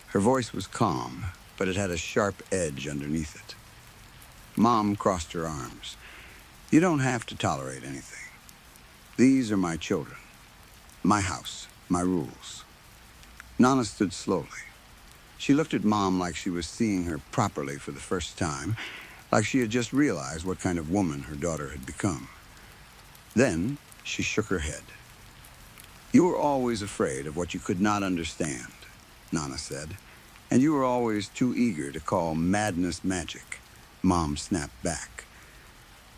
Her voice was calm, but it had a sharp edge underneath it. Mom crossed her arms. You don't have to tolerate anything. These are my children, my house, my rules. Nana stood slowly. She looked at Mom like she was seeing her properly for the first time, like she had just realized what kind of woman her daughter had become. Then she shook her head. You were always afraid of what you could not understand, Nana said, and you were always too eager to call madness magic. Mom snapped back.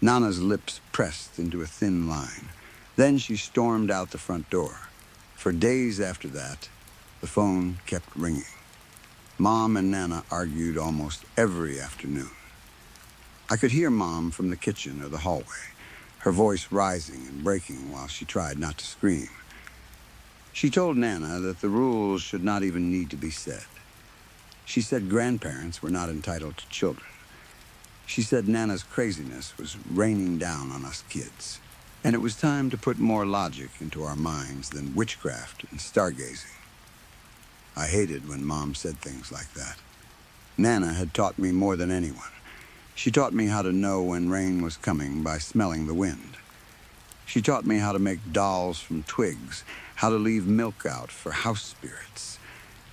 Nana's lips pressed into a thin line. Then she stormed out the front door. For days after that, the phone kept ringing. Mom and Nana argued almost every afternoon. I could hear Mom from the kitchen or the hallway, her voice rising and breaking while she tried not to scream. She told Nana that the rules should not even need to be said. She said grandparents were not entitled to children. She said Nana's craziness was raining down on us kids. and it was time to put more logic into our minds than witchcraft and stargazing. I hated when Mom said things like that. Nana had taught me more than anyone. She taught me how to know when rain was coming by smelling the wind. She taught me how to make dolls from twigs, how to leave milk out for house spirits,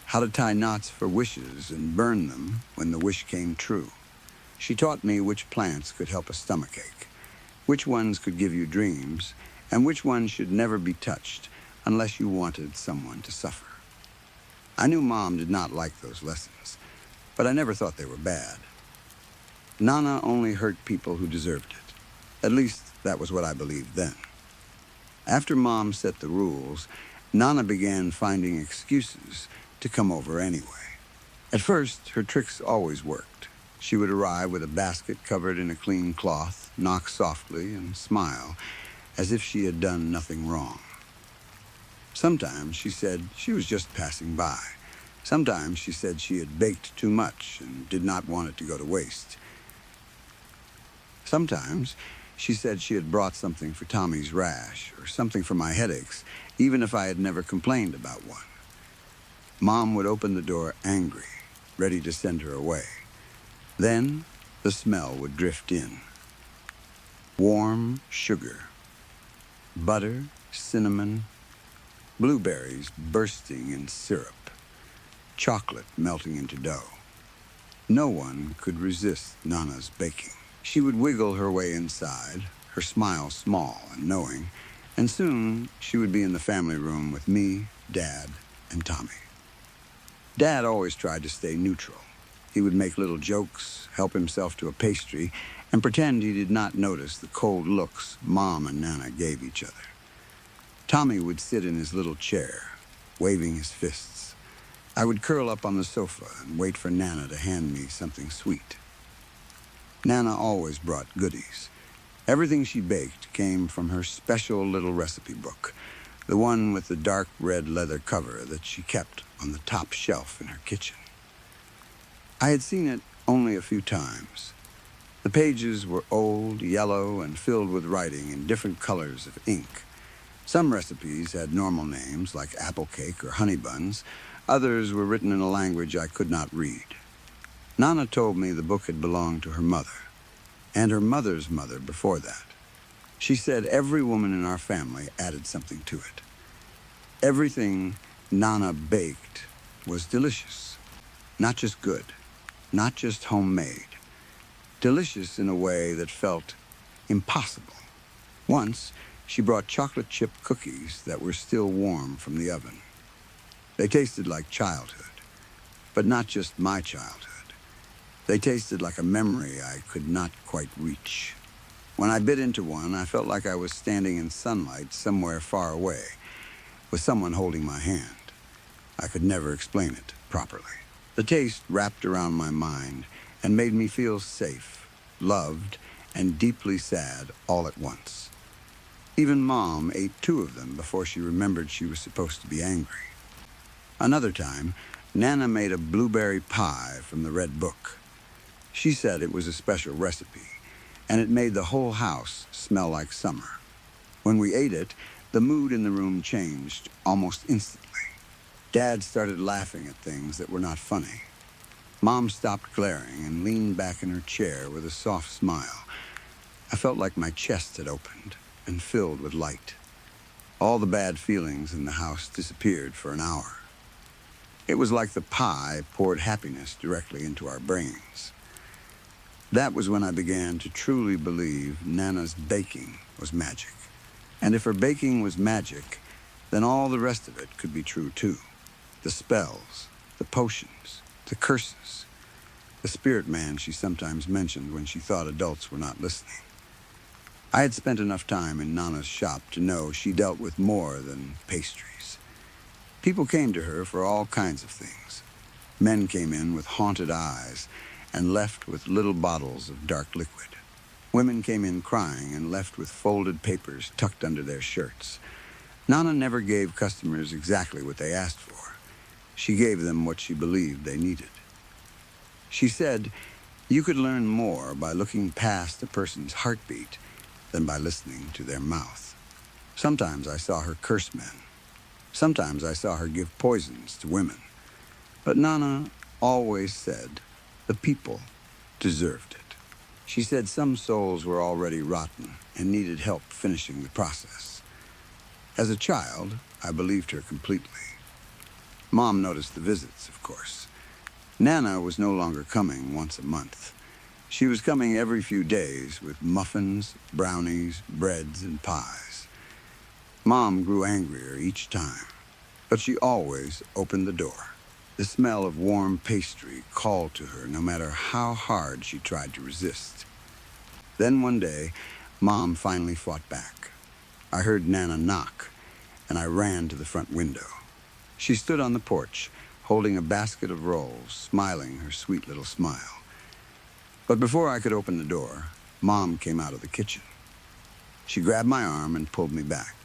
how to tie knots for wishes and burn them when the wish came true. She taught me which plants could help a stomachache, which ones could give you dreams, and which ones should never be touched unless you wanted someone to suffer. I knew Mom did not like those lessons, but I never thought they were bad. Nana only hurt people who deserved it. At least that was what I believed then. After Mom set the rules, Nana began finding excuses to come over anyway. At first, her tricks always worked. She would arrive with a basket covered in a clean cloth, knock softly, and smile, as if she had done nothing wrong. Sometimes she said she was just passing by. Sometimes she said she had baked too much and did not want it to go to waste. Sometimes she said she had brought something for Tommy's rash or something for my headaches, even if I had never complained about one. Mom would open the door angry, ready to send her away. Then the smell would drift in. Warm sugar, butter, cinnamon, blueberries bursting in syrup, chocolate melting into dough. No one could resist Nana's baking. She would wiggle her way inside, her smile small and knowing, and soon she would be in the family room with me, Dad, and Tommy. Dad always tried to stay neutral. He would make little jokes, help himself to a pastry, and pretend he did not notice the cold looks Mom and Nana gave each other. Tommy would sit in his little chair, waving his fists. I would curl up on the sofa and wait for Nana to hand me something sweet. Nana always brought goodies. Everything she baked came from her special little recipe book, the one with the dark red leather cover that she kept on the top shelf in her kitchen. I had seen it only a few times. The pages were old, yellow, and filled with writing in different colors of ink. Some recipes had normal names like apple cake or honey buns. Others were written in a language I could not read. Nana told me the book had belonged to her mother, and her mother's mother before that. She said every woman in our family added something to it. Everything Nana baked was delicious. Not just good, not just homemade. Delicious in a way that felt impossible. Once, she brought chocolate chip cookies that were still warm from the oven. They tasted like childhood, but not just my childhood. They tasted like a memory I could not quite reach. When I bit into one, I felt like I was standing in sunlight somewhere far away, with someone holding my hand. I could never explain it properly. The taste wrapped around my mind and made me feel safe, loved, and deeply sad all at once. Even Mom ate 2 of them before she remembered she was supposed to be angry. Another time, Nana made a blueberry pie from the Red Book. She said it was a special recipe, and it made the whole house smell like summer. When we ate it, the mood in the room changed almost instantly. Dad started laughing at things that were not funny. Mom stopped glaring and leaned back in her chair with a soft smile. I felt like my chest had opened and filled with light. All the bad feelings in the house disappeared for an hour. It was like the pie poured happiness directly into our brains. That was when I began to truly believe Nana's baking was magic. And if her baking was magic, then all the rest of it could be true too. The spells, the potions, the curses, the spirit man she sometimes mentioned when she thought adults were not listening. I had spent enough time in Nana's shop to know she dealt with more than pastries. People came to her for all kinds of things. Men came in with haunted eyes and left with little bottles of dark liquid. Women came in crying and left with folded papers tucked under their shirts. Nana never gave customers exactly what they asked for. She gave them what she believed they needed. She said, you could learn more by looking past a person's heartbeat than by listening to their mouth. Sometimes I saw her curse men. Sometimes I saw her give poisons to women. But Nana always said the people deserved it. She said some souls were already rotten and needed help finishing the process. As a child, I believed her completely. Mom noticed the visits, of course. Nana was no longer coming once a month. She was coming every few days with muffins, brownies, breads, and pies. Mom grew angrier each time, but she always opened the door. The smell of warm pastry called to her no matter how hard she tried to resist. Then one day, Mom finally fought back. I heard Nana knock, and I ran to the front window. She stood on the porch, holding a basket of rolls, smiling her sweet little smile. But before I could open the door, Mom came out of the kitchen. She grabbed my arm and pulled me back.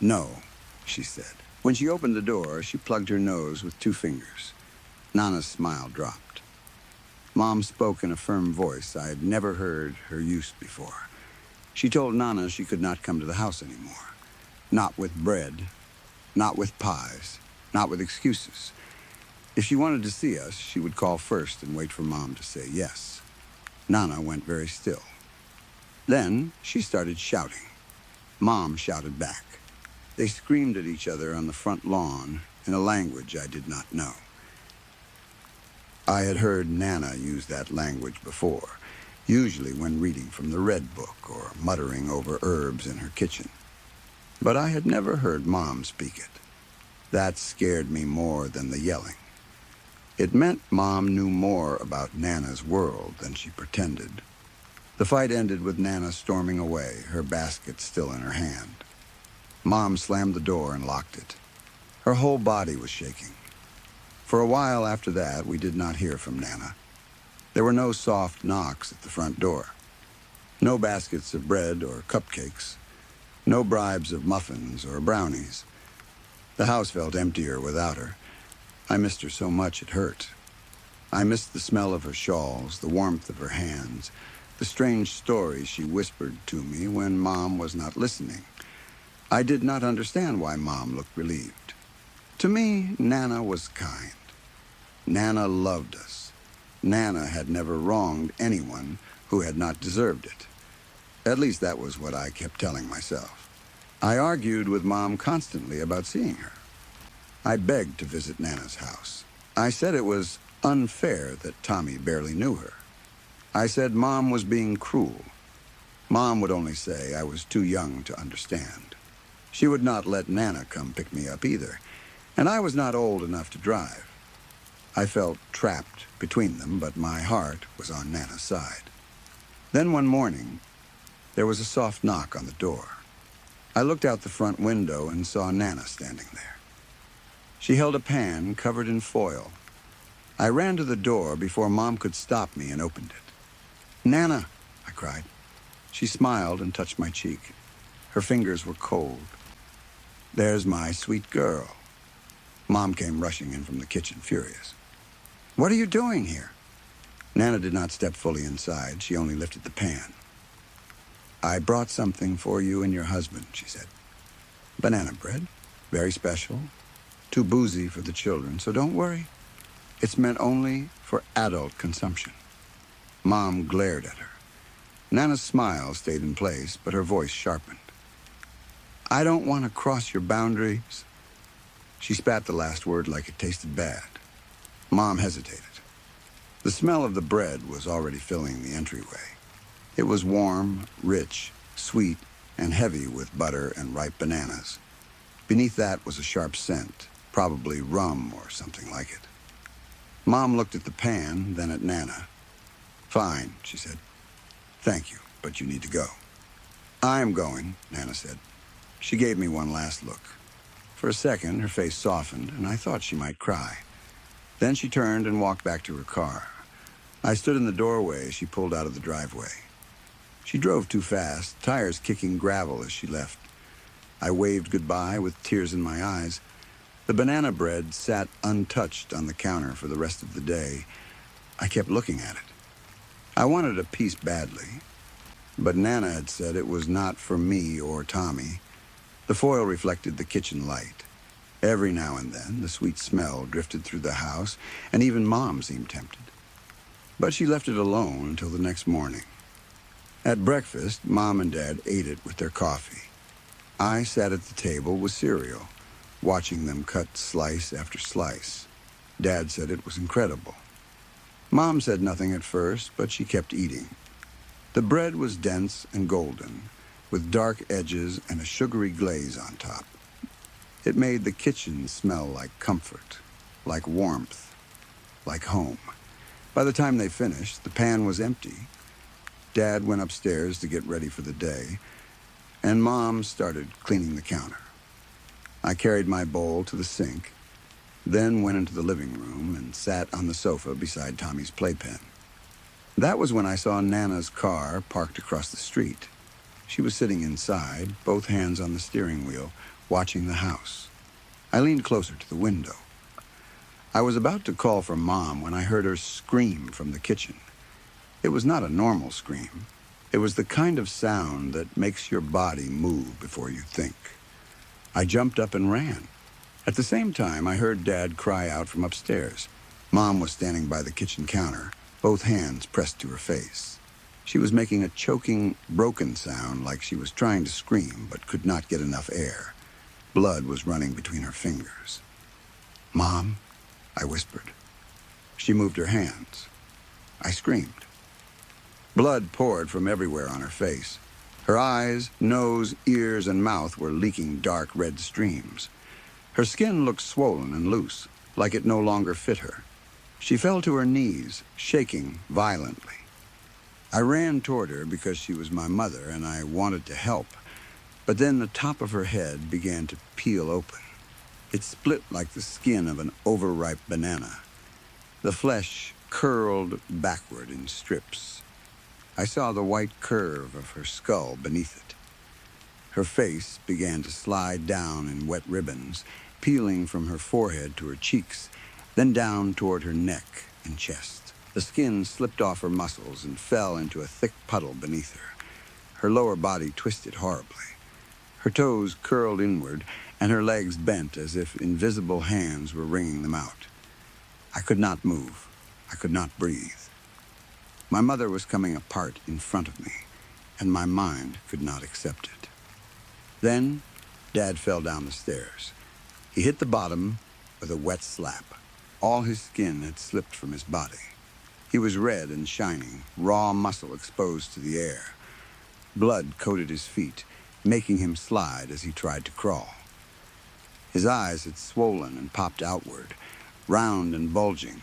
"No," she said. When she opened the door, she plugged her nose with 2 fingers. Nana's smile dropped. Mom spoke in a firm voice I had never heard her use before. She told Nana she could not come to the house anymore. Not with bread, not with pies, not with excuses. If she wanted to see us, she would call first and wait for Mom to say yes. Nana went very still. Then she started shouting. Mom shouted back. They screamed at each other on the front lawn in a language I did not know. I had heard Nana use that language before, usually when reading from the Red Book or muttering over herbs in her kitchen. But I had never heard Mom speak it. That scared me more than the yelling. It meant Mom knew more about Nana's world than she pretended. The fight ended with Nana storming away, her basket still in her hand. Mom slammed the door and locked it. Her whole body was shaking. For a while after that, we did not hear from Nana. There were no soft knocks at the front door. No baskets of bread or cupcakes. No bribes of muffins or brownies. The house felt emptier without her. I missed her so much it hurt. I missed the smell of her shawls, the warmth of her hands, the strange stories she whispered to me when Mom was not listening. I did not understand why Mom looked relieved. To me, Nana was kind. Nana loved us. Nana had never wronged anyone who had not deserved it. At least that was what I kept telling myself. I argued with Mom constantly about seeing her. I begged to visit Nana's house. I said it was unfair that Tommy barely knew her. I said Mom was being cruel. Mom would only say I was too young to understand. She would not let Nana come pick me up either, and I was not old enough to drive. I felt trapped between them, but my heart was on Nana's side. Then one morning, there was a soft knock on the door. I looked out the front window and saw Nana standing there. She held a pan covered in foil. I ran to the door before Mom could stop me and opened it. "Nana," I cried. She smiled and touched my cheek. Her fingers were cold. "There's my sweet girl." Mom came rushing in from the kitchen, furious. "What are you doing here?" Nana did not step fully inside. She only lifted the pan. "I brought something for you and your husband," she said. "Banana bread. Very special. Too boozy for the children, so don't worry. It's meant only for adult consumption." Mom glared at her. Nana's smile stayed in place, but her voice sharpened. "I don't want to cross your boundaries." She spat the last word like it tasted bad. Mom hesitated. The smell of the bread was already filling the entryway. It was warm, rich, sweet, and heavy with butter and ripe bananas. Beneath that was a sharp scent, probably rum or something like it. Mom looked at the pan, then at Nana. "Fine," she said. "Thank you, but you need to go." "I'm going," Nana said. She gave me one last look. For a second, her face softened, and I thought she might cry. Then she turned and walked back to her car. I stood in the doorway as she pulled out of the driveway. She drove too fast, tires kicking gravel as she left. I waved goodbye with tears in my eyes. The banana bread sat untouched on the counter for the rest of the day. I kept looking at it. I wanted a piece badly. but Nana had said it was not for me or Tommy. The foil reflected the kitchen light. Every now and then, the sweet smell drifted through the house, and even Mom seemed tempted. But she left it alone until the next morning. At breakfast, Mom and Dad ate it with their coffee. I sat at the table with cereal, watching them cut slice after slice. Dad said it was incredible. Mom said nothing at first, but she kept eating. The bread was dense and golden, with dark edges and a sugary glaze on top. It made the kitchen smell like comfort, like warmth, like home. By the time they finished, the pan was empty. Dad went upstairs to get ready for the day, and Mom started cleaning the counter. I carried my bowl to the sink, then went into the living room and sat on the sofa beside Tommy's playpen. That was when I saw Nana's car parked across the street. She was sitting inside, both hands on the steering wheel, watching the house. I leaned closer to the window. I was about to call for Mom when I heard her scream from the kitchen. It was not a normal scream. It was the kind of sound that makes your body move before you think. I jumped up and ran. At the same time, I heard Dad cry out from upstairs. Mom was standing by the kitchen counter, both hands pressed to her face. She was making a choking, broken sound like she was trying to scream but could not get enough air. Blood was running between her fingers. "Mom," I whispered. She moved her hands. I screamed. Blood poured from everywhere on her face. Her eyes, nose, ears, and mouth were leaking dark red streams. Her skin looked swollen and loose, like it no longer fit her. She fell to her knees, shaking violently. I ran toward her because she was my mother and I wanted to help, but then the top of her head began to peel open. It split like the skin of an overripe banana. The flesh curled backward in strips. I saw the white curve of her skull beneath it. Her face began to slide down in wet ribbons, peeling from her forehead to her cheeks, then down toward her neck and chest. The skin slipped off her muscles and fell into a thick puddle beneath her. Her lower body twisted horribly. Her toes curled inward, and her legs bent as if invisible hands were wringing them out. I could not move. I could not breathe. My mother was coming apart in front of me, and my mind could not accept it. Then, Dad fell down the stairs. He hit the bottom with a wet slap. All his skin had slipped from his body. He was red and shining, raw muscle exposed to the air. Blood coated his feet, making him slide as he tried to crawl. His eyes had swollen and popped outward, round and bulging,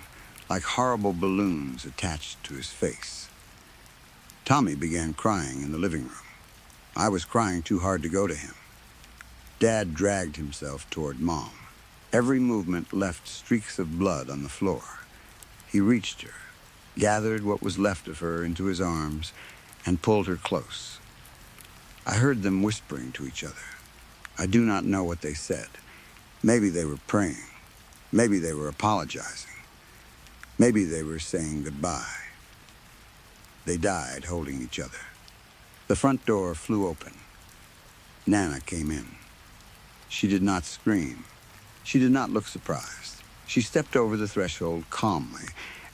like horrible balloons attached to his face. Tommy began crying in the living room. I was crying too hard to go to him. Dad dragged himself toward Mom. Every movement left streaks of blood on the floor. He reached her, gathered what was left of her into his arms, and pulled her close. I heard them whispering to each other. I do not know what they said. Maybe they were praying. Maybe they were apologizing. Maybe they were saying goodbye. They died holding each other. The front door flew open. Nana came in. She did not scream. She did not look surprised. She stepped over the threshold calmly,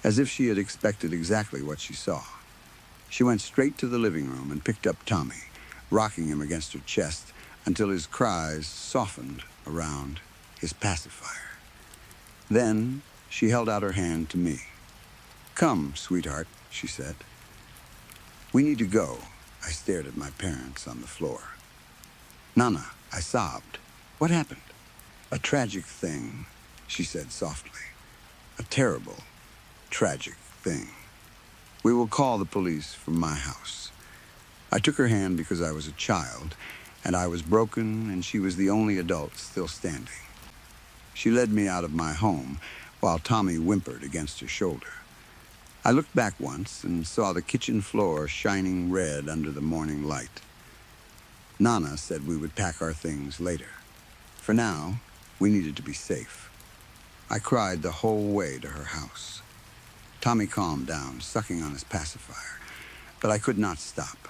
as if she had expected exactly what she saw. She went straight to the living room and picked up Tommy, rocking him against her chest until his cries softened around his pacifier. Then she held out her hand to me. "Come, sweetheart," she said. "We need to go." I stared at my parents on the floor. "Nana," I sobbed. "What happened?" "A tragic thing," she said softly. "A terrible, tragic thing. We will call the police from my house." I took her hand because I was a child, and I was broken, and she was the only adult still standing. She led me out of my home, while Tommy whimpered against her shoulder. I looked back once and saw the kitchen floor shining red under the morning light. Nana said we would pack our things later. For now, we needed to be safe. I cried the whole way to her house. Tommy calmed down, sucking on his pacifier, but I could not stop.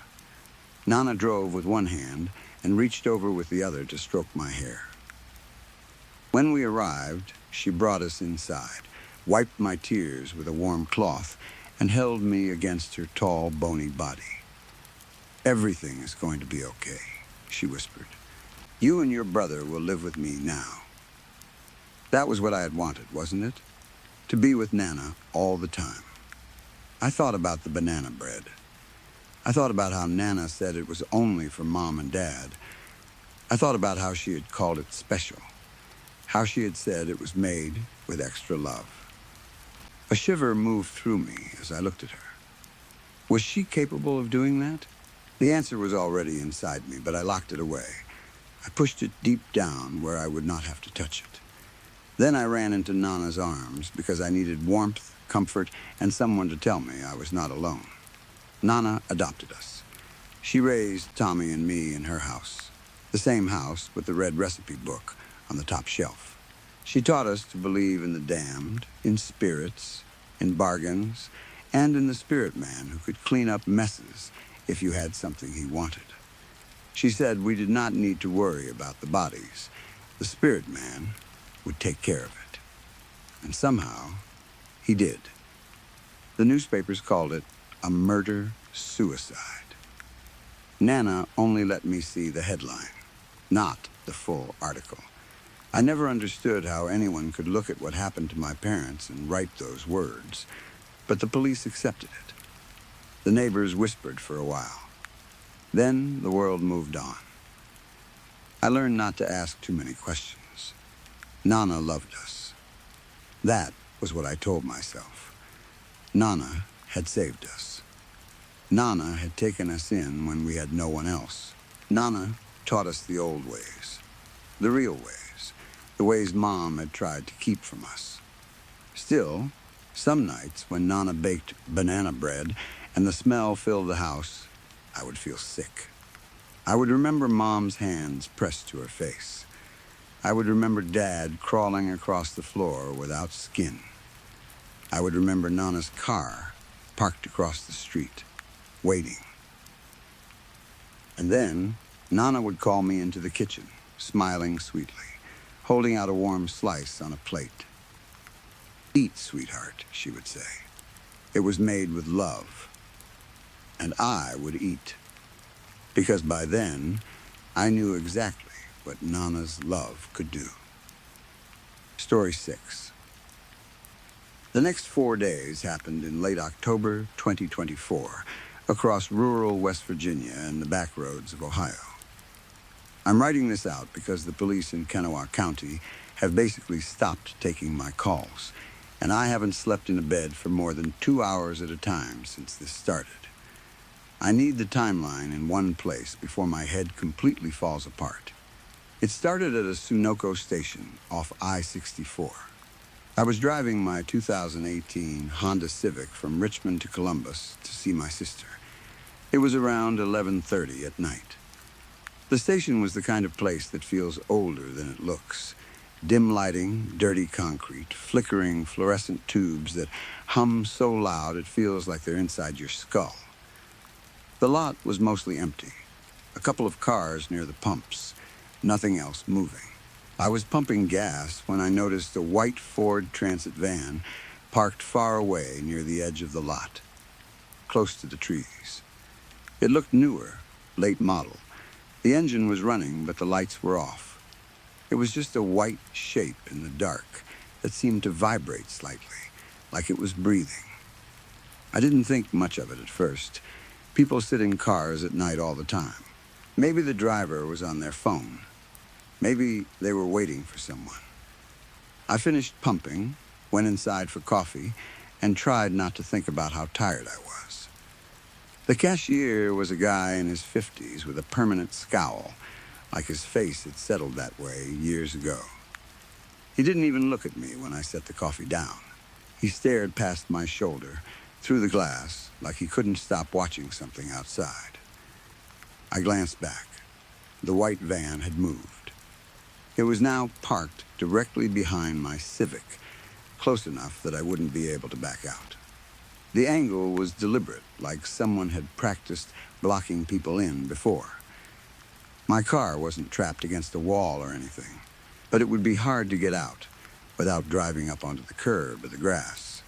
Nana drove with one hand and reached over with the other to stroke my hair. When we arrived, she brought us inside, wiped my tears with a warm cloth, and held me against her tall, bony body. "Everything is going to be okay," she whispered. "You and your brother will live with me now." That was what I had wanted, wasn't it? To be with Nana all the time. I thought about the banana bread. I thought about how Nana said it was only for Mom and Dad. I thought about how she had called it special, how she had said it was made with extra love. A shiver moved through me as I looked at her. Was she capable of doing that? The answer was already inside me, but I locked it away. I pushed it deep down where I would not have to touch it. Then I ran into Nana's arms because I needed warmth, comfort, and someone to tell me I was not alone. Nana adopted us. She raised Tommy and me in her house, the same house with the red recipe book on the top shelf. She taught us to believe in the damned, in spirits, in bargains, and in the spirit man who could clean up messes if you had something he wanted. She said we did not need to worry about the bodies. The spirit man would take care of it. And somehow, he did. The newspapers called it a murder-suicide. Nana only let me see the headline, not the full article. I never understood how anyone could look at what happened to my parents and write those words, but the police accepted it. The neighbors whispered for a while. Then the world moved on. I learned not to ask too many questions. Nana loved us. That was what I told myself. Nana had saved us. Nana had taken us in when we had no one else. Nana taught us the old ways, the real ways, the ways Mom had tried to keep from us. Still, some nights when Nana baked banana bread and the smell filled the house, I would feel sick. I would remember Mom's hands pressed to her face. I would remember Dad crawling across the floor without skin. I would remember Nana's car parked across the street, waiting. And then Nana would call me into the kitchen, smiling sweetly, holding out a warm slice on a plate. "Eat, sweetheart," she would say. It was made with love. And I would eat, because by then I knew exactly what Nana's love could do. Story 6. The next 4 days happened in late October 2024, across rural West Virginia and the back roads of Ohio. I'm writing this out because the police in Kanawha County have basically stopped taking my calls, and I haven't slept in a bed for more than 2 hours at a time since this started. I need the timeline in one place before my head completely falls apart. It started at a Sunoco station off I-64. I was driving my 2018 Honda Civic from Richmond to Columbus to see my sister. It was around 11:30 at night. The station was the kind of place that feels older than it looks. Dim lighting, dirty concrete, flickering fluorescent tubes that hum so loud it feels like they're inside your skull. The lot was mostly empty. A couple of cars near the pumps. Nothing else moving. I was pumping gas when I noticed a white Ford Transit van parked far away near the edge of the lot, close to the trees. It looked newer, late model. The engine was running, but the lights were off. It was just a white shape in the dark that seemed to vibrate slightly, like it was breathing. I didn't think much of it at first. People sit in cars at night all the time. Maybe the driver was on their phone. Maybe they were waiting for someone. I finished pumping, went inside for coffee, and tried not to think about how tired I was. The cashier was a guy in his 50s with a permanent scowl, like his face had settled that way years ago. He didn't even look at me when I set the coffee down. He stared past my shoulder, through the glass, like he couldn't stop watching something outside. I glanced back. The white van had moved. It was now parked directly behind my Civic, close enough that I wouldn't be able to back out. The angle was deliberate, like someone had practiced blocking people in before. My car wasn't trapped against a wall or anything, but it would be hard to get out without driving up onto the curb or the grass.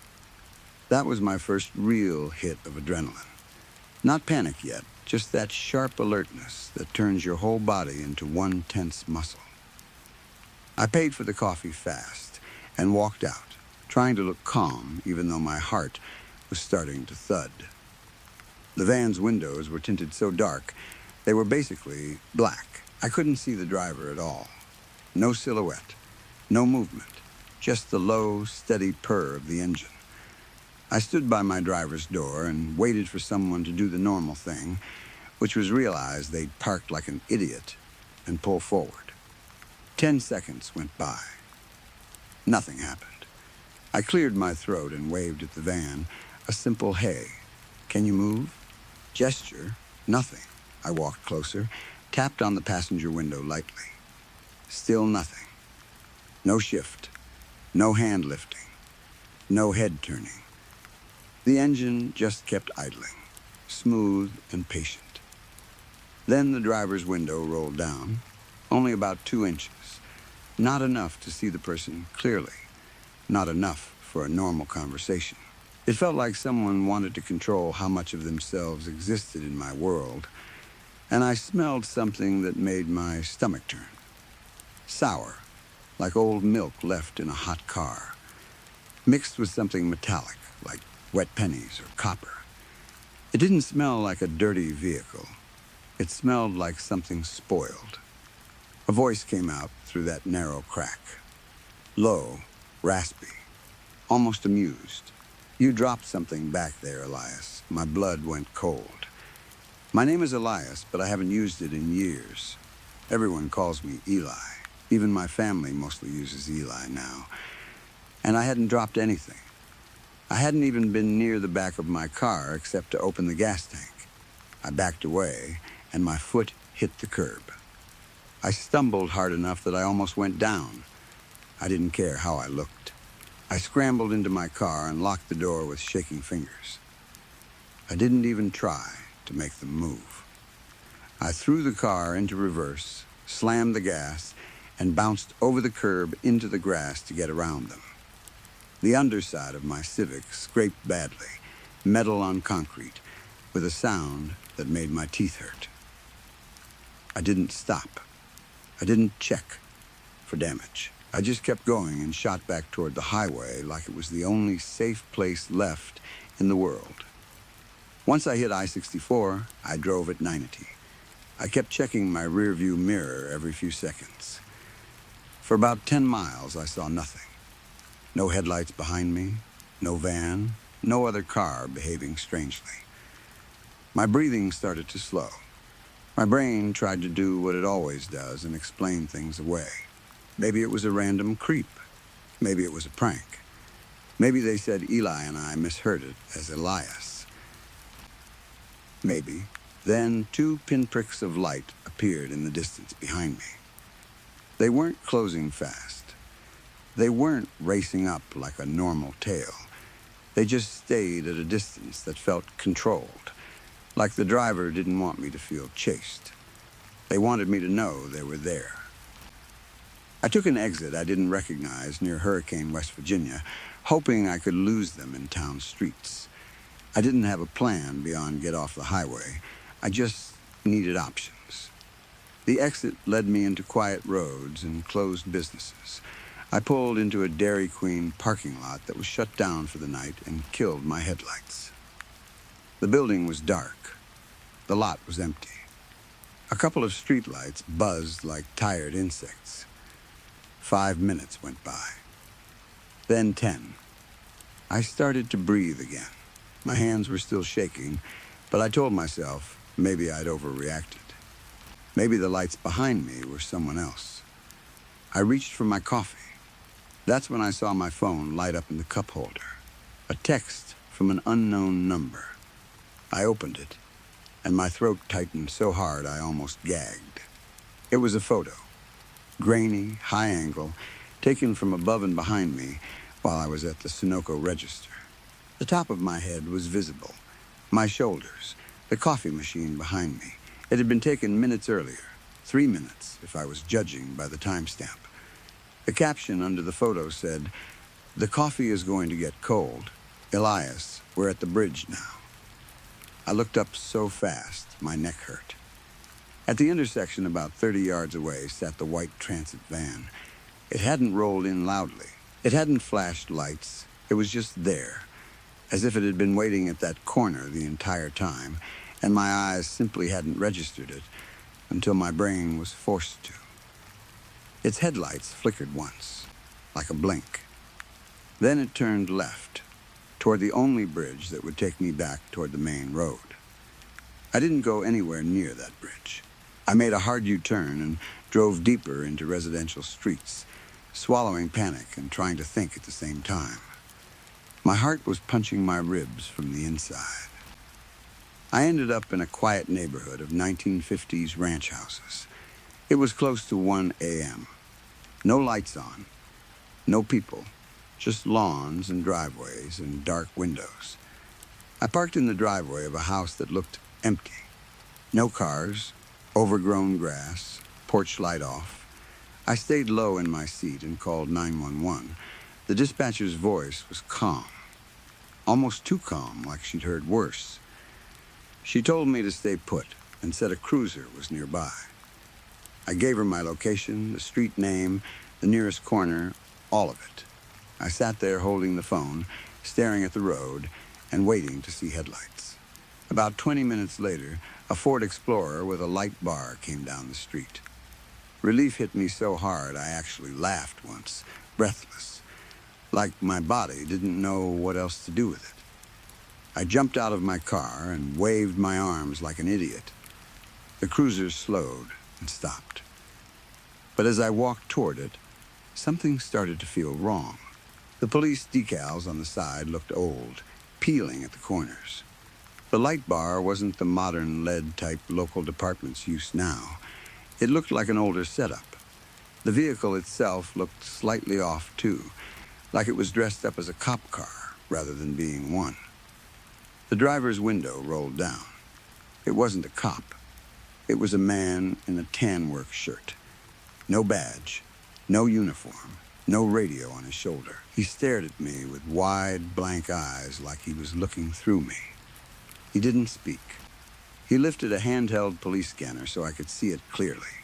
That was my first real hit of adrenaline. Not panic yet, just that sharp alertness that turns your whole body into one tense muscle. I paid for the coffee fast and walked out, trying to look calm even though my heart was starting to thud. The van's windows were tinted so dark, they were basically black. I couldn't see the driver at all. No silhouette, no movement, just the low, steady purr of the engine. I stood by my driver's door and waited for someone to do the normal thing, which was realize they'd parked like an idiot and pull forward. 10 seconds went by. Nothing happened. I cleared my throat and waved at the van, a simple "Hey, can you move?" Gesture, nothing. I walked closer, tapped on the passenger window lightly. Still nothing. No shift, no hand lifting, no head turning. The engine just kept idling, smooth and patient. Then the driver's window rolled down, only about 2 inches. Not enough to see the person clearly, not enough for a normal conversation. It felt like someone wanted to control how much of themselves existed in my world, and I smelled something that made my stomach turn. Sour, like old milk left in a hot car, mixed with something metallic, like wet pennies or copper. It didn't smell like a dirty vehicle. It smelled like something spoiled. A voice came out through that narrow crack. Low, raspy, almost amused. "You dropped something back there, Elias." My blood went cold. My name is Elias, but I haven't used it in years. Everyone calls me Eli. Even my family mostly uses Eli now. And I hadn't dropped anything. I hadn't even been near the back of my car except to open the gas tank. I backed away, and my foot hit the curb. I stumbled hard enough that I almost went down. I didn't care how I looked. I scrambled into my car and locked the door with shaking fingers. I didn't even try to make them move. I threw the car into reverse, slammed the gas, and bounced over the curb into the grass to get around them. The underside of my Civic scraped badly, metal on concrete, with a sound that made my teeth hurt. I didn't stop. I didn't check for damage. I just kept going and shot back toward the highway like it was the only safe place left in the world. Once I hit I-64, I drove at 90. I kept checking my rearview mirror every few seconds. For about 10 miles, I saw nothing. No headlights behind me, no van, no other car behaving strangely. My breathing started to slow. My brain tried to do what it always does and explain things away. Maybe it was a random creep. Maybe it was a prank. Maybe they said Eli and I misheard it as Elias. Maybe. Then 2 pinpricks of light appeared in the distance behind me. They weren't closing fast. They weren't racing up like a normal tail. They just stayed at a distance that felt controlled, like the driver didn't want me to feel chased. They wanted me to know they were there. I took an exit I didn't recognize near Hurricane, West Virginia, hoping I could lose them in town streets. I didn't have a plan beyond get off the highway. I just needed options. The exit led me into quiet roads and closed businesses. I pulled into a Dairy Queen parking lot that was shut down for the night and killed my headlights. The building was dark. The lot was empty. A couple of streetlights buzzed like tired insects. 5 minutes went by. Then 10. I started to breathe again. My hands were still shaking, but I told myself maybe I'd overreacted. Maybe the lights behind me were someone else. I reached for my coffee. That's when I saw my phone light up in the cup holder. A text from an unknown number. I opened it, and my throat tightened so hard I almost gagged. It was a photo. Grainy, high angle, taken from above and behind me while I was at the Sunoco register. The top of my head was visible. My shoulders, the coffee machine behind me. It had been taken minutes earlier. 3 minutes, if I was judging by the timestamp. The caption under the photo said, "The coffee is going to get cold. Elias, we're at the bridge now." I looked up so fast, my neck hurt. At the intersection about 30 yards away sat the white transit van. It hadn't rolled in loudly. It hadn't flashed lights. It was just there, as if it had been waiting at that corner the entire time, and my eyes simply hadn't registered it until my brain was forced to. Its headlights flickered once, like a blink. Then it turned left, toward the only bridge that would take me back toward the main road. I didn't go anywhere near that bridge. I made a hard U-turn and drove deeper into residential streets, swallowing panic and trying to think at the same time. My heart was punching my ribs from the inside. I ended up in a quiet neighborhood of 1950s ranch houses. It was close to 1 a.m. No lights on, no people, just lawns and driveways and dark windows. I parked in the driveway of a house that looked empty. No cars, overgrown grass, porch light off. I stayed low in my seat and called 911. The dispatcher's voice was calm, almost too calm, like she'd heard worse. She told me to stay put and said a cruiser was nearby. I gave her my location, the street name, the nearest corner, all of it. I sat there holding the phone, staring at the road, and waiting to see headlights. About 20 minutes later, a Ford Explorer with a light bar came down the street. Relief hit me so hard I actually laughed once, breathless, like my body didn't know what else to do with it. I jumped out of my car and waved my arms like an idiot. The cruiser slowed and stopped. But as I walked toward it, something started to feel wrong. The police decals on the side looked old, peeling at the corners. The light bar wasn't the modern LED-type local departments use now. It looked like an older setup. The vehicle itself looked slightly off, too, like it was dressed up as a cop car rather than being one. The driver's window rolled down. It wasn't a cop. It was a man in a tan work shirt. No badge, no uniform, no radio on his shoulder. He stared at me with wide, blank eyes like he was looking through me. He didn't speak. He lifted a handheld police scanner so I could see it clearly.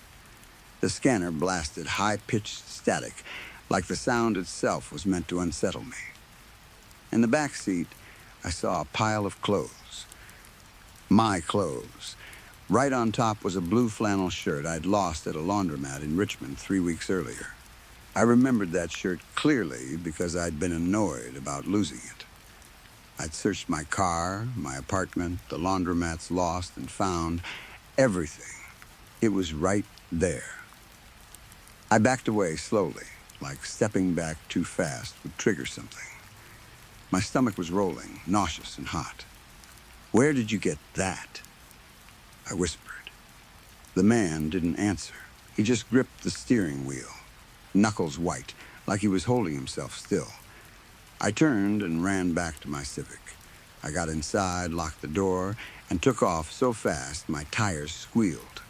The scanner blasted high-pitched static, like the sound itself was meant to unsettle me. In the back seat, I saw a pile of clothes. My clothes. Right on top was a blue flannel shirt I'd lost at a laundromat in Richmond 3 weeks earlier. I remembered that shirt clearly because I'd been annoyed about losing it. I'd searched my car, my apartment, the laundromats lost, and found everything. It was right there. I backed away slowly, like stepping back too fast would trigger something. My stomach was rolling, nauseous and hot. "Where did you get that?" I whispered. The man didn't answer. He just gripped the steering wheel, knuckles white, like he was holding himself still. I turned and ran back to my Civic. I got inside, locked the door, and took off so fast my tires squealed.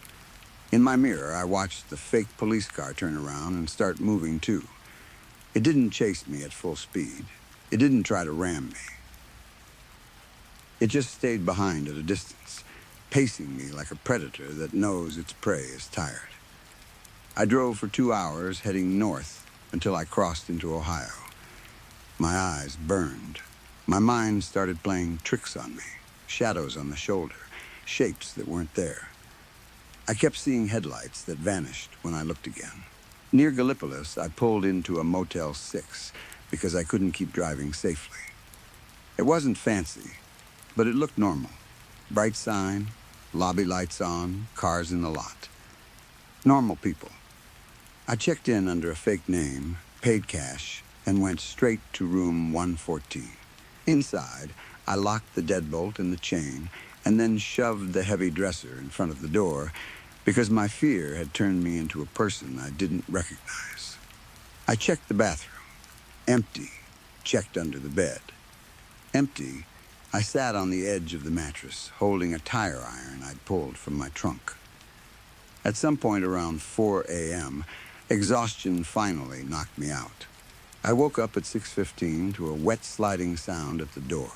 In my mirror, I watched the fake police car turn around and start moving too. It didn't chase me at full speed. It didn't try to ram me. It just stayed behind at a distance, pacing me like a predator that knows its prey is tired. I drove for 2 hours, heading north until I crossed into Ohio. My eyes burned. My mind started playing tricks on me, shadows on the shoulder, shapes that weren't there. I kept seeing headlights that vanished when I looked again. Near Gallipolis, I pulled into a Motel 6 because I couldn't keep driving safely. It wasn't fancy, but it looked normal. Bright sign, lobby lights on, cars in the lot. Normal people. I checked in under a fake name, paid cash, and went straight to room 114. Inside, I locked the deadbolt and the chain, and then shoved the heavy dresser in front of the door because my fear had turned me into a person I didn't recognize. I checked the bathroom. Empty. Checked under the bed. Empty, I sat on the edge of the mattress, holding a tire iron I'd pulled from my trunk. At some point around 4 a.m., exhaustion finally knocked me out. I woke up at 6:15 to a wet sliding sound at the door.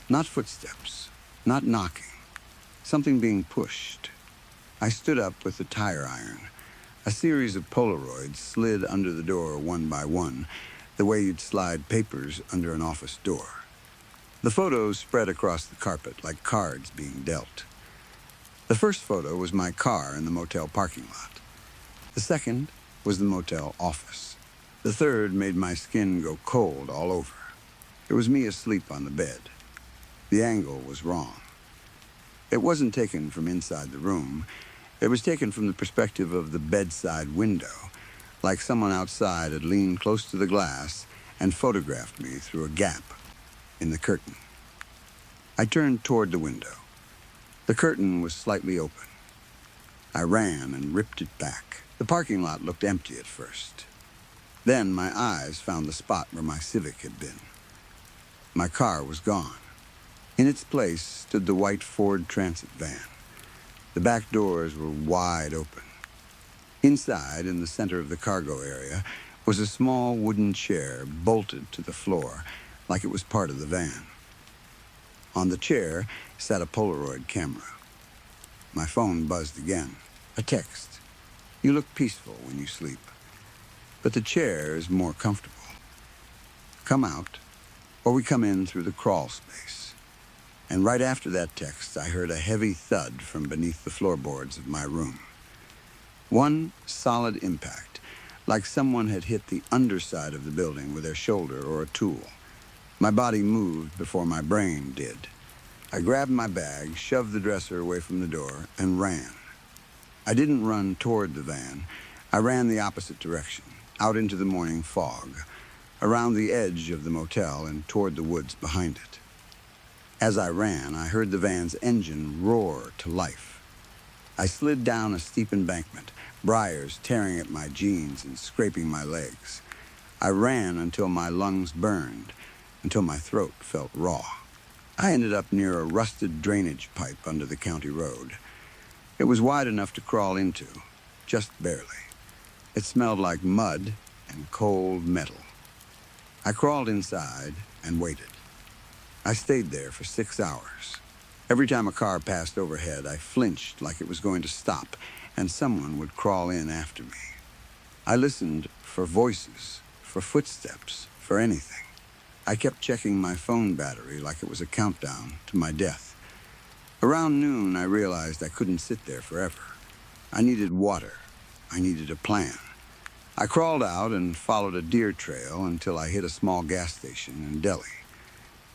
Not footsteps, not knocking, something being pushed. I stood up with the tire iron. A series of Polaroids slid under the door one by one, the way you'd slide papers under an office door. The photos spread across the carpet like cards being dealt. The first photo was my car in the motel parking lot. The second was the motel office. The third made my skin go cold all over. It was me asleep on the bed. The angle was wrong. It wasn't taken from inside the room. It was taken from the perspective of the bedside window, like someone outside had leaned close to the glass and photographed me through a gap in the curtain. I turned toward the window. The curtain was slightly open. I ran and ripped it back. The parking lot looked empty at first. Then my eyes found the spot where my Civic had been. My car was gone. In its place stood the white Ford Transit van. The back doors were wide open. Inside, in the center of the cargo area, was a small wooden chair bolted to the floor like it was part of the van. On the chair sat a Polaroid camera. My phone buzzed again. A text. You look peaceful when you sleep, but the chair is more comfortable. Come out, or we come in through the crawl space. And right after that text, I heard a heavy thud from beneath the floorboards of my room. One solid impact, like someone had hit the underside of the building with their shoulder or a tool. My body moved before my brain did. I grabbed my bag, shoved the dresser away from the door, and ran. I didn't run toward the van. I ran the opposite direction, out into the morning fog, around the edge of the motel and toward the woods behind it. As I ran, I heard the van's engine roar to life. I slid down a steep embankment, briars tearing at my jeans and scraping my legs. I ran until my lungs burned, until my throat felt raw. I ended up near a rusted drainage pipe under the county road. It was wide enough to crawl into, just barely. It smelled like mud and cold metal. I crawled inside and waited. I stayed there for 6 hours. Every time a car passed overhead, I flinched like it was going to stop, and someone would crawl in after me. I listened for voices, for footsteps, for anything. I kept checking my phone battery like it was a countdown to my death. Around noon, I realized I couldn't sit there forever. I needed water. I needed a plan. I crawled out and followed a deer trail until I hit a small gas station in Delhi.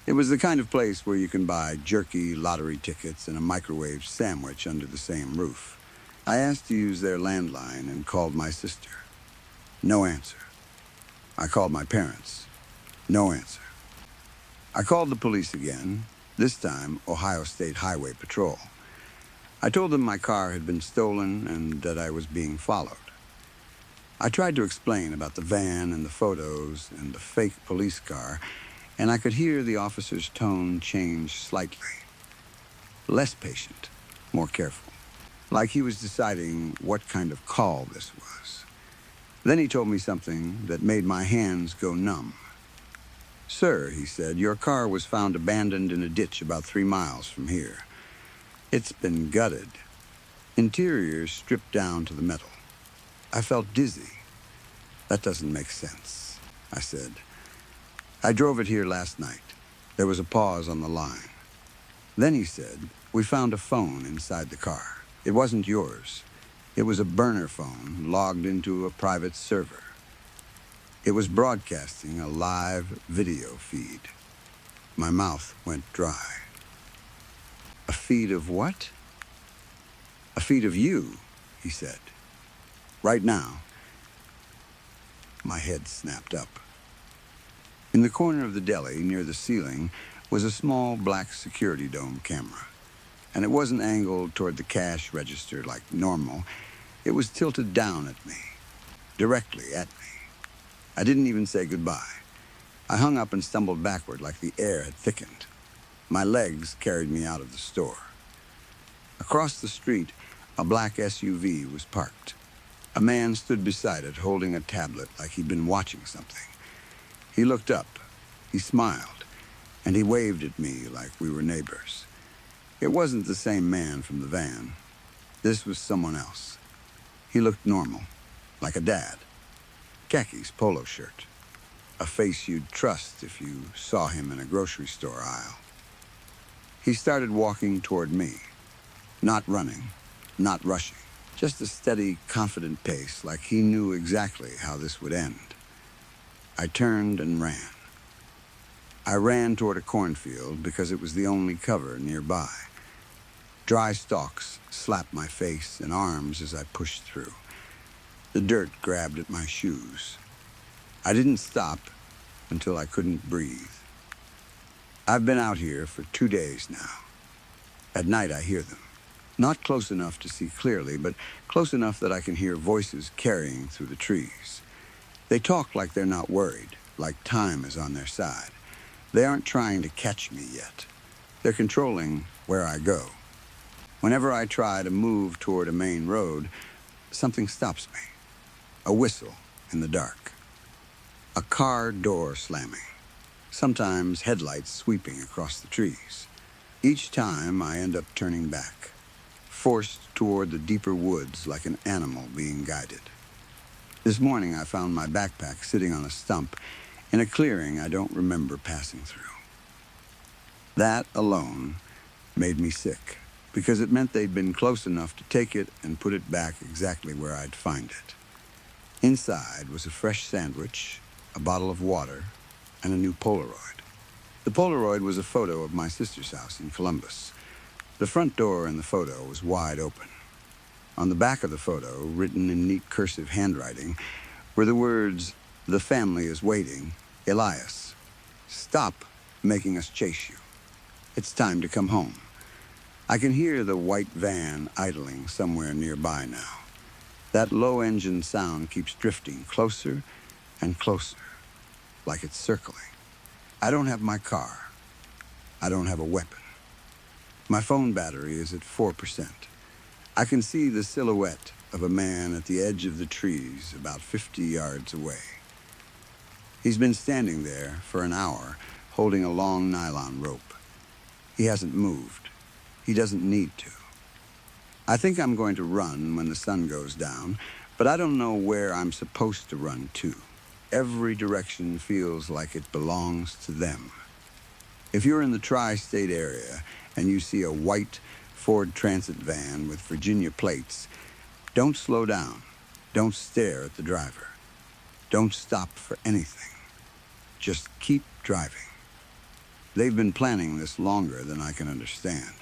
It was the kind of place where you can buy jerky, lottery tickets, and a microwave sandwich under the same roof. I asked to use their landline and called my sister. No answer. I called my parents. No answer. I called the police again, this time Ohio State Highway Patrol. I told them my car had been stolen and that I was being followed. I tried to explain about the van and the photos and the fake police car, and I could hear the officer's tone change slightly. Less patient, more careful, like he was deciding what kind of call this was. Then he told me something that made my hands go numb. Sir, he said, your car was found abandoned in a ditch about 3 miles from here. It's been gutted. Interior stripped down to the metal. I felt dizzy. That doesn't make sense, I said. I drove it here last night. There was a pause on the line. Then he said, we found a phone inside the car. It wasn't yours. It was a burner phone logged into a private server. It was broadcasting a live video feed. My mouth went dry. A feed of what? A feed of you, he said. Right now. My head snapped up. In the corner of the deli, near the ceiling, was a small black security dome camera. And it wasn't angled toward the cash register like normal. It was tilted down at me, directly at me. I didn't even say goodbye. I hung up and stumbled backward like the air had thickened. My legs carried me out of the store. Across the street, a black SUV was parked. A man stood beside it, holding a tablet like he'd been watching something. He looked up, he smiled, and he waved at me like we were neighbors. It wasn't the same man from the van. This was someone else. He looked normal, like a dad. Khakis, polo shirt. A face you'd trust if you saw him in a grocery store aisle. He started walking toward me. Not running, not rushing. Just a steady, confident pace, like he knew exactly how this would end. I turned and ran. I ran toward a cornfield because it was the only cover nearby. Dry stalks slapped my face and arms as I pushed through. The dirt grabbed at my shoes. I didn't stop until I couldn't breathe. I've been out here for 2 days now. At night I hear them. Not close enough to see clearly, but close enough that I can hear voices carrying through the trees. They talk like they're not worried, like time is on their side. They aren't trying to catch me yet. They're controlling where I go. Whenever I try to move toward a main road, something stops me. A whistle in the dark. A car door slamming. Sometimes headlights sweeping across the trees. Each time I end up turning back, forced toward the deeper woods like an animal being guided. This morning I found my backpack sitting on a stump in a clearing I don't remember passing through. That alone made me sick, because it meant they'd been close enough to take it and put it back exactly where I'd find it. Inside was a fresh sandwich, a bottle of water, and a new Polaroid. The Polaroid was a photo of my sister's house in Columbus. The front door in the photo was wide open. On the back of the photo, written in neat cursive handwriting, were the words, "The family is waiting. Elias, stop making us chase you. It's time to come home." I can hear the white van idling somewhere nearby now. That low engine sound keeps drifting closer and closer, like it's circling. I don't have my car. I don't have a weapon. My phone battery is at 4%. I can see the silhouette of a man at the edge of the trees about 50 yards away. He's been standing there for an hour, holding a long nylon rope. He hasn't moved. He doesn't need to. I think I'm going to run when the sun goes down, but I don't know where I'm supposed to run to. Every direction feels like it belongs to them. If you're in the tri-state area and you see a white Ford Transit van with Virginia plates, don't slow down. Don't stare at the driver. Don't stop for anything. Just keep driving. They've been planning this longer than I can understand.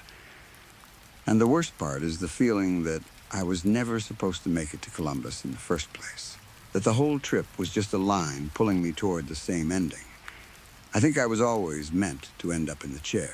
And the worst part is the feeling that I was never supposed to make it to Columbus in the first place. That the whole trip was just a line pulling me toward the same ending. I think I was always meant to end up in the chair.